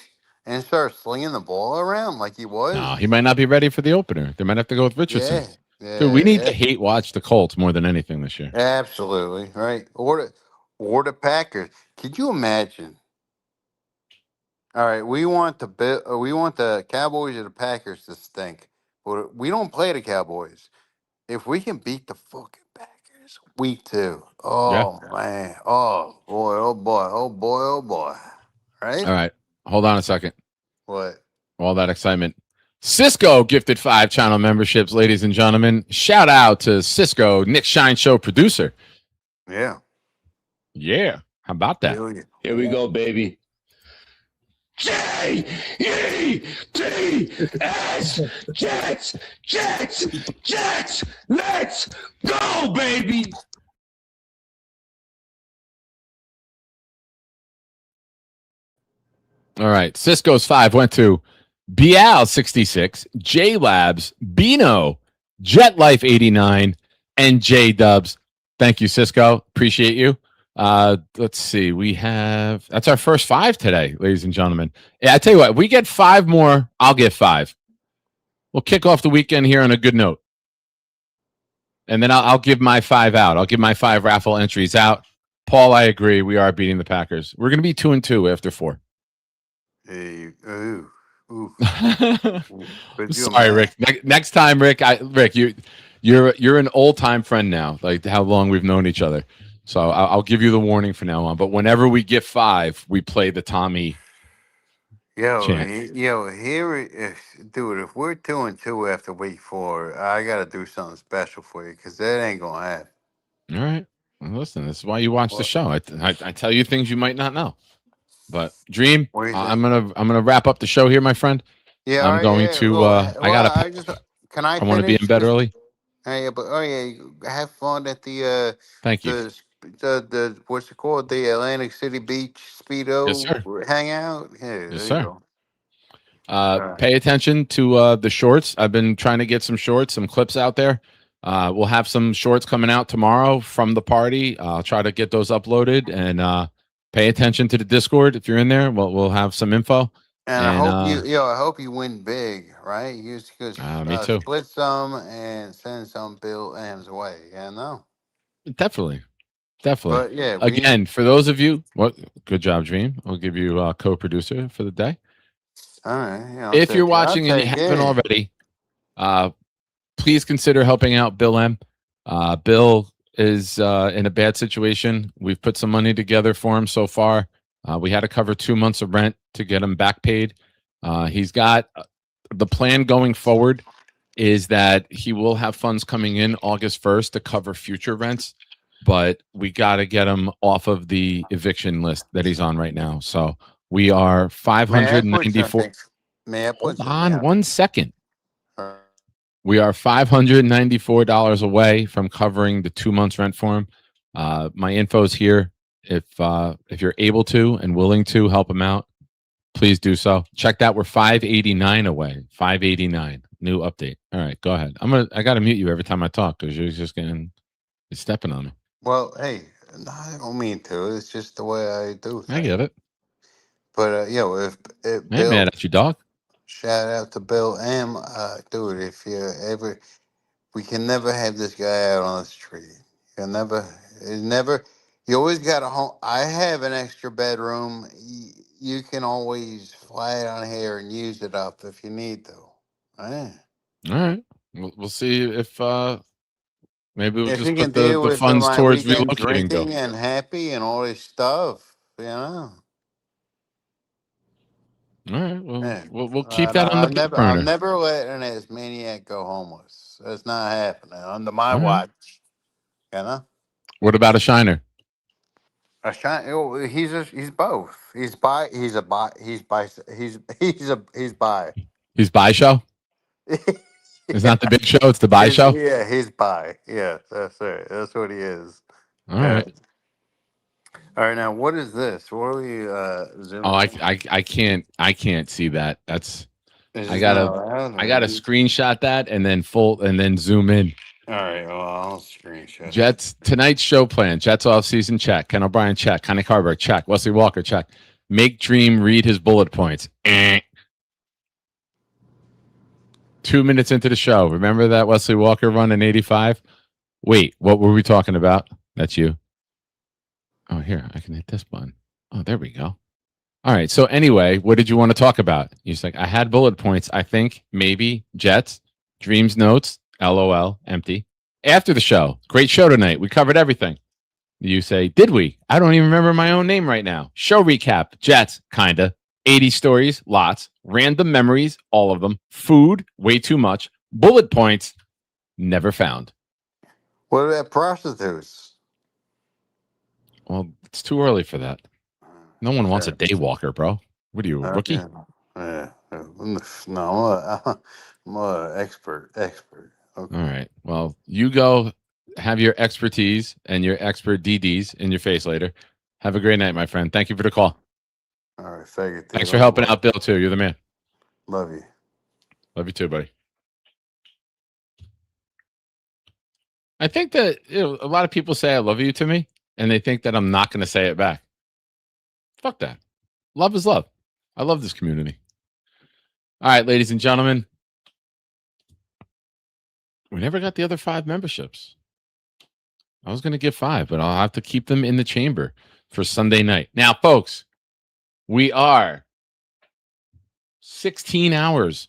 and start slinging the ball around like he was. No, he might not be ready for the opener. They might have to go with Richardson. Yeah, Dude, we need yeah. to hate watch the Colts more than anything this year. Absolutely right. Or the Packers. Could you imagine? All right, we want the Cowboys or the Packers to stink. But we don't play the Cowboys. If we can beat the fucking Packers week 2, oh man, oh boy, oh boy, oh boy, oh boy. Right? All right. Hold on a second. What? All that excitement. Cisco gifted 5 channel memberships, ladies and gentlemen. Shout out to Cisco, Nick Shine Show producer. Yeah. Yeah. How about that? Really? Here we go, baby. J-E-T-S, Jets, Jets, Jets, let's go, baby. All right. Cisco's 5 went to Bial 66, J Labs, Bino, Jet Life 89, and J Dubs. Thank you, Cisco. Appreciate you. Let's see. That's our first 5 today, ladies and gentlemen. Yeah, I tell you what, if we get 5 more, I'll get 5. We'll kick off the weekend here on a good note. And then I'll give my 5 out. I'll give my 5 raffle entries out. Paul, I agree. We are beating the Packers. We're going to be 2-2 after 4. Hey, ooh. Sorry, Rick. Next time, Rick. Rick, you're an old time friend now. Like how long we've known each other. So I'll give you the warning from now on. But whenever we get 5, we play the Tommy. Yo, chant. dude, if we're 2-2 after week 4, I gotta do something special for you because that ain't gonna happen. All right. Well, listen, this is why you watch the show. I tell you things you might not know. But Dream, What do you I'm gonna wrap up the show here, my friend. Yeah, I'm going to. Can I? I want to be in bed early. Hey, but have fun at the Thank you. the what's it called? The Atlantic City Beach Speedo Yes, sir. hangout. Yeah, Yes, there you sir. go. Pay attention to the shorts. I've been trying to get some shorts, some clips out there. We'll have some shorts coming out tomorrow from the party. I'll try to get those uploaded and pay attention to the Discord if you're in there. We'll have some info. And I hope you win big, right? You just me too. split some and send some Bill M's way. Yeah, no. Definitely. But yeah, Again, for those of you, good job, Dream. I'll give you co-producer for the day. All right. Yeah, If you're watching and you haven't already, please consider helping out Bill M. Bill is in a bad situation. We've put some money together for him so far. We had to cover 2 months of rent to get him back paid. He's got the plan going forward is that he will have funds coming in August 1st to cover future rents, but we got to get him off of the eviction list that he's on right now. So we are 594. May I put Hold on 1 second. We are $594 away from covering the 2 months rent for him. My info's here. If you're able to and willing to help him out, please do so. Check that. We're 589 away. 589. New update. All right, go ahead. I gotta mute you every time I talk because you're just you're stepping on me. Well, hey, I don't mean to. It's just the way I do things. I get it. But if I ain't Bill, mad at you, dog. shout out to Bill M. Dude, if you ever, we can never have this guy out on the street. You never. You always got a home. I have an extra bedroom. You can always fly it on here and use it up if you need to. All right. We'll see if maybe we'll If just you can put the deal with funds my towards weekend relocating drinking Bill. and happy and all this stuff, you know. All right. Well, Yeah. we'll keep that on the back burner. I'm never letting this maniac go homeless. That's not happening under my All right. watch. You know. What about a Shiner? He's both. He's bi. He's bi. He's Buy Show? It's not the big show, it's the Buy Show? Yeah, he's bi. Yeah, that's right. That's what he is. All right. All right, now what is this? What are we zooming? Oh, I can't see that. That's Is I this gotta not allowed? I gotta screenshot that and then zoom in. All right, well, I'll screenshot. Jets tonight's show plan. Jets off season check. Ken O'Brien check. Connie Carberg check. Wesley Walker check. Make Dream read his bullet points. 2 minutes into the show. Remember that Wesley Walker run in 85? Wait, what were we talking about? That's you. Oh, here, I can hit this button. Oh, there we go. All right. So anyway, what did you want to talk about? He's like, I had bullet points. I think maybe Jets, Dreams notes, LOL, empty. After the show, great show tonight. We covered everything. You say, did we? I don't even remember my own name right now. Show recap, Jets, kinda. 80 stories, lots. Random memories, all of them. Food, way too much. Bullet points, never found. What about prostitutes? Well, it's too early for that. No one wants a day walker, bro. What are you, a rookie? Yeah. No, I'm an expert. Okay. All right. Well, you go have your expertise and your expert DDs in your face later. Have a great night, my friend. Thank you for the call. All right. Thank you. Thanks for helping out, Bill, too. You're the man. Love you. Love you too, buddy. I think that a lot of people say I love you to me, and they think that I'm not going to say it back. Fuck that. Love is love. I love this community. All right, ladies and gentlemen. We never got the other 5 memberships. I was going to give 5, but I'll have to keep them in the chamber for Sunday night. Now, folks, we are 16 hours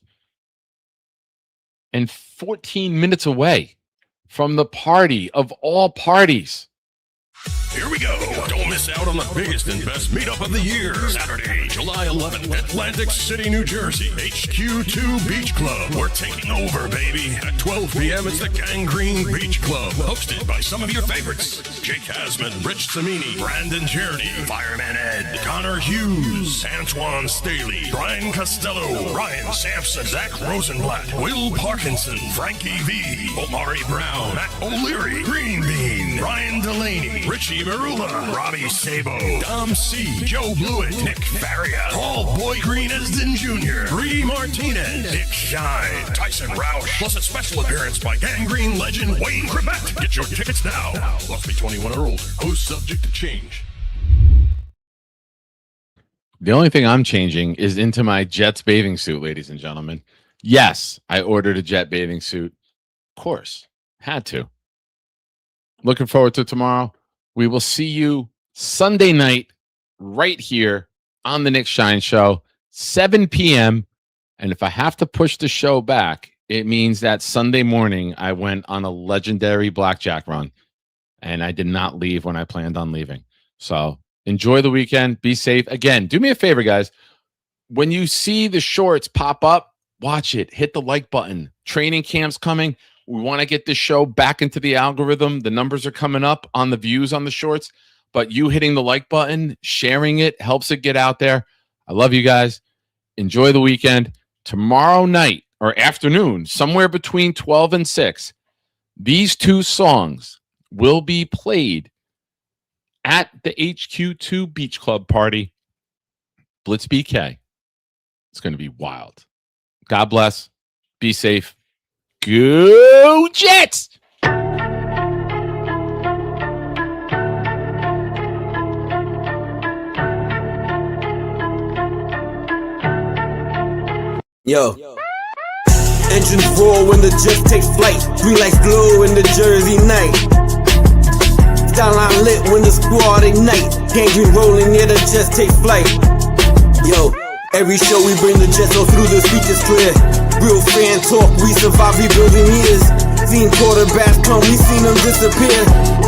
and 14 minutes away from the party of all parties. Here we go. Don't miss out on the biggest and best meetup of the year. Saturday, July 11th, Atlantic City, New Jersey. HQ2 Beach Club. We're taking over, baby. At 12 p.m., it's the Gangrene Beach Club. Hosted by some of your favorites. Jake Hasman, Rich Samini, Brandon Journey, Fireman Ed, Connor Hughes, Antoine Staley, Brian Costello, Ryan Sampson, Zach Rosenblatt, Will Parkinson, Frankie V, Omari Brown, Matt O'Leary, Green Bean, Ryan Delaney, Richie Marula, Robbie Sabo, Dom C, Joe Blewett, Nick Faria, Paul Boy Green Esden Jr., Bree Martinez, Nick Shine, Tyson Roush, plus a special appearance by Gangrene legend Wayne Cribette. Get your tickets now. Must be 21 or older. Host subject to change. The only thing I'm changing is into my Jets bathing suit, ladies and gentlemen. Yes, I ordered a Jet bathing suit. Of course. Had to. Looking forward to tomorrow. We will see you Sunday night right here on the Nick Shine Show, 7 p.m. And if I have to push the show back, it means that Sunday morning I went on a legendary blackjack run, and I did not leave when I planned on leaving. So enjoy the weekend. Be safe. Again, do me a favor, guys. When you see the shorts pop up, watch it. Hit the like button. Training camp's coming. We want to get this show back into the algorithm. The numbers are coming up on the views on the shorts, but you hitting the like button, sharing it, helps it get out there. I love you guys. Enjoy the weekend. Tomorrow night or afternoon, somewhere between 12 and 6, these 2 songs will be played at the HQ2 Beach Club party. Blitz BK. It's going to be wild. God bless. Be safe. Go Jets! Yo. Engines roar when the Jets take flight. Green lights glow in the Jersey night. Skyline lit when the squad ignite. Gangrene rolling, yeah, the Jets take flight. Yo, every show we bring the Jets all through, the speakers clear. Real fan talk, we survive rebuilding years. Seen quarterbacks come, we seen them disappear.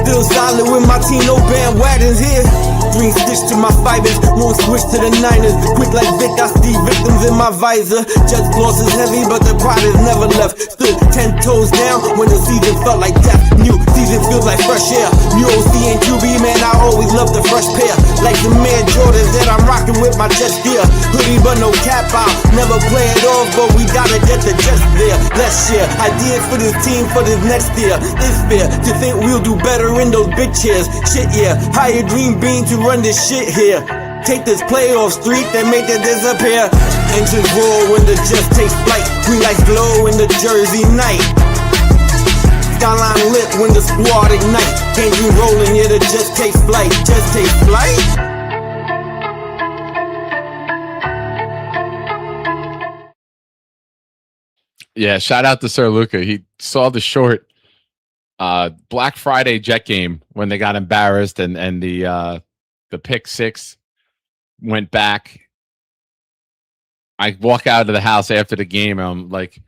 Still solid with my team, no bandwagons here. Green stitch to my fibers, won't switch to the Niners. Quick like Vic, I see victims in my visor. Jets loss is heavy, but the pride is never left. Stood 10 toes down when the season felt like death. New season feels like fresh air. New OC and QB, man, I always love the fresh pair. Like the man Jordans that I'm rocking with my Jets gear. Hoodie but no cap out, never play it off, but we gotta get the Jets there. Let's share ideas for this team for this next year. It's fair to think we'll do better in those big chairs. Shit, yeah, hire Green Bean to run this shit here. Take this playoff streak and make it disappear. Engines roar when the Jets take flight. Green lights glow in the Jersey night. Skyline lit when the squad ignite. Gangrene rolling, yeah, the Jets take flight. Jets take flight. Yeah, shout out to Sir Luca. He saw the short Black Friday Jet game when they got embarrassed and the pick six went back. I walk out of the house after the game and I'm like,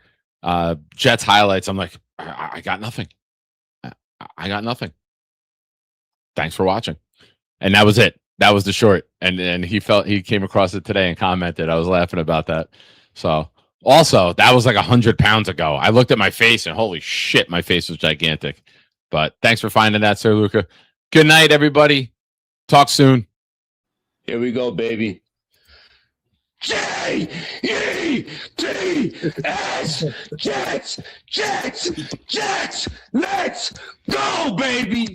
Jets highlights. I'm like, I got nothing. I got nothing. Thanks for watching. And that was it. That was the short. And he came across it today and commented. I was laughing about that. So also, that was like 100 pounds ago. I looked at my face and holy shit, my face was gigantic. But thanks for finding that, Sir Luca. Good night, everybody. Talk soon. Here we go, baby. J-E-T-S, Jets, Jets, Jets, let's go, baby.